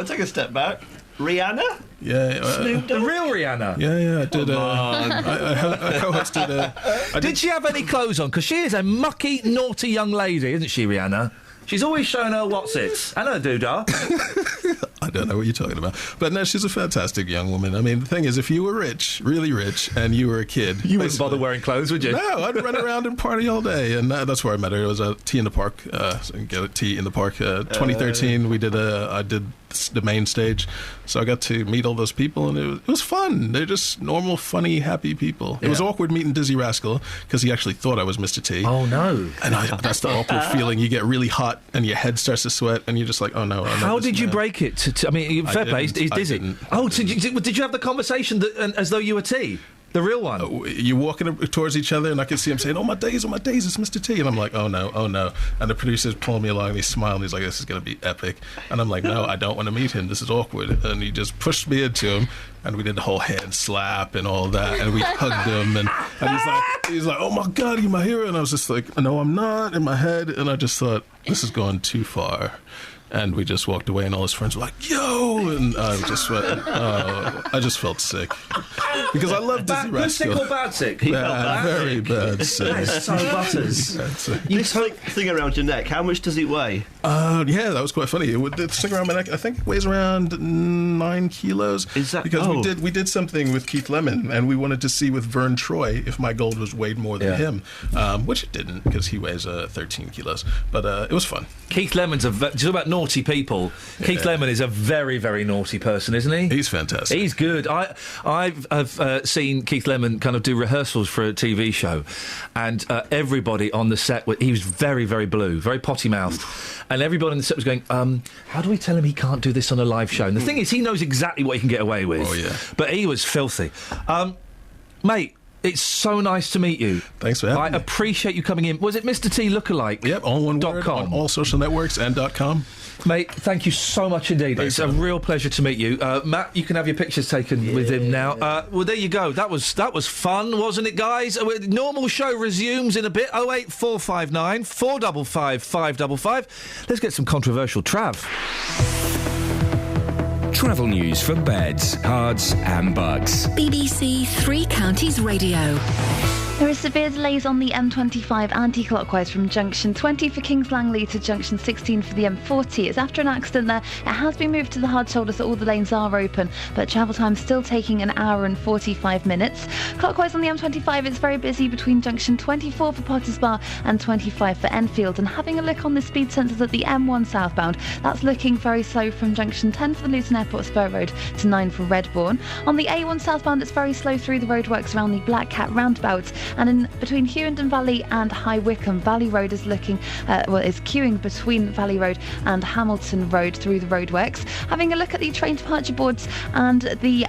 Take a step back. Rihanna? Yeah. Snoop Dogg? The real Rihanna? Yeah, I did. I co-hosted Did she have any clothes on? Because she is a mucky, naughty young lady, isn't she, Rihanna? She's always showing her what's-its. And her doodah. I don't know what you're talking about. But no, she's a fantastic young woman. I mean, the thing is, if you were rich, really rich, and you were a kid... You wouldn't bother wearing clothes, would you? No, I'd run around and party all day. And that's where I met her. It was a tea in the park. Get a tea in the park. 2013, I did the main stage. So I got to meet all those people, and it was fun. They're just normal, funny, happy people. It was awkward meeting Dizzy Rascal, because he actually thought I was Mr. T. Oh, no. And that's the awkward feeling. You get really hot, and your head starts to sweat, and you're just like, oh, no. How did you break it? I mean, fair play, he's dizzy. Oh, did you have the conversation as though you were T? The real one? You're walking towards each other, and I can see him saying, oh my days, it's Mr. T. And I'm like, oh no. And the producer's pulling me along, and he's smiling. He's like, this is going to be epic. And I'm like, no, I don't want to meet him. This is awkward. And he just pushed me into him, and we did the whole hand slap and all that, and we hugged him. And he's like, oh my God, you're my hero. And I was just like, no, I'm not, in my head. And I just thought, this is going too far. And we just walked away, and all his friends were like, yo! And I just felt sick. Because I love Dizzy Rascal. Good sick or bad sick? Very bad sick. That's so Butters. This thing around your neck, how much does it weigh? Yeah, that was quite funny. The thing around my neck, I think it weighs around 9 kilos. Is that... Because we did something with Keith Lemon, and we wanted to see with Vern Troy if my gold was weighed more than him. Which it didn't, because he weighs 13 kilos. But it was fun. Keith Lemon's just about naughty people. Yeah. Keith Lemon is a very, very naughty person, isn't he? He's fantastic. He's good. I've seen Keith Lemon kind of do rehearsals for a TV show, and everybody on the set, he was very, very blue, very potty-mouthed, and everybody on the set was going, how do we tell him he can't do this on a live show? And the thing is, he knows exactly what he can get away with. Oh, yeah. But he was filthy. Mate, it's so nice to meet you. Thanks for having me. I appreciate you coming in. Was it Mr. T Lookalike? Yep, all one word, on all social networks and .com. Mate, thank you so much indeed. Thanks, it's a real pleasure to meet you. Matt, you can have your pictures taken with him now. Well, there you go. That was fun, wasn't it, guys? Normal show resumes in a bit. 08459 455 555. Let's get some controversial trav. Travel news for beds, cards and bugs. BBC Three Counties Radio. There are severe delays on the M25 anti-clockwise from junction 20 for Kings Langley to junction 16 for the M40. It's after an accident there. It has been moved to the hard shoulder, so all the lanes are open, but travel time still taking an hour and 45 minutes. Clockwise on the M25, it's very busy between junction 24 for Potters Bar and 25 for Enfield. And having a look on the speed sensors at the M1 southbound, that's looking very slow from junction 10 for the Luton Airport Spur Road to 9 for Redbourne. On the A1 southbound, it's very slow through the roadworks around the Black Cat roundabout. And in between Hughenden Valley and High Wycombe, Valley Road is looking, is queuing between Valley Road and Hamilton Road through the roadworks. Having a look at the train departure boards, and the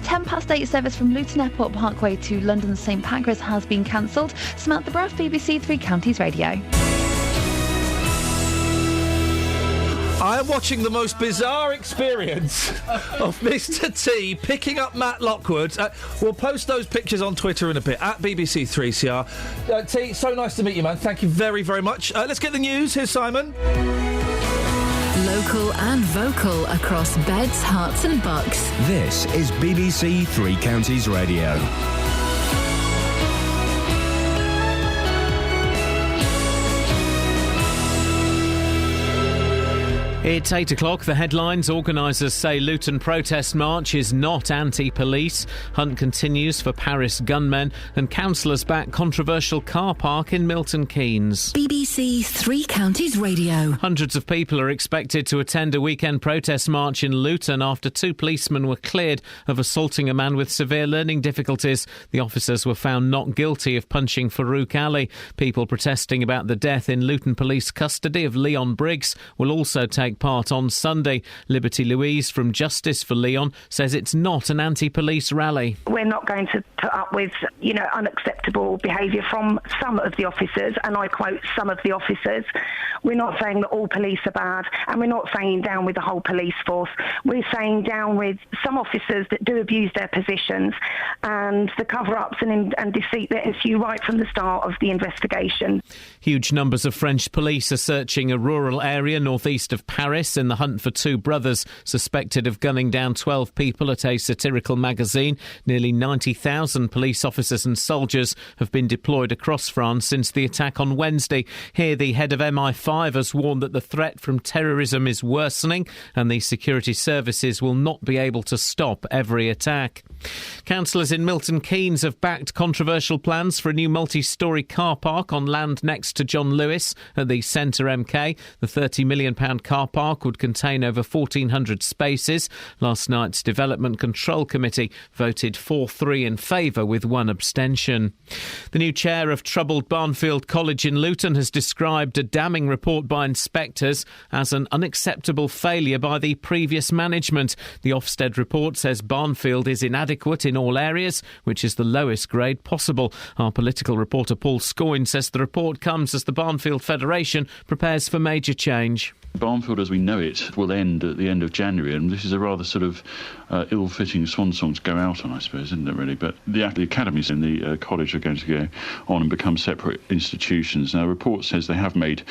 8 service from Luton Airport Parkway to London St Pancras has been cancelled. Samantha Bruff, BBC Three Counties Radio. I am watching the most bizarre experience of Mr. T picking up Matt Lockwood. We'll post those pictures on Twitter in a bit, at BBC3CR. T, so nice to meet you, man. Thank you very, very much. Let's get the news. Here's Simon. Local and vocal across beds, hearts and bucks. This is BBC Three Counties Radio. It's 8 o'clock. The headlines. Organisers say Luton protest march is not anti-police. Hunt continues for Paris gunmen. And councillors back controversial car park in Milton Keynes. BBC Three Counties Radio. Hundreds of people are expected to attend a weekend protest march in Luton after 2 policemen were cleared of assaulting a man with severe learning difficulties. The officers were found not guilty of punching Farouk Ali. People protesting about the death in Luton police custody of Leon Briggs will also take part on Sunday. Liberty Louise from Justice for Leon says it's not an anti-police rally. We're not going to put up with, unacceptable behaviour from some of the officers, and I quote, some of the officers. We're not saying that all police are bad, and we're not saying down with the whole police force. We're saying down with some officers that do abuse their positions and the cover-ups and deceit that ensue right from the start of the investigation. Huge numbers of French police are searching a rural area northeast of Paris in the hunt for 2 brothers suspected of gunning down 12 people at a satirical magazine. Nearly 90,000 police officers and soldiers have been deployed across France since the attack on Wednesday. Here, the head of MI5 has warned that the threat from terrorism is worsening and the security services will not be able to stop every attack. Councillors in Milton Keynes have backed controversial plans for a new multi-storey car park on land next to John Lewis at the Centre MK. The £30 million car park would contain over 1,400 spaces. Last night's Development Control Committee voted 4-3 in favour with 1 abstention. The new chair of troubled Barnfield College in Luton has described a damning report by inspectors as an unacceptable failure by the previous management. The Ofsted report says Barnfield is inadequate in all areas, which is the lowest grade possible. Our political reporter Paul Scoyne says the report comes as the Barnfield Federation prepares for major change. Barnfield as we know it will end at the end of January, and this is a rather sort of ill-fitting swan song to go out on, I suppose, isn't it, really? But the academies in the college are going to go on and become separate institutions. Now, the report says they have made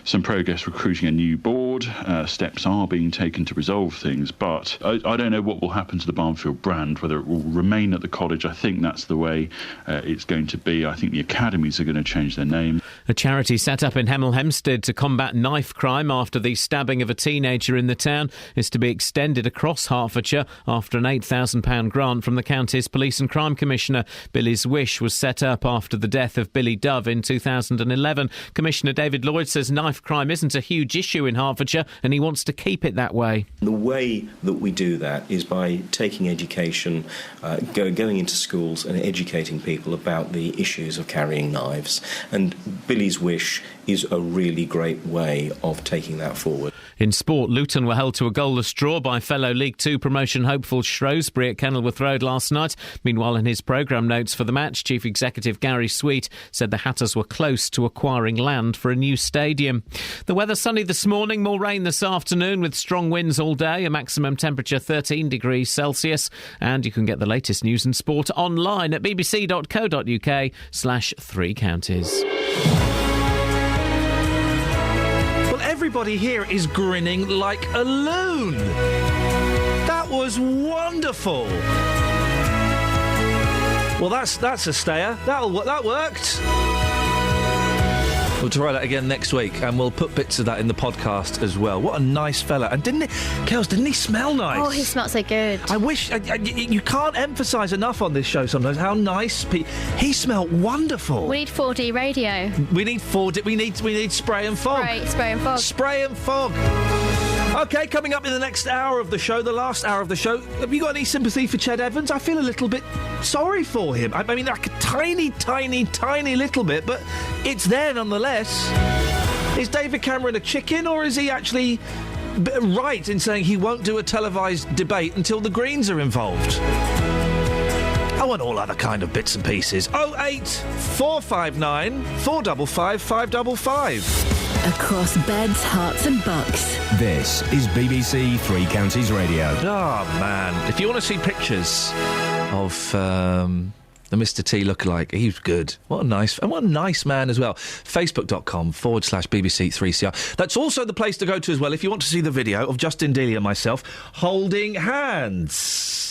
some progress recruiting a new board. Steps are being taken to resolve things, but I don't know what will happen to the Barnfield brand, whether it will remain at the college. I think that's the way it's going to be. I think the academies are going to change their name. A charity set up in Hemel Hempstead to combat knife crime after the stabbing of a teenager in the town is to be extended across Hertfordshire after an £8,000 grant from the county's Police and Crime Commissioner. Billy's Wish was set up after the death of Billy Dove in 2011. Commissioner David Lloyd says knife crime isn't a huge issue in Hertfordshire and he wants to keep it that way. The way that we do that is by taking education, going into schools and educating people about the issues of carrying knives. And Billy's Wish is a really great way of taking that forward. In sport, Luton were held to a goalless draw by fellow League Two promotion hopeful Shrewsbury at Kenilworth Road last night. Meanwhile, in his programme notes for the match, Chief Executive Gary Sweet said the Hatters were close to acquiring land for a new stadium. The weather sunny this morning, more rain this afternoon with strong winds all day, a maximum temperature 13 degrees Celsius. And you can get the latest news and sport online at bbc.co.uk/3 counties. Everybody here is grinning like a loon. That was wonderful. Well, that's a stayer. That worked. We'll try that again next week, and we'll put bits of that in the podcast as well. What a nice fella. And didn't he smell nice? Oh, he smelled so good. I wish... you can't emphasise enough on this show sometimes how nice... he smelled wonderful. We need 4D radio. We need 4D... We need spray and fog. Spray and fog. Spray and fog. OK, coming up in the next hour of the show, the last hour of the show, have you got any sympathy for Ched Evans? I feel a little bit sorry for him. I mean, like a tiny little bit, but it's there nonetheless. Is David Cameron a chicken, or is he actually right in saying he won't do a televised debate until the Greens are involved? I want all other kind of bits and pieces. 08459 455 555. Across beds, hearts and bucks. This is BBC Three Counties Radio. Oh, man. If you want to see pictures of the Mr. T lookalike, he was good. What a nice man as well. Facebook.com/BBC3CR. That's also the place to go to as well if you want to see the video of Justin Dealey and myself holding hands.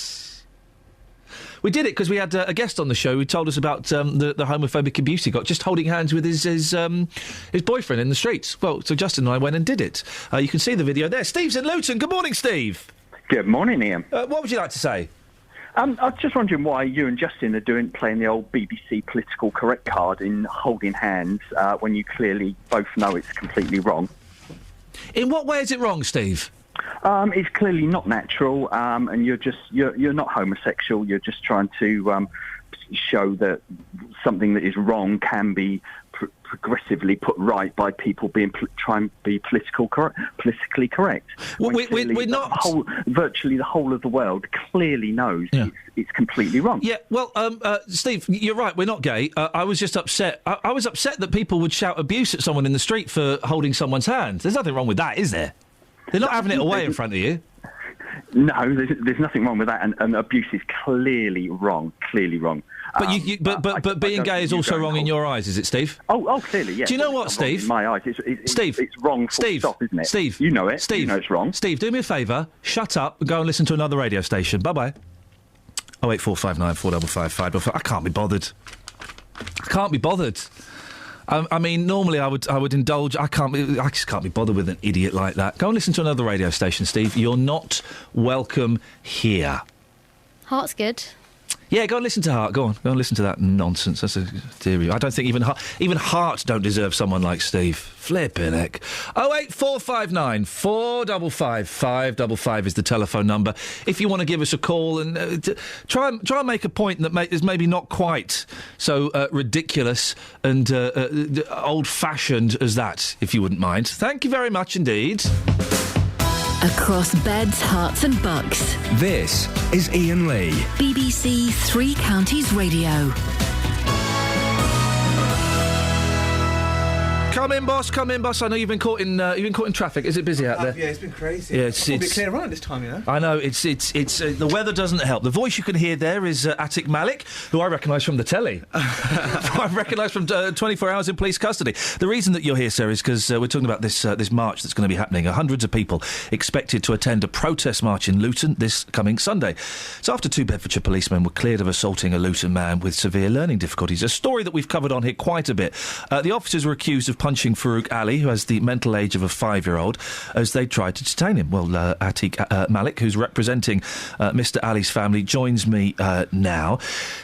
We did it because we had a guest on the show who told us about the homophobic abuse he got just holding hands with his boyfriend in the streets. Well, so Justin and I went and did it. You can see the video there. Steve's in Luton. Good morning, Steve. Good morning, Ian. What would you like to say? I was just wondering why you and Justin are playing the old BBC political correct card in holding hands when you clearly both know it's completely wrong. In what way is it wrong, Steve? It's clearly not natural, and you're not homosexual. You're just trying to show that something that is wrong can be progressively put right by people trying to be politically correct. Well, we're not. Virtually the whole of the world clearly knows it's completely wrong. Yeah, well, Steve, you're right. We're not gay. I was just upset. I was upset that people would shout abuse at someone in the street for holding someone's hand. There's nothing wrong with that, is there? They're not having it away in front of you. No, there's nothing wrong with that, and abuse is clearly wrong. Clearly wrong. But being gay is also wrong in your eyes, is it, Steve? Oh, clearly, yes. Do you know what, Steve? In my eyes, Steve, it's wrong. Stop, isn't it? Steve, you know it. Steve, you know it's wrong. Steve, do me a favour. Shut up and go and listen to another radio station. Bye bye. 08459 455 555. I can't be bothered. I mean, normally I would indulge. I just can't be bothered with an idiot like that. Go and listen to another radio station, Steve. You're not welcome here. Heart's good. Yeah, go and listen to Heart. Go and listen to that nonsense. That's a theory. I don't think even Heart don't deserve someone like Steve. Flippin' heck. 08459 455 555 is the telephone number. If you want to give us a call and try and make a point that is maybe not quite so ridiculous and old-fashioned as that, if you wouldn't mind. Thank you very much indeed. Across beds, hearts and bucks. This is Iain Lee. BBC Three Counties Radio. Come in, boss. I know you've been caught in traffic. Is it busy out there? Yeah, it's been crazy. Yeah, it's a bit clear right this time, you know. I know. It's the weather doesn't help. The voice you can hear there is Atik Malik, who I recognise from the telly. I recognise from 24 Hours in Police Custody. The reason that you're here, sir, is because we're talking about this march that's going to be happening. Hundreds of people expected to attend a protest march in Luton this coming Sunday. It's after two Bedfordshire policemen were cleared of assaulting a Luton man with severe learning difficulties. A story that we've covered on here quite a bit. The officers were accused of punching Farouk Ali, who has the mental age of a 5-year-old, as they tried to detain him. Well, Atik Malik, who's representing Mr. Ali's family, joins me now.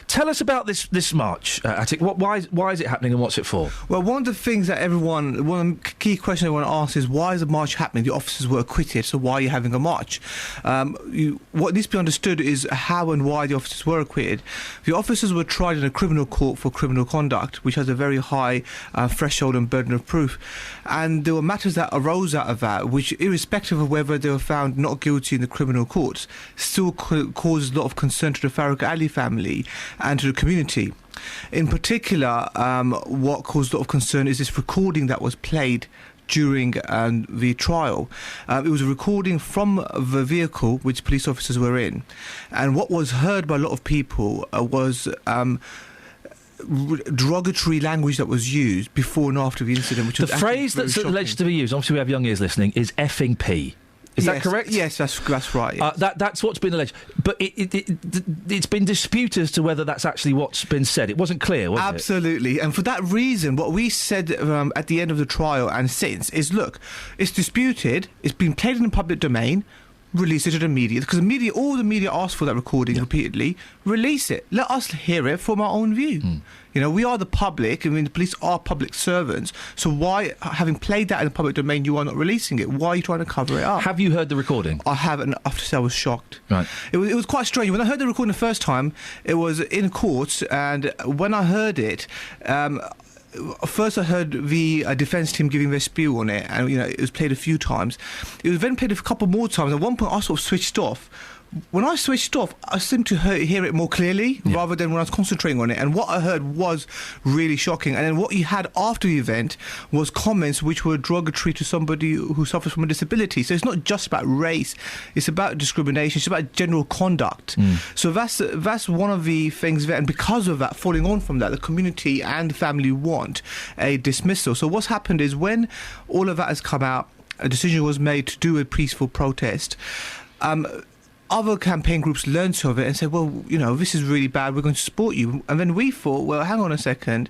Tell us about this march, Atik. Why is it happening and what's it for? Well, one of the things that one of the key questions everyone asks is, why is the march happening? The officers were acquitted, so why are you having a march? What needs to be understood is how and why the officers were acquitted. The officers were tried in a criminal court for criminal conduct, which has a very high threshold and burden of proof. And there were matters that arose out of that, which, irrespective of whether they were found not guilty in the criminal courts, still causes a lot of concern to the Farouk Ali family and to the community. In particular, what caused a lot of concern is this recording that was played during the trial. It was a recording from the vehicle which police officers were in. And what was heard by a lot of people was derogatory language that was used before and after the incident, which was the phrase that's alleged to be used, obviously we have young ears listening, is effing P. Is that correct? Yes, that's right. Yes. That's what's been alleged. But it's been disputed as to whether that's actually what's been said. It wasn't clear, was it? Absolutely. And for that reason, what we said at the end of the trial and since is, look, it's disputed, it's been played in the public domain, release it to the media. Because all the media asked for that recording repeatedly. Release it. Let us hear it from our own view. You know, we are the public. I mean, the police are public servants. So why, having played that in the public domain, you are not releasing it? Why are you trying to cover it up? Have you heard the recording? I haven't. I have to say I was shocked. Right. It was quite strange. When I heard the recording the first time, it was in court, and when I heard it, first I heard the defence team giving their spiel on it, and it was played a few times. It was then played a couple more times. At one point I sort of switched off. When I switched off, I seemed to hear it more clearly rather than when I was concentrating on it. And what I heard was really shocking. And then what you had after the event was comments which were derogatory to somebody who suffers from a disability. So it's not just about race. It's about discrimination. It's about general conduct. So that's one of the things there. And because of that, following on from that, the community and the family want a dismissal. So what's happened is when all of that has come out, a decision was made to do a peaceful protest. Other campaign groups learned of it and said, well, this is really bad, we're going to support you. And then we thought, well, hang on a second.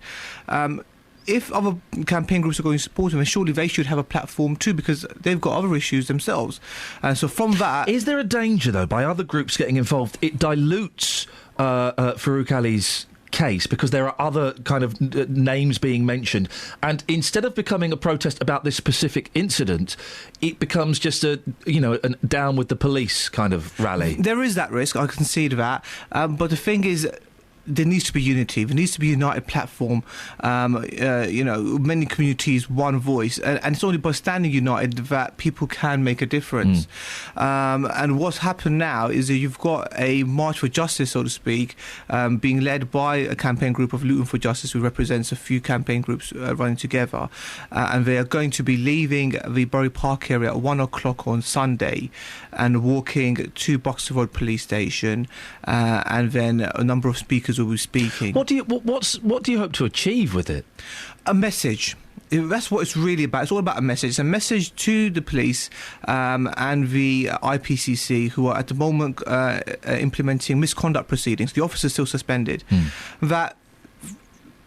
If other campaign groups are going to support them, then surely they should have a platform too, because they've got other issues themselves. And so from that... Is there a danger, though, by other groups getting involved? It dilutes Farouk Ali's case because there are other kind of names being mentioned, and instead of becoming a protest about this specific incident, it becomes just a down with the police kind of rally. There is that risk, I concede that, but the thing is, there needs to be unity. There needs to be a united platform. Many communities, one voice, and it's only by standing united that people can make a difference. And what's happened now is that you've got a march for justice, so to speak, being led by a campaign group of Luton for Justice, who represents a few campaign groups running together, and they are going to be leaving the Bury Park area at 1 o'clock on Sunday and walking to Boxer Road Police Station, and then a number of speakers will be speaking. What do you hope to achieve with it? A message. That's what it's really about. It's all about a message. It's a message to the police and the IPCC, who are at the moment implementing misconduct proceedings. The officer's still suspended. That,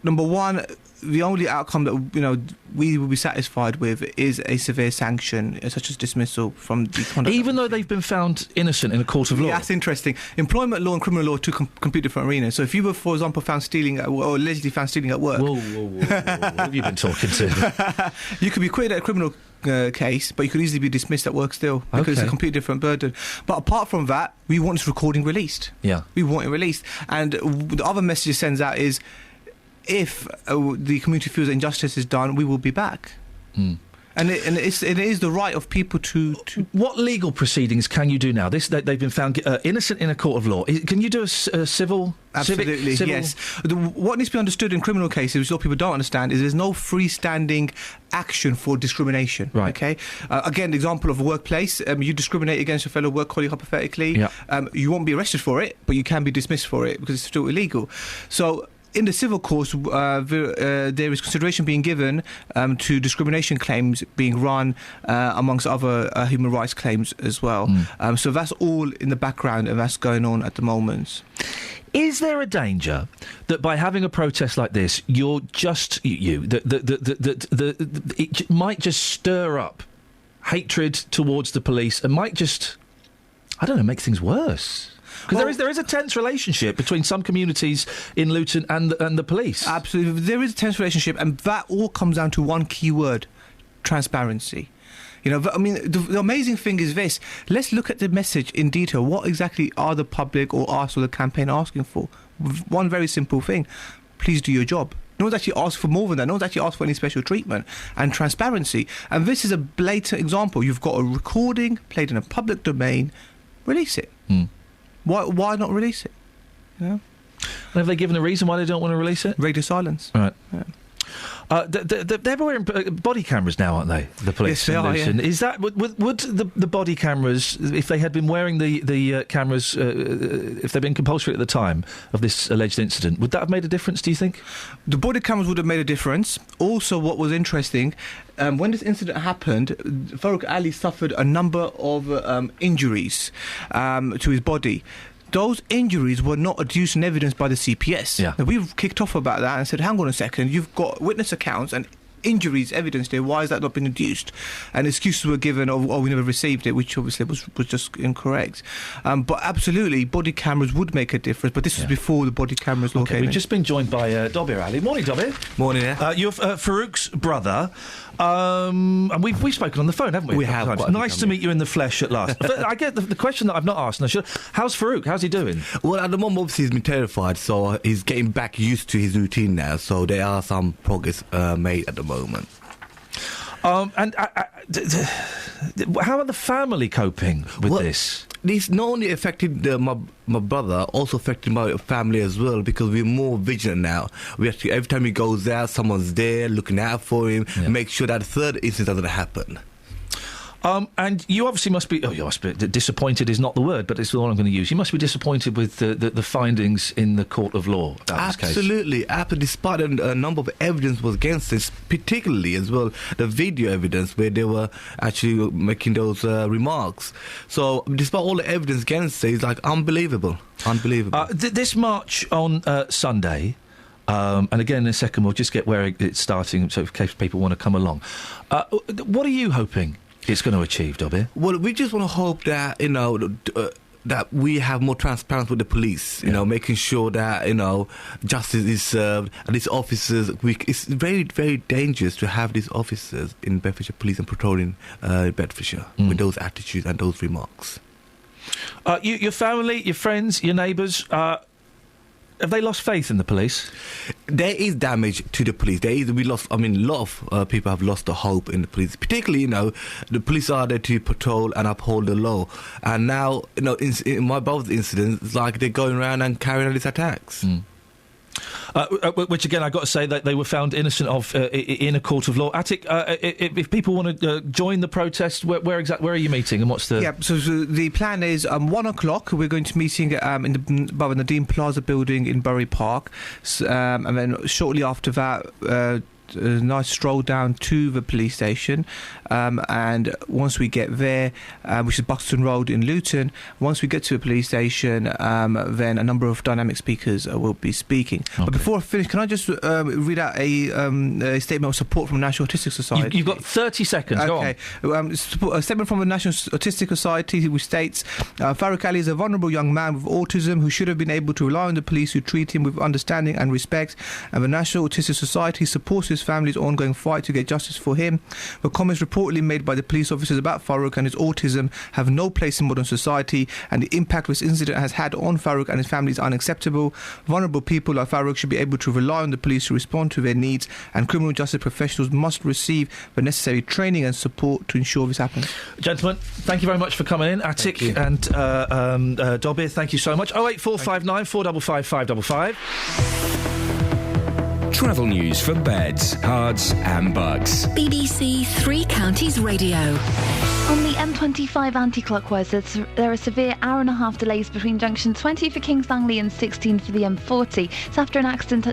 number one, the only outcome that we will be satisfied with is a severe sanction, such as dismissal from the conduct. Even though they've been found innocent in a court of law? Yeah, that's interesting. Employment law and criminal law are two completely different arenas. So if you were, for example, found stealing or allegedly found stealing at work... Whoa. What have you been talking to? You could be acquitted at a criminal case, but you could easily be dismissed at work still, because it's a completely different burden. But apart from that, we want this recording released. Yeah. We want it released. And the other message it sends out is, if the community feels that injustice is done, we will be back. And it is the right of people to... What legal proceedings can you do now? They've been found innocent in a court of law. Can you do a civil... Absolutely, yes. What needs to be understood in criminal cases, which a lot of people don't understand, is there's no freestanding action for discrimination. Right. Okay. Again, the example of a workplace, you discriminate against your fellow work colleague, hypothetically. Yeah. You won't be arrested for it, but you can be dismissed for it because it's still illegal. So... in the civil courts, there is consideration being given to discrimination claims being run amongst other human rights claims as well. So that's all in the background, and that's going on at the moment. Is there a danger that by having a protest like this, you're just it might just stir up hatred towards the police and might just, make things worse? Because there is a tense relationship between some communities in Luton and the police. Absolutely. There is a tense relationship, and that all comes down to one key word: transparency. The amazing thing is this. Let's look at the message in detail. What exactly are the public or us or the campaign asking for? One very simple thing. Please do your job. No one's actually asked for more than that. No one's actually asked for any special treatment and transparency. And this is a blatant example. You've got a recording played in a public domain. Release it. Why not release it? And have they given a reason why they don't want to release it? Radio silence. Right. Yeah. They're wearing body cameras now, aren't they? The police. Yes, they are. Yeah. Is that would the body cameras, if they had been wearing the cameras, if they'd been compulsory at the time of this alleged incident, would that have made a difference? Do you think? The body cameras would have made a difference. Also, what was interesting, when this incident happened, Farouk Ali suffered a number of injuries to his body. Those injuries were not adduced in evidence by the CPS. Yeah. Now, we've kicked off about that and said, hang on a second, you've got witness accounts and injuries evidence there. Why has that not been adduced? And excuses were given of, we never received it, which obviously was just incorrect. But absolutely, body cameras would make a difference. But this was before the body cameras law came in. We've just been joined by Dobir Ali. Morning, Dobir. Morning. You're Farouk's brother. And we've spoken on the phone, haven't we? We have. Nice to meet you in the flesh at last. I get the question that I've not asked. And how's Farouk? How's he doing? Well, at the moment, obviously, he's been terrified, so he's getting back used to his routine now. So there are some progress made at the moment. And how are the family coping with this? This not only affected my brother, also affected my family as well, because we're more vigilant now. We have to, every time he goes out, someone's there looking out for him, make sure that the third incident doesn't happen. And you obviously must be disappointed is not the word, but it's the one I'm going to use. You must be disappointed with the findings in the court of law about this case. Absolutely. Despite a number of evidence was against this, particularly as well the video evidence where they were actually making those remarks. So despite all the evidence against it, it's like unbelievable. This march on Sunday. And again, in a second, we'll just get where it's starting, so in case people want to come along. What are you hoping it's going to achieve, Dobby? Well, we just want to hope that, that we have more transparency with the police, making sure that, justice is served, and these officers, it's very, very dangerous to have these officers in Bedfordshire Police and patrolling Bedfordshire with those attitudes and those remarks. Your family, your friends, your neighbours, have they lost faith in the police? There is damage to the police. A lot of people have lost the hope in the police. Particularly, the police are there to patrol and uphold the law. And now, in my brother's incident, it's like they're going around and carrying out these attacks. Which again, I've got to say that they were found innocent of in a court of law. Attic, if people want to join the protest, where are you meeting and what's the? Yeah, so the plan is 1 o'clock. We're going to be meeting in the Dean Plaza building in Bury Park, and then shortly after that. A nice stroll down to the police station, and once we get there, which is Buxton Road in Luton, once we get to the police station, then a number of dynamic speakers will be speaking. Okay. But before I finish, can I just read out a statement of support from the National Autistic Society? You've got 30 seconds, go on. A statement from the National Autistic Society which states, Farouk Ali is a vulnerable young man with autism who should have been able to rely on the police who treat him with understanding and respect, and the National Autistic Society supports his family's ongoing fight to get justice for him. The comments reportedly made by the police officers about Farouk and his autism have no place in modern society, and the impact this incident has had on Farouk and his family is unacceptable. Vulnerable people like Farouk should be able to rely on the police to respond to their needs, and criminal justice professionals must receive the necessary training and support to ensure this happens. Gentlemen, thank you very much for coming in. Attic and Dobby, thank you so much. 08459 455 555. Travel news for beds, cards and bugs. BBC Three Counties Radio. On the M25 anti-clockwise, there are severe hour-and-a-half delays between junction 20 for Kings Langley and 16 for the M40. It's after an accident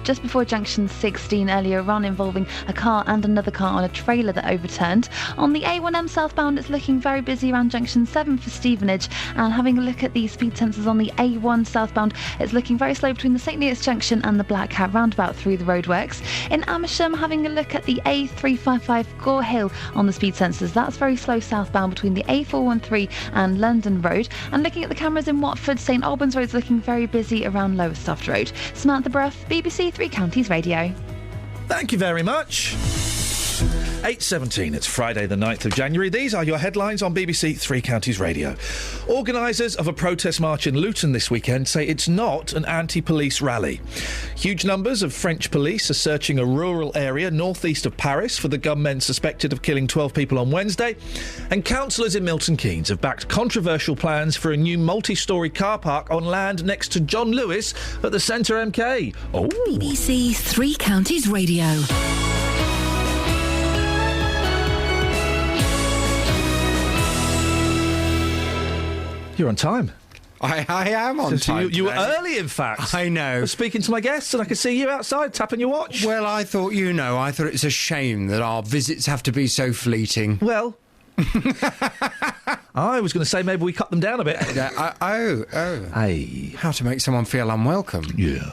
just before junction 16 earlier on, involving a car and another car on a trailer that overturned. On the A1M southbound, it's looking very busy around junction 7 for Stevenage. And having a look at the speed sensors on the A1 southbound, it's looking very slow between the St Neots junction and the Black Cat roundabout through the roadworks. In Amersham, having a look at the A355 Gore Hill on the speed sensors, that's very slow southbound between the A413 and London Road. And looking at the cameras in Watford, St Albans Road is looking very busy around Lowestoft Road. Samantha Bruff, BBC Three Counties Radio. Thank you very much. 8:17, it's Friday the 9th of January. These are your headlines on BBC Three Counties Radio. Organisers of a protest march in Luton this weekend say it's not an anti-police rally. Huge numbers of French police are searching a rural area northeast of Paris for the gunmen suspected of killing 12 people on Wednesday. And councillors in Milton Keynes have backed controversial plans for a new multi-storey car park on land next to John Lewis at the Centre MK. Oh. BBC Three Counties Radio. You're on time. I am on time. You were early, in fact. I know. I was speaking to my guests and I could see you outside tapping your watch. Well, I thought it's a shame that our visits have to be so fleeting. Well, I was going to say maybe we cut them down a bit. Hey. How to make someone feel unwelcome. Yeah.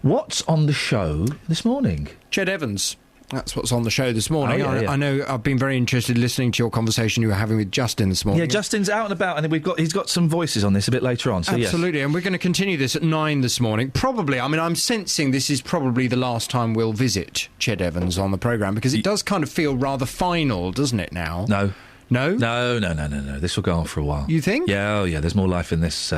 What's on the show this morning? Ched Evans. That's what's on the show this morning. Oh, yeah. I know I've been very interested listening to your conversation you were having with Justin this morning. Yeah, Justin's out and about, and he's got some voices on this a bit later on. So absolutely, yes. And we're going to continue this at 9 this morning. Probably, I'm sensing this is probably the last time we'll visit Ched Evans on the programme, because it does kind of feel rather final, doesn't it, now? No. No? No. This will go on for a while. You think? Yeah, there's more life in this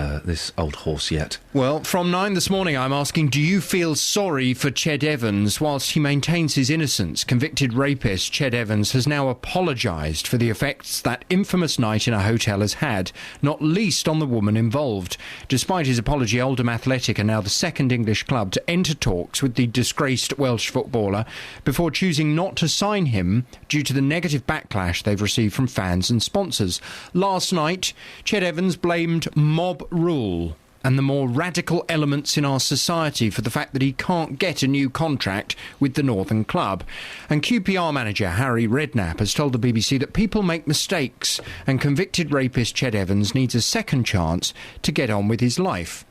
old horse yet. Well, from 9 this morning, I'm asking, do you feel sorry for Ched Evans? Whilst he maintains his innocence, convicted rapist Ched Evans has now apologised for the effects that infamous night in a hotel has had, not least on the woman involved. Despite his apology, Oldham Athletic are now the second English club to enter talks with the disgraced Welsh footballer before choosing not to sign him due to the negative backlash they've received from fans and sponsors. Last night, Ched Evans blamed mob rule and the more radical elements in our society for the fact that he can't get a new contract with the Northern club. And QPR manager Harry Redknapp has told the BBC that people make mistakes and convicted rapist Ched Evans needs a second chance to get on with his life.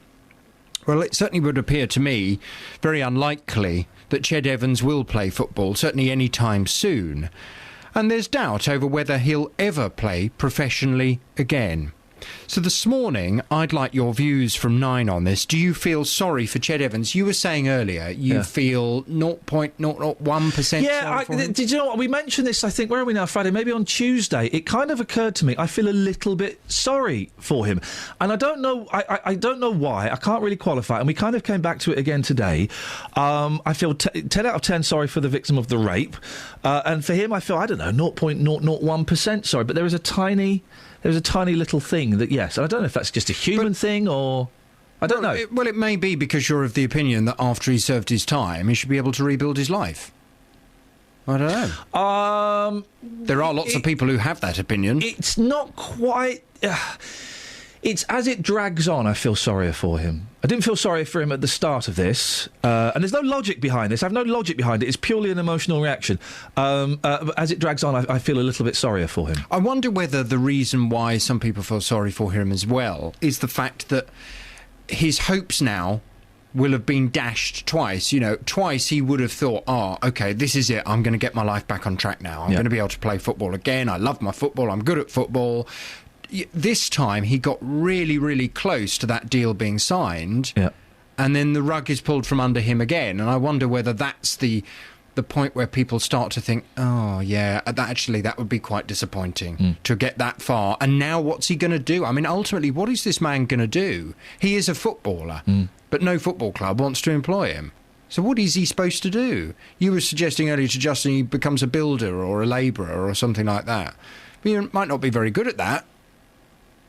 Well, it certainly would appear to me very unlikely that Ched Evans will play football, certainly any time soon. And there's doubt over whether he'll ever play professionally again. So this morning, I'd like your views from 9 on this. Do you feel sorry for Ched Evans? You were saying earlier you feel 0.001% sorry for him. Did you know what? We mentioned this, I think, where are we now, Friday? Maybe on Tuesday. It kind of occurred to me, I feel a little bit sorry for him. And I don't know I don't know why. I can't really qualify. And we kind of came back to it again today. I feel 10 out of 10 sorry for the victim of the rape. And for him, I feel, 0.001% sorry. But there is a tiny little thing that, yes, and I don't know if that's just a human thing or... I don't know. It may be because you're of the opinion that after he served his time, he should be able to rebuild his life. I don't know. There are lots of people who have that opinion. It's not quite... It's as it drags on, I feel sorrier for him. I didn't feel sorry for him at the start of this, and there's no logic behind this. I have no logic behind it. It's purely an emotional reaction. But as it drags on, I feel a little bit sorrier for him. I wonder whether the reason why some people feel sorry for him as well is the fact that his hopes now will have been dashed twice. You know, twice he would have thought, OK, this is it. I'm going to get my life back on track now. I'm going to be able to play football again. I love my football. I'm good at football. This time he got really, really close to that deal being signed, and then the rug is pulled from under him again. And I wonder whether that's the point where people start to think, that would be quite disappointing to get that far. And now what's he going to do? I mean, ultimately, what is this man going to do? He is a footballer, but no football club wants to employ him. So what is he supposed to do? You were suggesting earlier to Justin he becomes a builder or a labourer or something like that. But he might not be very good at that.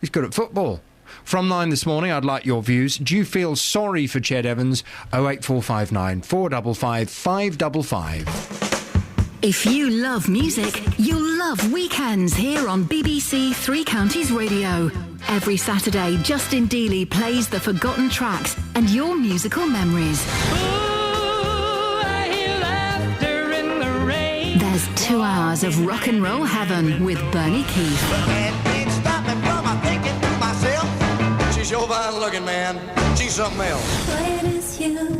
He's good at football. From 9 this morning, I'd like your views. Do you feel sorry for Ched Evans? 08459 455 555. If you love music, you'll love Weekends here on BBC Three Counties Radio. Every Saturday, Justin Dealey plays the forgotten tracks and your musical memories. There's 2 hours of rock and roll heaven with Bernie Keith. She's your fine-looking man. She's something else.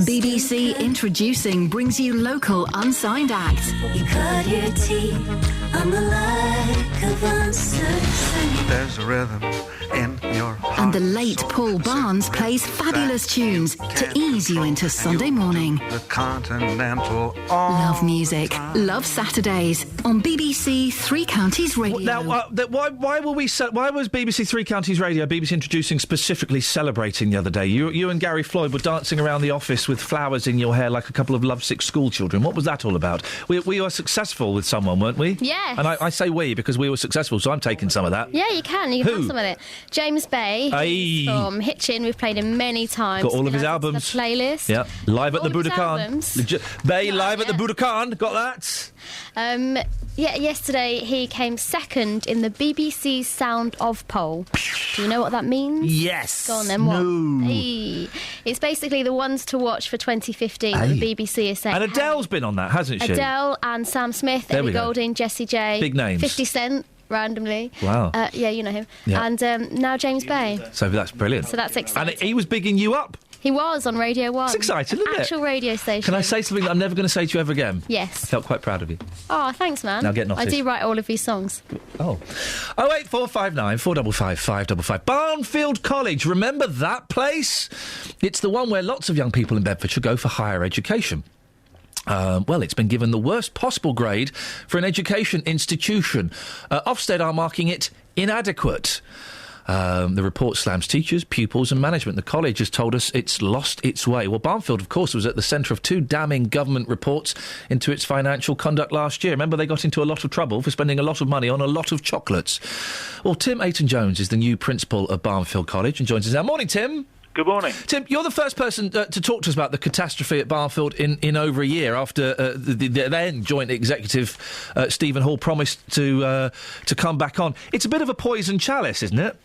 BBC Introducing brings you local unsigned acts. You cut your teeth on the like of uncertain. There's a rhythm in And the late Paul Barnes plays fabulous tunes to ease you into Sunday morning. Love music, love Saturdays on BBC Three Counties Radio. Now, why was BBC Three Counties Radio, BBC Introducing, specifically celebrating the other day? You and Gary Floyd were dancing around the office with flowers in your hair like a couple of lovesick school children. What was that all about? We were successful with someone, weren't we? Yes. And I say we because we were successful, so I'm taking some of that. Yeah, you can. You can have some of it. James Bay from Hitchin. We've played him many times. Got all of his albums. The playlist. Yeah. Live at the All his Budokan. albums. Bay live at the Budokan. Got that? Yesterday he came second in the BBC Sound of poll. Do you know what that means? Yes. Go on then, what? Hey. It's basically the ones to watch for 2015 that the BBC is saying. And Adele's been on that, hasn't she? Adele and Sam Smith, There Ellie we go. Goulding, Jessie J. Big names. 50 Cent, randomly. Wow. Yeah, you know him. Yeah. And now James Bay. So that's brilliant. So that's exciting. And he was bigging you up. He was on Radio 1. It's exciting, isn't it? Actual radio station. Can I say something that I'm never going to say to you ever again? Yes. I felt quite proud of you. Oh, thanks, man. Now get I noticed. do write all of these songs. Oh. 08459 455 555. Barnfield College. Remember that place? It's the one where lots of young people in Bedfordshire go for higher education. Well, it's been given the worst possible grade for an education institution. Ofsted are marking it inadequate. The report slams teachers, pupils and management. The college has told us it's lost its way. Well, Barnfield, of course, was at the centre of two damning government reports into its financial conduct last year. Remember, they got into a lot of trouble for spending a lot of money on a lot of chocolates. Well, Tim Ayton-Jones is the new principal of Barnfield College and joins us now. Morning, Tim. Good morning. Tim, you're the first person to talk to us about the catastrophe at Barnfield in over a year after the then joint executive, Stephen Hall, promised to come back on. It's a bit of a poison chalice, isn't it?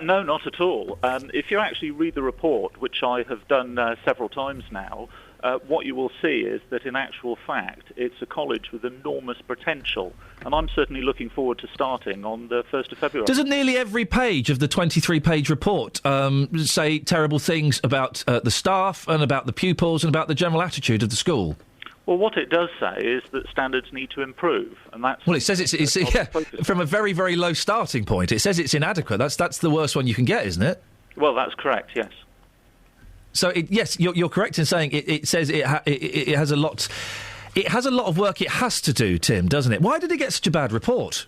No, not at all. If you actually read the report, which I have done several times now, what you will see is that in actual fact it's a college with enormous potential, and I'm certainly looking forward to starting on the 1st of February. Doesn't nearly every page of the 23-page report say terrible things about the staff and about the pupils and about the general attitude of the school? Well, what it does say is that standards need to improve, and that's... Well, it says it's from a very, very low starting point. It says it's inadequate. That's the worst one you can get, isn't it? Well, that's correct, yes. So, yes, you're correct in saying it says it has a lot... It has a lot of work it has to do, Tim, doesn't it? Why did it get such a bad report?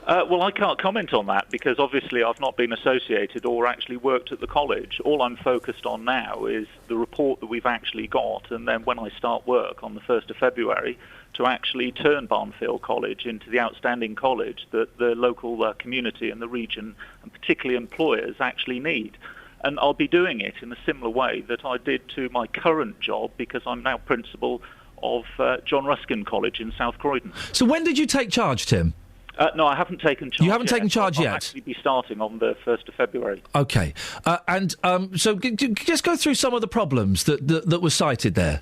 Well, I can't comment on that because obviously I've not been associated or actually worked at the college. All I'm focused on now is the report that we've actually got, and then when I start work on the 1st of February, to actually turn Barnfield College into the outstanding college that the local community and the region, and particularly employers, actually need. And I'll be doing it in a similar way that I did to my current job because I'm now principal of John Ruskin College in South Croydon. So when did you take charge, Tim? No, I haven't taken charge. You haven't taken charge yet? I'll actually be starting on the 1st of February. OK. So just go through some of the problems that were cited there.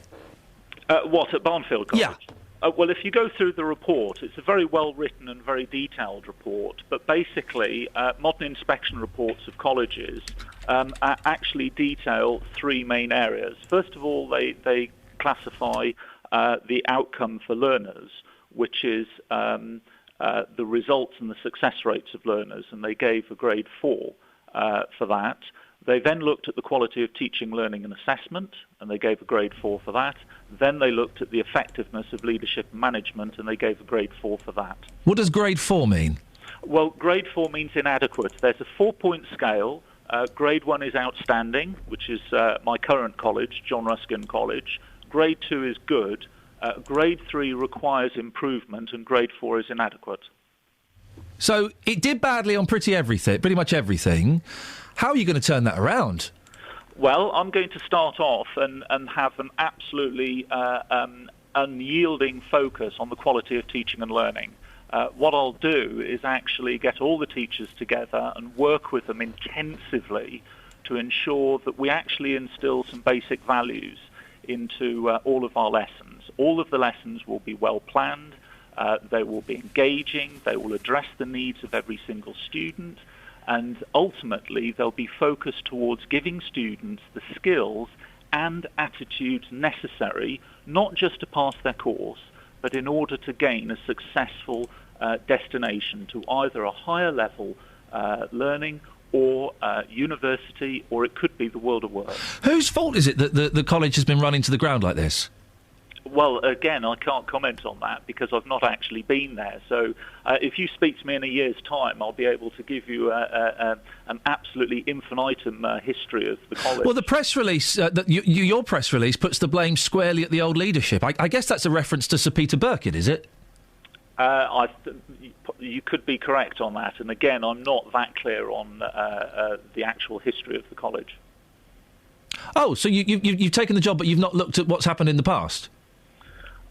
What, at Barnfield College? Yeah. Well, if you go through the report, it's a very well-written and very detailed report, but basically modern inspection reports of colleges actually detail three main areas. First of all, they classify the outcome for learners, which is the results and the success rates of learners, and they gave a grade 4 for that. They then looked at the quality of teaching, learning and assessment, and they gave a grade 4 for that. Then they looked at the effectiveness of leadership and management, and they gave a grade 4 for that. What does grade 4 mean? Well, grade 4 means inadequate. There's a 4-point scale. Grade 1 is outstanding, which is my current college, John Ruskin College. Grade 2 is good. Grade 3 requires improvement, and grade 4 is inadequate. So it did badly on pretty much everything. How are you going to turn that around? Well, I'm going to start off and have an absolutely unyielding focus on the quality of teaching and learning. What I'll do is actually get all the teachers together and work with them intensively to ensure that we actually instill some basic values into all of our lessons. All of the lessons will be well planned, they will be engaging, they will address the needs of every single student, and ultimately they'll be focused towards giving students the skills and attitudes necessary, not just to pass their course, but in order to gain a successful destination to either a higher level learning or university, or it could be the world of work. Whose fault is it that the college has been run into the ground like this? Well, again, I can't comment on that because I've not actually been there. So if you speak to me in a year's time, I'll be able to give you an absolutely infinitum history of the college. Well, the press release, your press release, puts the blame squarely at the old leadership. I guess that's a reference to Sir Peter Burkitt, is it? You could be correct on that. And again, I'm not that clear on the actual history of the college. Oh, so you've taken the job, but you've not looked at what's happened in the past?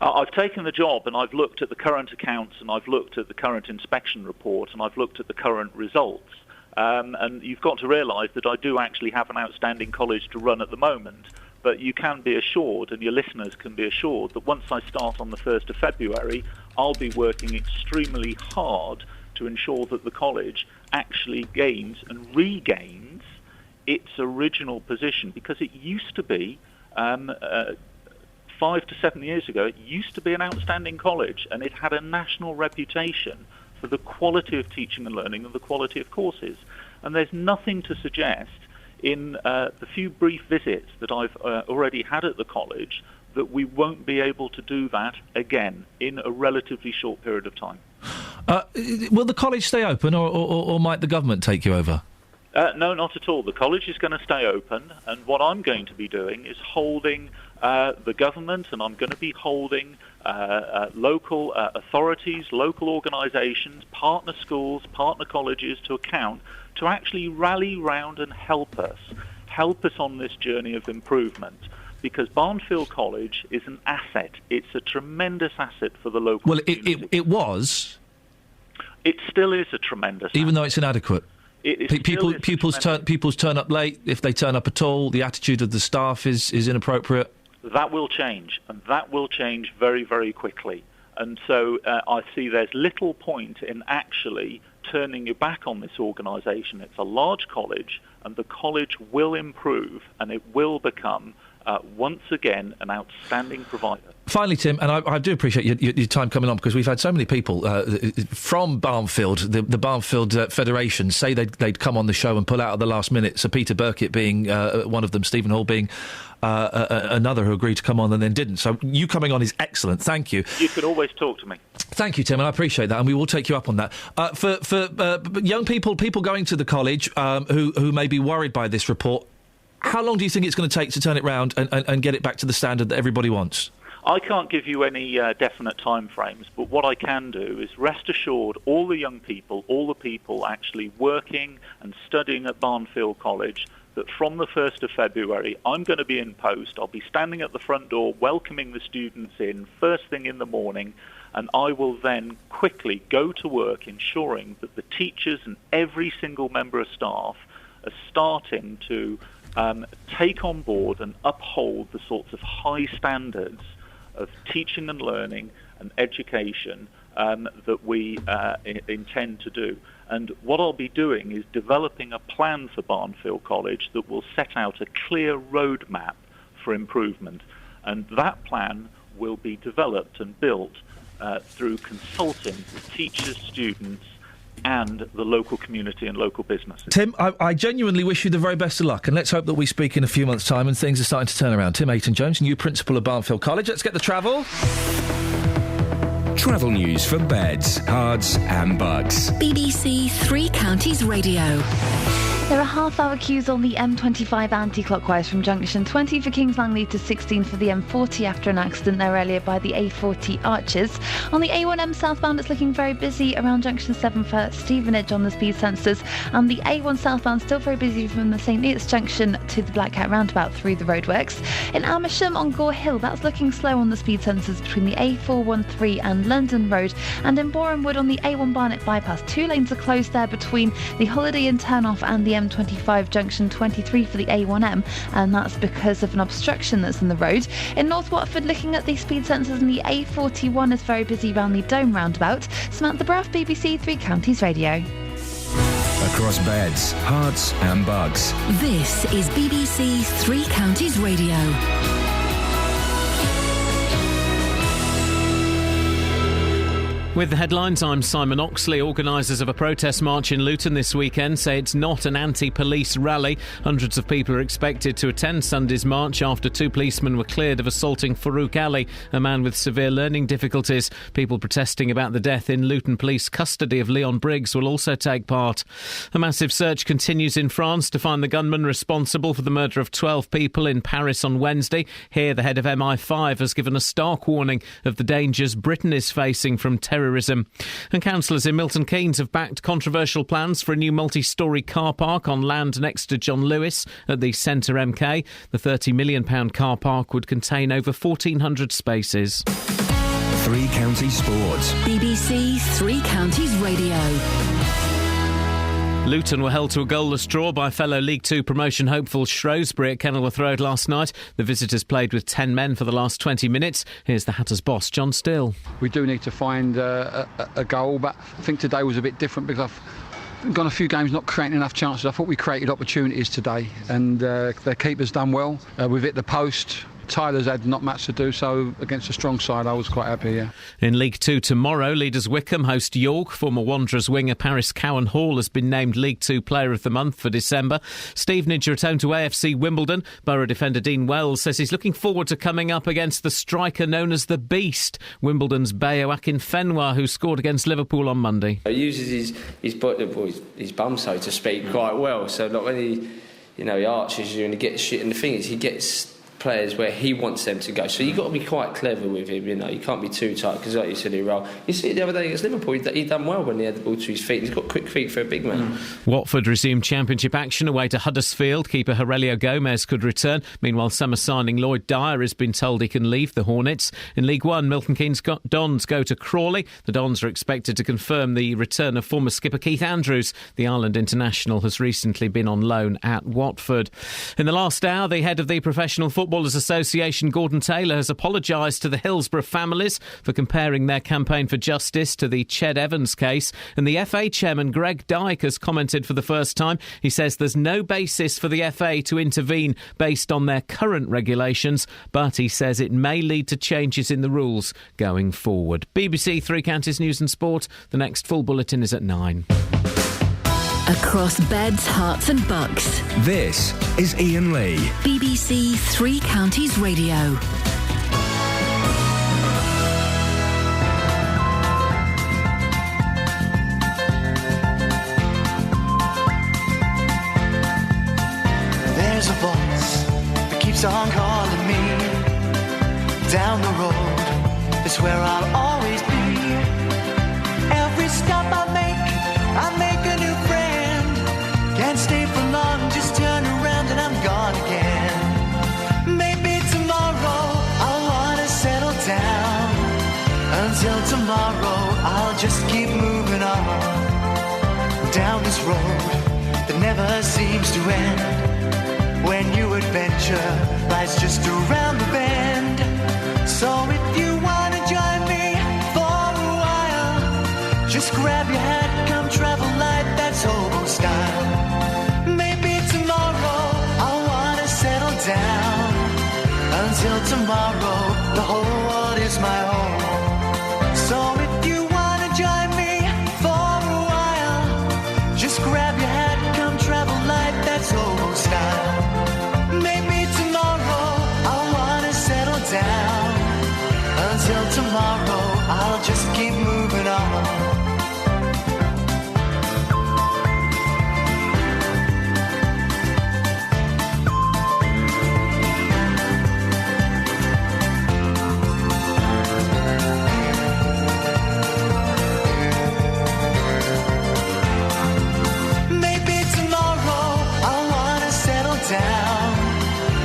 I've taken the job and I've looked at the current accounts and I've looked at the current inspection report and I've looked at the current results. And you've got to realise that I do actually have an outstanding college to run at the moment. But you can be assured, and your listeners can be assured, that once I start on the 1st of February, I'll be working extremely hard to ensure that the college actually gains and regains its original position. Because it used to be... 5 to 7 years ago, it used to be an outstanding college, and it had a national reputation for the quality of teaching and learning and the quality of courses. And there's nothing to suggest in the few brief visits that I've already had at the college that we won't be able to do that again in a relatively short period of time. Will the college stay open, or might the government take you over? No, not at all. The college is going to stay open, and what I'm going to be doing is holding the government, and I'm going to be holding local authorities, local organisations, partner schools, partner colleges to account to actually rally round and help us on this journey of improvement. Because Barnfield College is an asset. It's a tremendous asset for the local community. It was. It still is a tremendous asset. Even though it's inadequate. Pupils turn up late. If they turn up at all, the attitude of the staff is inappropriate. That will change, and that will change very, very quickly. And so I see there's little point in actually turning your back on this organisation. It's a large college, and the college will improve, and it will become, once again, an outstanding provider. Finally, Tim, and I do appreciate your time coming on, because we've had so many people from Barnfield, the Barnfield Federation, say they'd come on the show and pull out at the last minute. Sir Peter Burkitt being one of them, Stephen Hall being another who agreed to come on and then didn't. So you coming on is excellent. Thank you. You can always talk to me. Thank you, Tim, and I appreciate that, and we will take you up on that. For young people going to the college who may be worried by this report, how long do you think it's going to take to turn it round and get it back to the standard that everybody wants? I can't give you any definite time frames, but what I can do is rest assured all the young people, all the people actually working and studying at Barnfield College, that from the 1st of February, I'm going to be in post. I'll be standing at the front door welcoming the students in first thing in the morning, and I will then quickly go to work ensuring that the teachers and every single member of staff are starting to take on board and uphold the sorts of high standards of teaching and learning and education that we intend to do. And what I'll be doing is developing a plan for Barnfield College that will set out a clear roadmap for improvement. And that plan will be developed and built through consulting with teachers, students, and the local community and local businesses. Tim, I genuinely wish you the very best of luck, and let's hope that we speak in a few months' time and things are starting to turn around. Tim Ayton-Jones, new principal of Barnfield College. Let's get the travel. Travel news for beds, cards and bugs. BBC Three Counties Radio. There are half-hour queues on the M25 anti-clockwise from junction 20 for Kings Langley to 16 for the M40 after an accident there earlier by the A40 Arches. On the A1M southbound, it's looking very busy around junction 7 for Stevenage on the speed sensors, and the A1 southbound still very busy from the St Neots junction to the Black Cat roundabout through the roadworks. In Amersham on Gore Hill, that's looking slow on the speed sensors between the A413 and London Road, and in Boreham Wood on the A1 Barnet bypass, 2 lanes are closed there between the Holiday Inn turnoff and the M25 junction 23 for the A1M, and that's because of an obstruction that's in the road. In North Watford, looking at the speed sensors, and the A41 is very busy around the Dome roundabout. Samantha Braff, BBC Three Counties Radio. Across beds, hearts and bugs. This is BBC Three Counties Radio. With the headlines, I'm Simon Oxley. Organisers of a protest march in Luton this weekend say it's not an anti-police rally. Hundreds of people are expected to attend Sunday's march after 2 policemen were cleared of assaulting Farouk Ali, a man with severe learning difficulties. People protesting about the death in Luton police custody of Leon Briggs will also take part. A massive search continues in France to find the gunman responsible for the murder of 12 people in Paris on Wednesday. Here, the head of MI5 has given a stark warning of the dangers Britain is facing from terrorism. And councillors in Milton Keynes have backed controversial plans for a new multi-storey car park on land next to John Lewis at the Centre MK. The £30 million car park would contain over 1,400 spaces. 3 Counties Sports. BBC 3 Counties Radio. Luton were held to a goalless draw by fellow League Two promotion hopeful Shrewsbury at Kenilworth Road last night. The visitors played with 10 men for the last 20 minutes. Here's the Hatters boss, John Still. We do need to find a goal, but I think today was a bit different because I've gone a few games not creating enough chances. I thought we created opportunities today, and their keeper's done well. We've hit the post. Tyler's had not much to do, so against a strong side I was quite happy, yeah. In League Two tomorrow, leaders Wickham host York. Former Wanderers winger Paris Cowan Hall has been named League Two Player of the Month for December. Stevenage are at home to AFC Wimbledon. Borough defender Dean Wells says he's looking forward to coming up against the striker known as the Beast, Wimbledon's Bayo Akinfenwa, who scored against Liverpool on Monday. He uses his bum, so to speak, quite well. So not when he arches you and he gets shit, and the thing is he gets players where he wants them to go, so you've got to be quite clever with him. You can't be too tight, because like you said, you see it the other day against Liverpool, he done well when he had the ball to his feet. He's got quick feet for a big man. Watford resumed championship action away to Huddersfield. Keeper Aurelio Gomez could return. Meanwhile, summer signing Lloyd Dyer has been told he can leave the Hornets. In League One, Milton Keynes Dons go to Crawley. The Dons are expected to confirm the return of former skipper Keith Andrews. The Ireland international has recently been on loan at Watford. In the last hour, the head of the Professional Footballers Association, Gordon Taylor, has apologised to the Hillsborough families for comparing their campaign for justice to the Ched Evans case. And the FA chairman, Greg Dyke, has commented for the first time. He says there's no basis for the FA to intervene based on their current regulations, but he says it may lead to changes in the rules going forward. BBC 3 Counties News and Sport. The next full bulletin is at 9. Across beds, hearts and bucks. This is Iain Lee. BBC 3 Counties Radio. There's a voice that keeps on calling me. Down the road is where I'll always be. Every stop I make a new friend. Can't stay for long, just turn around and I'm gone again. Maybe tomorrow I'll wanna settle down. Until tomorrow I'll just keep moving on. Down this road that never seems to end. When new adventure lies just around the bend. So if you wanna join me for a while, just grab your hat, come travel light, that's hobo style. Maybe tomorrow I'll wanna settle down. Until tomorrow, the whole world is my home. So if you wanna join me for a while, just grab your hat, come travel light, that's hobo style. Maybe tomorrow I'll wanna settle down. Until tomorrow, I'll just keep moving on.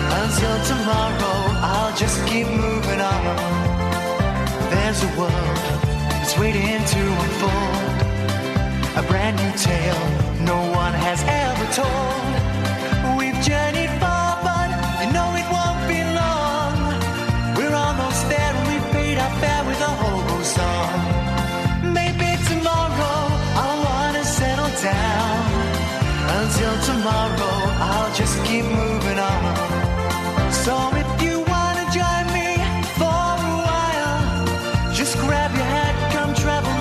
Until tomorrow, I'll just keep moving on. There's a world that's waiting to unfold, a brand new tale no one has ever told. We've journeyed far, but you know it won't be long. We're almost there and we've paid our fare with a hobo song. Maybe tomorrow I'll wanna settle down. Until tomorrow, I'll just keep moving on. So if you wanna join me for a while, just grab your hat, come travel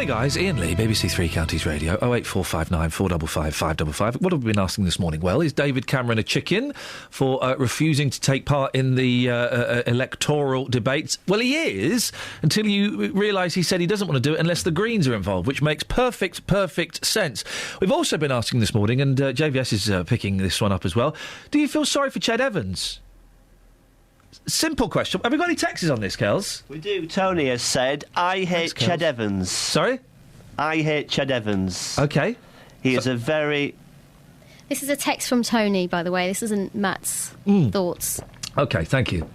Morning, guys. Ian Lee, BBC Three Counties Radio, 08459 455 555. What have we been asking this morning? Well, is David Cameron a chicken for refusing to take part in the electoral debates? Well, he is, until you realise he said he doesn't want to do it unless the Greens are involved, which makes perfect sense. We've also been asking this morning, and JVS is picking this one up as well, do you feel sorry for Ched Evans? Simple question. Have we got any texts on this, Kels? We do. Tony has said, I hate Ched Evans. Sorry? I hate Ched Evans. OK. He is a very... This is a text from Tony, by the way. This isn't Matt's thoughts. OK, thank you.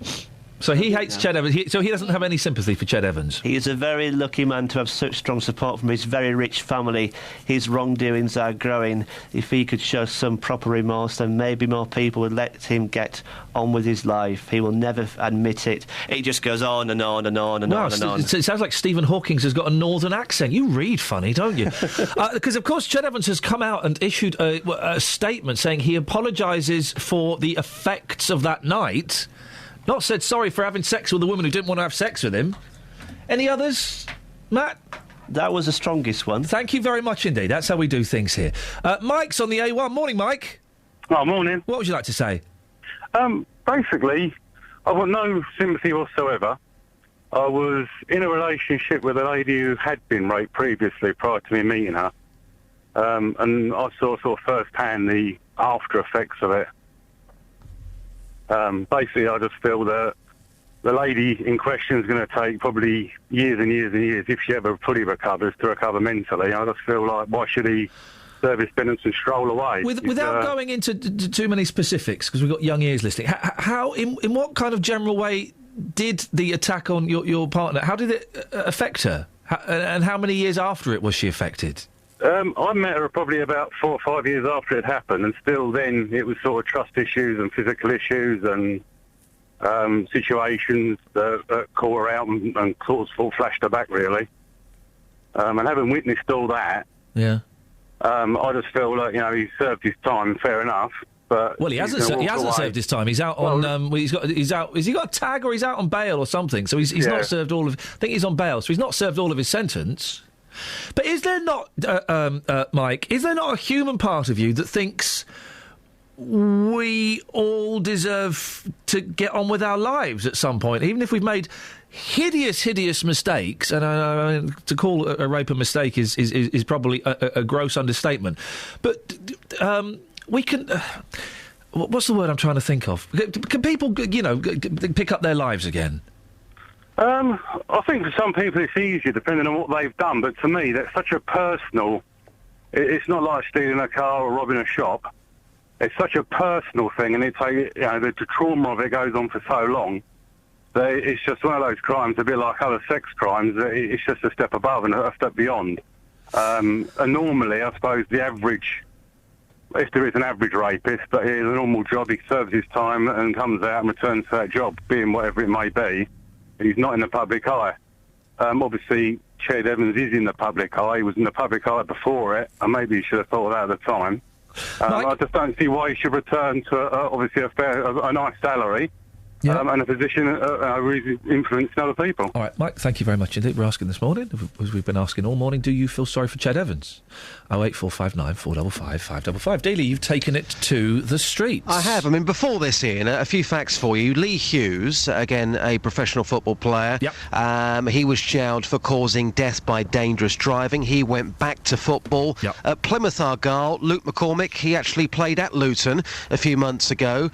So he hates Ched Evans. So he doesn't have any sympathy for Ched Evans. He is a very lucky man to have such strong support from his very rich family. His wrongdoings are growing. If he could show some proper remorse, then maybe more people would let him get on with his life. He will never admit it. It just goes on and on and on and on and on. It sounds like Stephen Hawking has got a northern accent. You read funny, don't you? Because, of course, Ched Evans has come out and issued a statement saying he apologises for the effects of that night. Not said sorry for having sex with a woman who didn't want to have sex with him. Any others, Matt? That was the strongest one. Thank you very much indeed. That's how we do things here. Mike's on the A1. Morning, Mike. Oh, morning. What would you like to say? Basically, I've got no sympathy whatsoever. I was in a relationship with a lady who had been raped previously prior to me meeting her. And I saw sort of first-hand the after effects of it. Basically, I just feel that the lady in question is going to take probably years and years and years, if she ever fully recovers, to recover mentally. I just feel like, why should he serve his penance and stroll away? Without going into too many specifics, because we've got young ears listening, how in what kind of general way did the attack on your partner, how did it affect her? And how many years after it was she affected? I met her probably about 4 or 5 years after it happened, and still then it was sort of trust issues and physical issues and situations that caught her out and sort of flashed her back, really. And having witnessed all that, yeah, I just feel like, he served his time, fair enough. But well, he hasn't served his time. He's out on. He's out. Has he got a tag or he's out on bail or something? So he's not served all of. I think he's on bail, so he's not served all of his sentence. But is there not, Mike, is there not a human part of you that thinks we all deserve to get on with our lives at some point, even if we've made hideous mistakes? And to call a rape a mistake is probably a gross understatement. But we can... what's the word I'm trying to think of? Can people, pick up their lives again? I think for some people it's easier depending on what they've done, but to me that's such a personal... It's not like stealing a car or robbing a shop. It's such a personal thing, and the trauma of it goes on for so long that it's just one of those crimes, a bit like other sex crimes. It's just a step above and a step beyond. And normally, I suppose, the average... If there is an average rapist, but he has a normal job, he serves his time and comes out and returns to that job, being whatever it may be. He's not in the public eye. Obviously, Ched Evans is in the public eye. He was in the public eye before it, and maybe he should have thought of that at the time. I just don't see why he should return to, obviously, a nice salary and a position really influencing other people. All right, Mike, thank you very much indeed. We're asking this morning, as we've been asking all morning, do you feel sorry for Ched Evans? 08459 455 555. Dealey, you've taken it to the streets. I have. I mean, before this, Ian, a few facts for you. Lee Hughes, again, a professional football player. Yep. He was jailed for causing death by dangerous driving. He went back to football. Yep. At Plymouth Argyle, Luke McCormick, he actually played at Luton a few months ago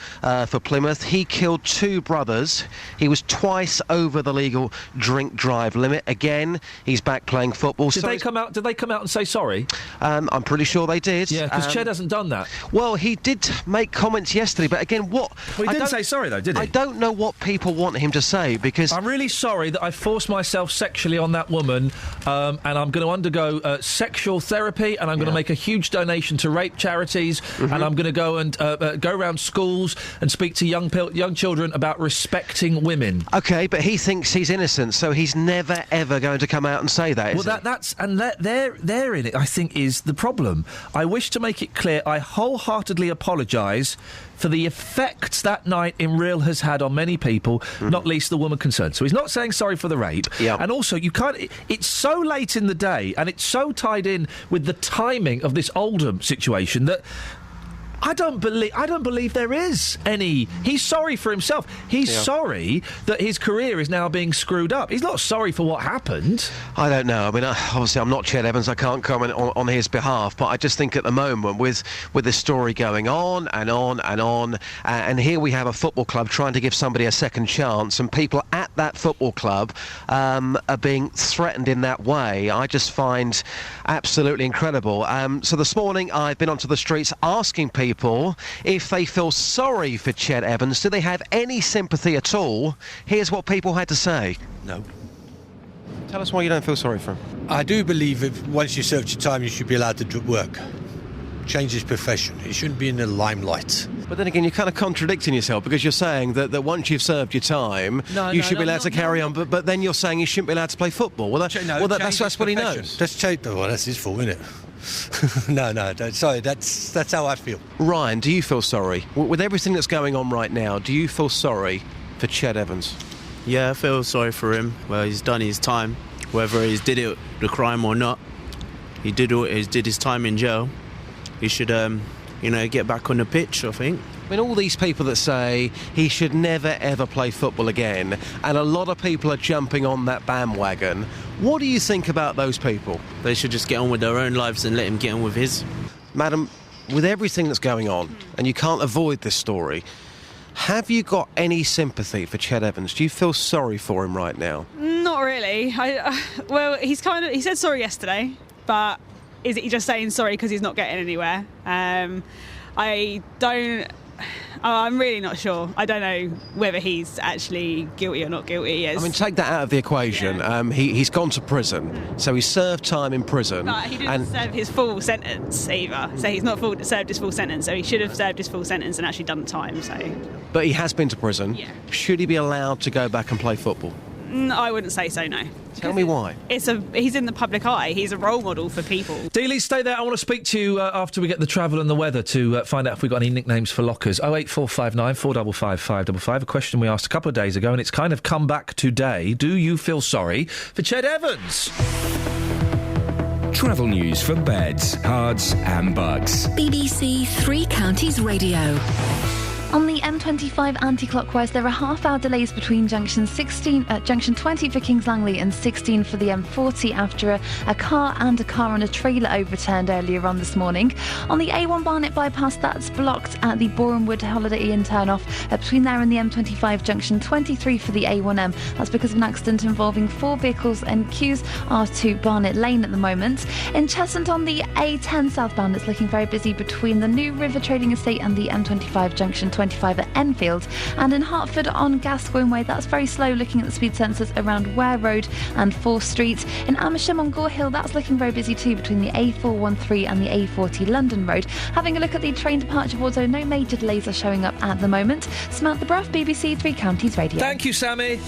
for Plymouth. He killed 2 brothers. He was twice over the legal drink drive limit. Again, he's back playing football. Did they come out and say sorry? I'm pretty sure they did. Yeah, because Ched hasn't done that. Well, he did make comments yesterday, but again, Well, he didn't say sorry, though, did he? I don't know what people want him to say, because... I'm really sorry that I forced myself sexually on that woman, and I'm going to undergo sexual therapy, and I'm going to make a huge donation to rape charities, and I'm going to go and go around schools and speak to young children about about respecting women. OK, but he thinks he's innocent, so he's never, ever going to come out and say that, is he? Therein, I think, is the problem. I wish to make it clear I wholeheartedly apologise for the effects that night in Real has had on many people, not least the woman concerned. So he's not saying sorry for the rape. Yep. And also, you can't... It's so late in the day, and it's so tied in with the timing of this Oldham situation that... I don't believe there is any... He's sorry for himself. He's sorry that his career is now being screwed up. He's not sorry for what happened. I don't know. I mean, obviously, I'm not Ched Evans. I can't comment on his behalf. But I just think at the moment, with this story going on and on and on, and here we have a football club trying to give somebody a second chance, and people at that football club are being threatened in that way, I just find absolutely incredible. So this morning, I've been onto the streets asking people if they feel sorry for Ched Evans. Do they have any sympathy at all? Here's what people had to say. No. Tell us why you don't feel sorry for him. I do believe if once you served your time, you should be allowed to work. Change his profession. He shouldn't be in the limelight. But then again, you're kind of contradicting yourself, because you're saying that once you've served your time, you should be allowed to carry on, but then you're saying he shouldn't be allowed to play football. That's what he knows. That's his fault, isn't it? No, sorry, that's how I feel. Ryan, do you feel sorry? With everything that's going on right now, do you feel sorry for Ched Evans? Yeah, I feel sorry for him. Well, he's done his time, whether he's did it, the crime or not. He did his time in jail. He should, get back on the pitch, I think. I mean, all these people that say he should never, ever play football again, and a lot of people are jumping on that bandwagon. What do you think about those people? They should just get on with their own lives and let him get on with his. Madam, with everything that's going on, and you can't avoid this story, have you got any sympathy for Ched Evans? Do you feel sorry for him right now? Not really. He said sorry yesterday, but is he just saying sorry because he's not getting anywhere? I'm really not sure. I don't know whether he's actually guilty or not guilty. I mean, take that out of the equation. Yeah. He's gone to prison, so he served time in prison. But he didn't serve his full sentence either. So he's not served his full sentence, so he should have served his full sentence and actually done the time. But he has been to prison. Yeah. Should he be allowed to go back and play football? I wouldn't say so, no. Tell me why. He's in the public eye. He's a role model for people. Dealey, stay there. I want to speak to you after we get the travel and the weather to find out if we've got any nicknames for lockers. 08459 455 555. A question we asked a couple of days ago, and it's kind of come back today. Do you feel sorry for Ched Evans? Travel news for beds, cards and bugs. BBC Three Counties Radio. On the M25 anti-clockwise, there are half-hour delays between junction 20 for Kings Langley and 16 for the M40 after a car and a car on a trailer overturned earlier on this morning. On the A1 Barnet bypass, that's blocked at the Borehamwood Holiday Inn turn-off between there and the M25 junction 23 for the A1M. That's because of an accident involving 4 vehicles and queues R2 Barnet Lane at the moment. In Cheshunt on the A10 southbound, it's looking very busy between the New River Trading Estate and the M25 junction 25 at Enfield, and in Hertford on Gascoigne Way, that's very slow looking at the speed sensors around Ware Road and 4th Street. In Amersham on Gore Hill, that's looking very busy too between the A413 and the A40 London Road. Having a look at the train departure boards, though, no major delays are showing up at the moment. Samantha Bruff, BBC Three Counties Radio. Thank you, Sammy.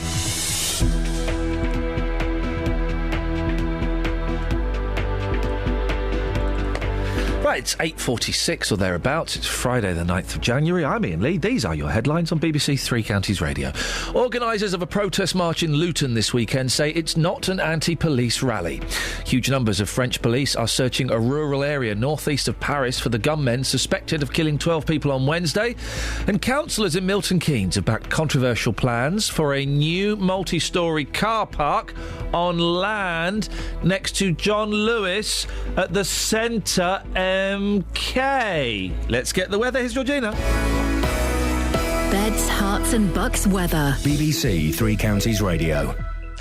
Right, it's 8:46 or thereabouts. It's Friday the 9th of January. I'm Iain Lee. These are your headlines on BBC Three Counties Radio. Organisers of a protest march in Luton this weekend say it's not an anti-police rally. Huge numbers of French police are searching a rural area northeast of Paris for the gunmen suspected of killing 12 people on Wednesday. And councillors in Milton Keynes have backed controversial plans for a new multi-storey car park on land next to John Lewis at the Centre MK. Let's get the weather. Here's Georgina. Beds, hearts and bucks weather. BBC Three Counties Radio.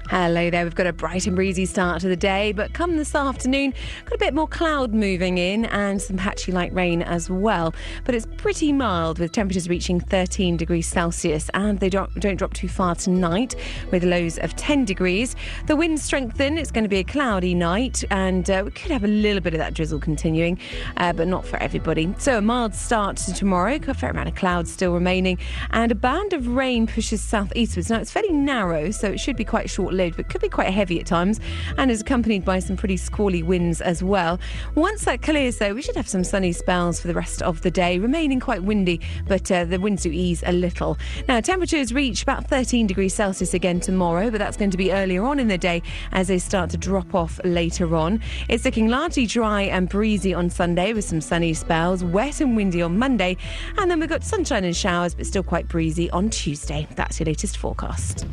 Hello there. We've got a bright and breezy start to the day, but come this afternoon, got a bit more cloud moving in and some patchy light rain as well. But it's pretty mild, with temperatures reaching 13 degrees Celsius, and they don't drop too far tonight, with lows of 10 degrees. The winds strengthen. It's going to be a cloudy night, and we could have a little bit of that drizzle continuing, but not for everybody. So a mild start to tomorrow, a fair amount of clouds still remaining, and a band of rain pushes southeastwards. Now, it's fairly narrow, so it should be quite short-lived, but could be quite heavy at times, and is accompanied by some pretty squally winds as well. Once that clears, though, we should have some sunny spells for the rest of the day, remaining quite windy, but the winds do ease a little. Now, temperatures reach about 13 degrees Celsius again tomorrow, but that's going to be earlier on in the day as they start to drop off later on. It's looking largely dry and breezy on Sunday with some sunny spells, wet and windy on Monday, and then we've got sunshine and showers, but still quite breezy on Tuesday. That's your latest forecast.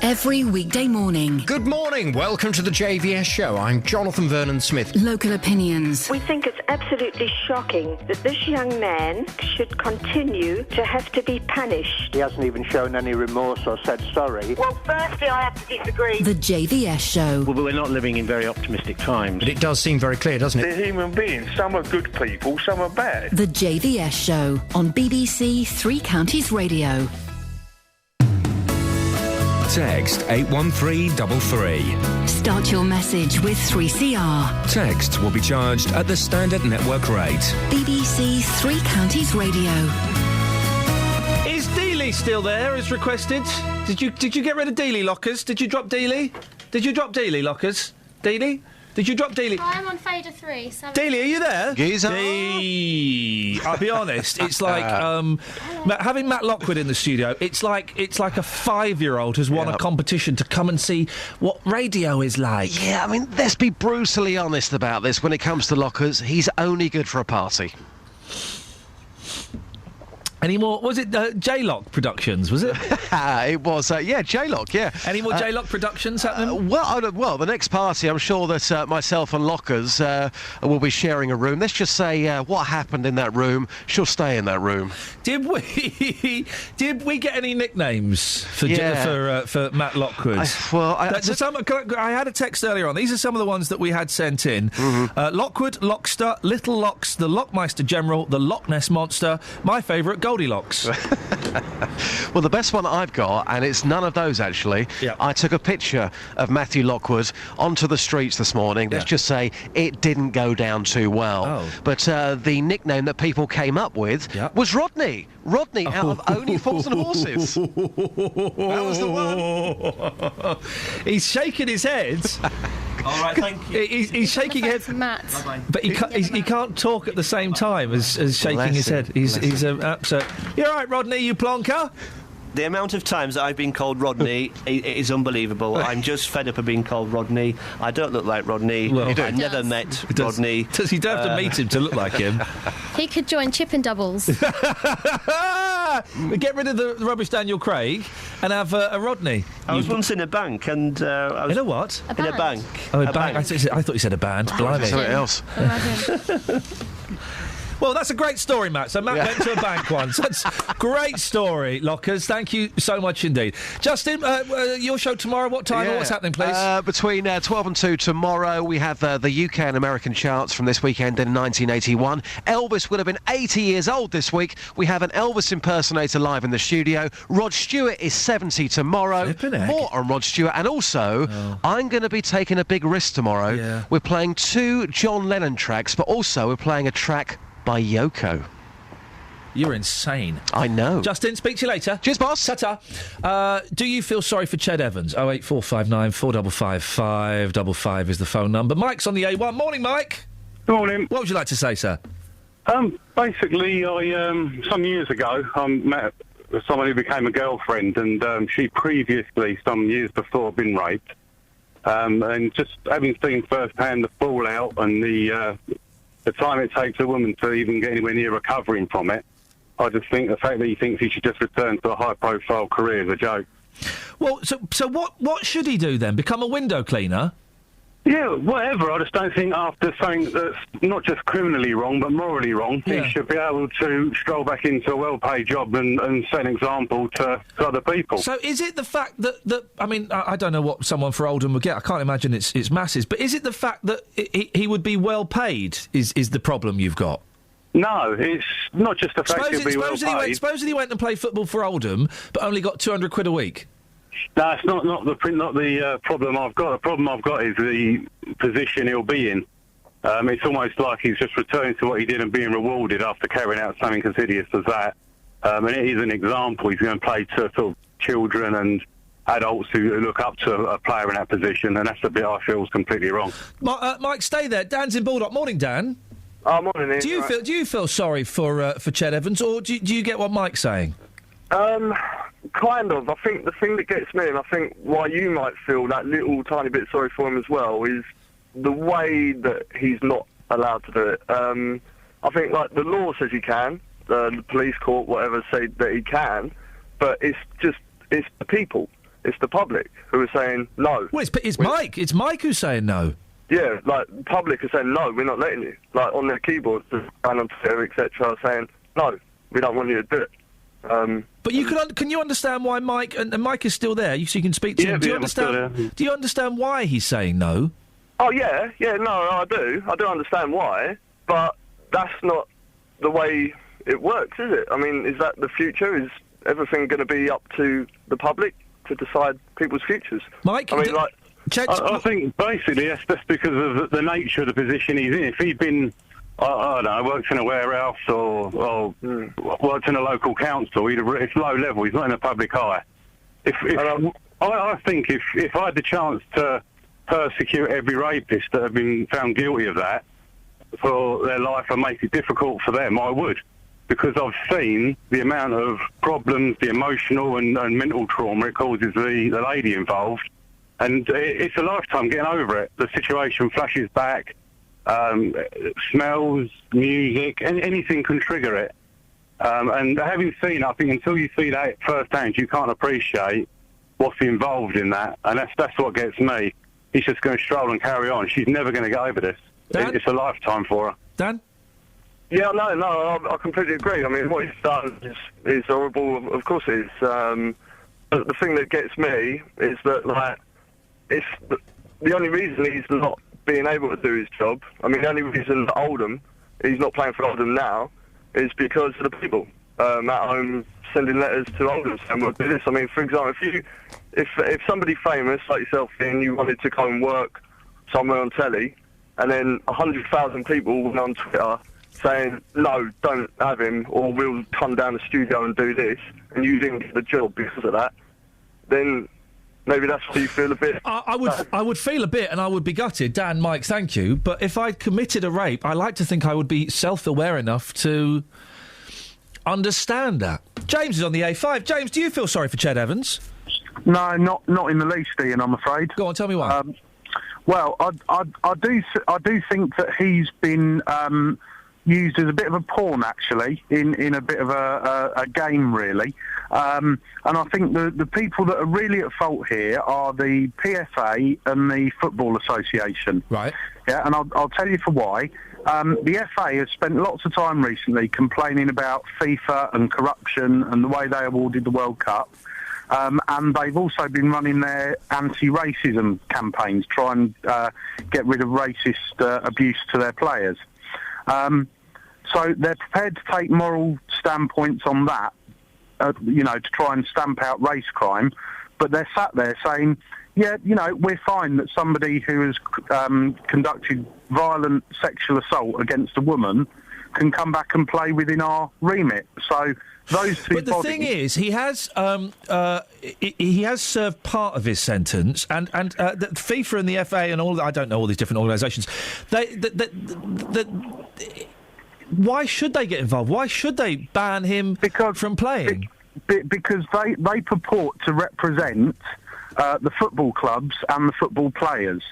Every weekday morning. Good morning. Welcome to the JVS show. I'm Jonathan Vernon Smith. Local opinions. We think it's absolutely shocking that this young man should continue to have to be punished. He hasn't even shown any remorse or said sorry. Well, firstly, I have to disagree. The JVS show. Well, but we're not living in very optimistic times. But it does seem very clear, doesn't it? They're human beings. Some are good people, some are bad. The JVS show on BBC Three Counties Radio. Text 81333. Start your message with 3CR. Text will be charged at the standard network rate. BBC Three Counties Radio. Is Dealey still there as requested? Did you get rid of Dealey, Lockers? Did you drop Dealey? Did you drop Dealey, Lockers? Dealey? Did you drop Dealey? I'm on fader 3. Dealey, are you there? Geezer. I'll be honest. It's like having Matt Lockwood in the studio. It's like a 5-year-old who's won a competition to come and see what radio is like. Yeah, I mean, let's be brutally honest about this. When it comes to Lockers, he's only good for a party. Any more? Was it J-Lock Productions, was it? It was, J-Lock, yeah. Any more J-Lock Productions happening? Well, the next party, I'm sure that myself and Lockers will be sharing a room. Let's just say what happened in that room. She'll stay in that room. Did we get any nicknames for Matt Lockwood? I had a text earlier on. These are some of the ones that we had sent in. Mm-hmm. Lockwood, Lockster, Little Locks, the Lockmeister General, the Loch Ness Monster, my favourite, Goldilocks. Well, the best one I've got, and it's none of those actually, I took a picture of Matthew Lockwood onto the streets this morning. Let's just say it didn't go down too well. But the nickname that people came up with was Rodney. Rodney out of Only Fools and Horses. That was the one. He's shaking his head. All right, thank you. He's shaking his head, Matt. but he can't talk at the same time as shaking his head. He's an absolute. You're right, Rodney. You plonker. The amount of times that I've been called Rodney is unbelievable. I'm just fed up of being called Rodney. I don't look like Rodney. Well, I've never met Rodney. You don't have to meet him to look like him. He could join Chip and Doubles. Get rid of the rubbish Daniel Craig and have a Rodney. I was once in a bank and... I was in a what? In a bank. Oh, a bank. I thought you said a band. Blimey. Something else. Well, that's a great story, Matt. So Matt went to a bank once. That's a great story, Lockers. Thank you so much indeed. Justin, your show tomorrow, what time or what's happening, please? Between 12 and 2 tomorrow, we have the UK and American charts from this weekend in 1981. Elvis would have been 80 years old this week. We have an Elvis impersonator live in the studio. Rod Stewart is 70 tomorrow. More on Rod Stewart. And also, I'm going to be taking a big risk tomorrow. Yeah. We're playing 2 John Lennon tracks, but also we're playing a track by Yoko. You're insane. I know. Justin, speak to you later. Cheers, boss. Ta-ta. Do you feel sorry for Ched Evans? 08459 455 555 is the phone number. Mike's on the A1. Morning, Mike. Good morning. What would you like to say, sir? Basically, some years ago, I met someone who became a girlfriend, and she previously, some years before, had been raped. And just having seen firsthand the fallout and the time it takes a woman to even get anywhere near recovering from it, I just think the fact that he thinks he should just return to a high-profile career is a joke. Well, so what should he do then? Become a window cleaner? Yeah, whatever. I just don't think after something that's not just criminally wrong, but morally wrong, he should be able to stroll back into a well-paid job and set an example to other people. So is it the fact that I mean, I don't know what someone for Oldham would get. I can't imagine it's masses. But is it the fact that he would be well paid is the problem you've got? No, it's not just the fact he'll be well paid. Supposing he went and played football for Oldham, but only got £200 a week. No, it's not the problem I've got. The problem I've got is the position he'll be in. It's almost like he's just returning to what he did and being rewarded after carrying out something as hideous as that. And it is an example. He's going to play to sort of children and adults who look up to a player in that position, and that's the bit I feel is completely wrong. Mike, stay there. Dan's in Baldock. Morning, Dan. Morning, Ian. Do you feel sorry for Ched Evans, or do you get what Mike's saying? Kind of. I think the thing that gets me, and I think why you might feel that little tiny bit sorry for him as well, is the way that he's not allowed to do it. I think, like, the law says he can, the police court, whatever, say that he can, but it's the people, it's the public who are saying no. Well, it's Mike. It's Mike who's saying no. Yeah, like, the public are saying no, we're not letting you. Like, on their keyboards, and on Twitter, etc., saying no, we don't want you to do it. But you can you understand why Mike and Mike is still there? So you can speak to him. Do you understand? Do you understand why he's saying no? Oh yeah, no, I do. I do understand why, but that's not the way it works, is it? I mean, is that the future? Is everything going to be up to the public to decide people's futures? Mike, I mean, I think basically that's because of the nature of the position he's in. If he'd been, I don't know, worked in a warehouse or worked in a local council, it's low level. He's not in the public eye. I think if I had the chance to persecute every rapist that have been found guilty of that for their life and make it difficult for them, I would. Because I've seen the amount of problems, the emotional and mental trauma it causes the lady involved. And it's a lifetime getting over it. The situation flashes back. Smells, music, anything can trigger it. And having seen it, I think until you see that firsthand, you can't appreciate what's involved in that. And that's what gets me. He's just going to stroll and carry on. She's never going to get over this. It's a lifetime for her. Dan? Yeah, no, I completely agree. I mean, what he's done is horrible. Of course it is. But the thing that gets me is that, like, it's the only reason he's not being able to do his job, I mean, the only reason that Oldham, he's not playing for Oldham now, is because of the people at home sending letters to Oldham saying, we'll do this. I mean, for example, if somebody famous like yourself, Ian, you wanted to go and work somewhere on telly, and then 100,000 people went on Twitter saying, no, don't have him, or we'll come down the studio and do this, and you didn't get the job because of that, then maybe that's where you feel a bit. I would feel a bit, and I would be gutted. Dan, Mike, thank you. But if I'd committed a rape, I like to think I would be self-aware enough to understand that. James is on the A5. James, do you feel sorry for Ched Evans? No, not in the least, Ian, I'm afraid. Go on, tell me why. Well, I do think that he's been used as a bit of a pawn, actually, in a bit of a game, really. And I think the people that are really at fault here are the PFA and the Football Association. Right. Yeah, and I'll tell you for why. The FA has spent lots of time recently complaining about FIFA and corruption and the way they awarded the World Cup. And they've also been running their anti-racism campaigns, try and get rid of racist abuse to their players. So they're prepared to take moral standpoints on that, to try and stamp out race crime, but they're sat there saying, yeah, we're fine that somebody who has conducted violent sexual assault against a woman can come back and play within our remit. So those two. But the thing is, he has served part of his sentence, and the FIFA and the FA and all. I don't know all these different organisations. Why should they get involved? Why should they ban him from playing? Because they purport to represent the football clubs and the football players.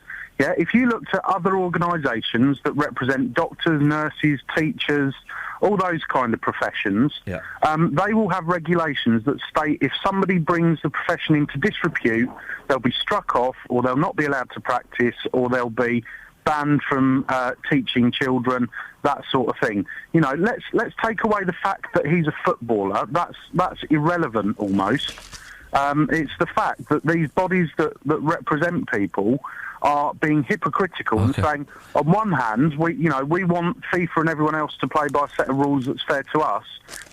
Yeah, if you looked at other organisations that represent doctors, nurses, teachers, all those kind of professions, they will have regulations that state if somebody brings the profession into disrepute, they'll be struck off, or they'll not be allowed to practice, or they'll be banned from teaching children, that sort of thing. You know, let's take away the fact that he's a footballer. That's irrelevant almost. It's the fact that these bodies that represent people are being hypocritical and saying, on one hand, we want FIFA and everyone else to play by a set of rules that's fair to us,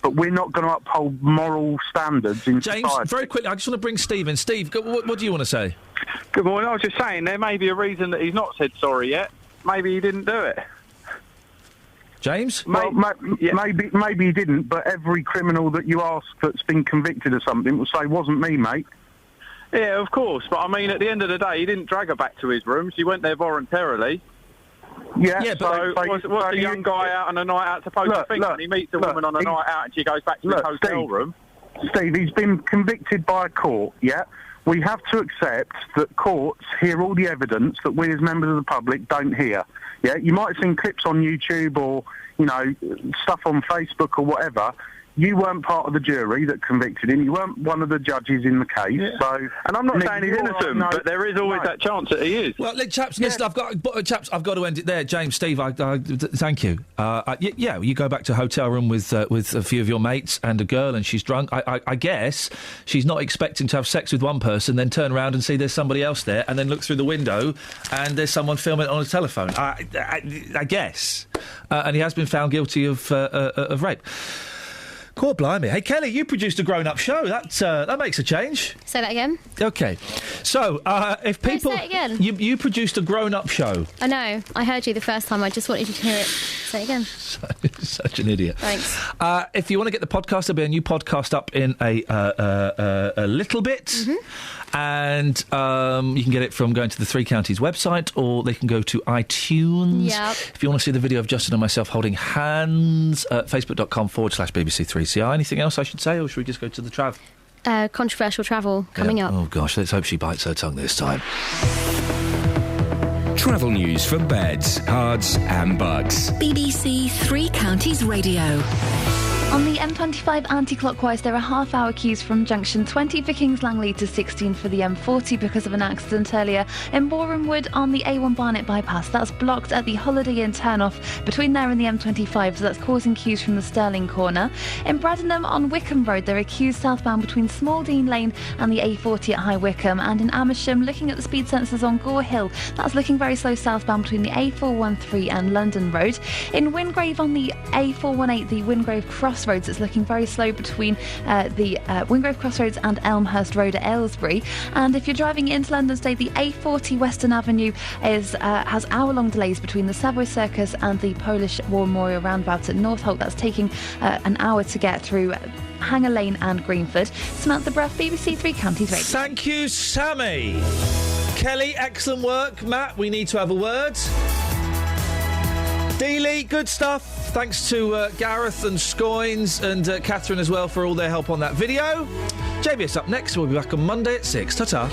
but we're not going to uphold moral standards in James, society. very quickly, I just want to bring Steve in. Steve, what do you want to say? Good morning. I was just saying there may be a reason that he's not said sorry yet. Maybe he didn't do it. James? Maybe he didn't, but every criminal that you ask that's been convicted of something will say, wasn't me, mate. Yeah, of course. But, I mean, at the end of the day, he didn't drag her back to his rooms. He went there voluntarily. Yeah, so what's a young guy out on a night out supposed to think when he meets a woman on a night out and she goes back to his hotel room? Steve, he's been convicted by a court, yeah? We have to accept that courts hear all the evidence that we as members of the public don't hear. Yeah, you might have seen clips on YouTube or, you know, stuff on Facebook or whatever. You weren't part of the jury that convicted him. You weren't one of the judges in the case. Yeah. So, and I'm not saying he's innocent, but there is always that chance that he is. Well, chaps, listen, I've got to end it there. James, Steve, thank you. You go back to a hotel room with a few of your mates and a girl, and she's drunk. I guess she's not expecting to have sex with one person, then turn around and see there's somebody else there, and then look through the window and there's someone filming it on a telephone. I guess. And he has been found guilty of rape. God blimey. Hey, Kelly, you produced a grown-up show. That makes a change. Say that again. OK. So, if people... Say it again. You produced a grown-up show. I know. I heard you the first time. I just wanted you to hear it. Say it again. Such an idiot. Thanks. If you want to get the podcast, there'll be a new podcast up in a little bit. Mm-hmm. And you can get it from going to the Three Counties website, or they can go to iTunes. Yep. If you want to see the video of Justin and myself holding hands, facebook.com/BBC3CR. Anything else I should say, or should we just go to the trav? Controversial travel coming up. Oh, gosh, let's hope she bites her tongue this time. Travel news for beds, cards and bugs. BBC Three Counties Radio. On the M25 anti-clockwise, there are half-hour queues from junction 20 for Kings Langley to 16 for the M40 because of an accident earlier in Boreham Wood on the A1 Barnet bypass. That's blocked at the Holiday Inn turn-off between there and the M25, so that's causing queues from the Stirling corner. In Bradenham on Wickham Road, there are queues southbound between Smaldene Lane and the A40 at High Wycombe. And in Amersham, looking at the speed sensors on Gore Hill, that's looking very slow southbound between the A413 and London Road. In Wingrave on the A418, the Wingrave Crossroads, it's looking very slow between the Wingrave Crossroads and Elmhurst Road at Aylesbury. And if you're driving into London today, the A40 Western Avenue has hour-long delays between the Savoy Circus and the Polish War Memorial roundabout at Northolt. That's taking an hour to get through Hanger Lane and Greenford. Samantha Bruff, BBC Three Counties Radio. Thank you, Sammy. Kelly, excellent work. Matt, we need to have a word. Dealey, good stuff. Thanks to Gareth and Scoins and Catherine as well for all their help on that video. JBS up next. We'll be back on Monday at 6. Ta-ta.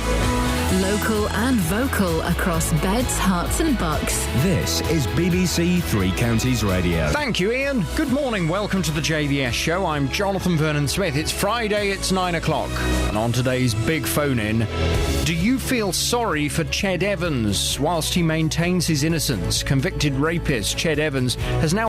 Local and vocal across beds, hearts and bucks. This is BBC Three Counties Radio. Thank you, Ian. Good morning. Welcome to the JVS show. I'm Jonathan Vernon-Smith. It's Friday, it's 9 o'clock. And on today's big phone-in, do you feel sorry for Ched Evans? Whilst he maintains his innocence, convicted rapist Ched Evans has now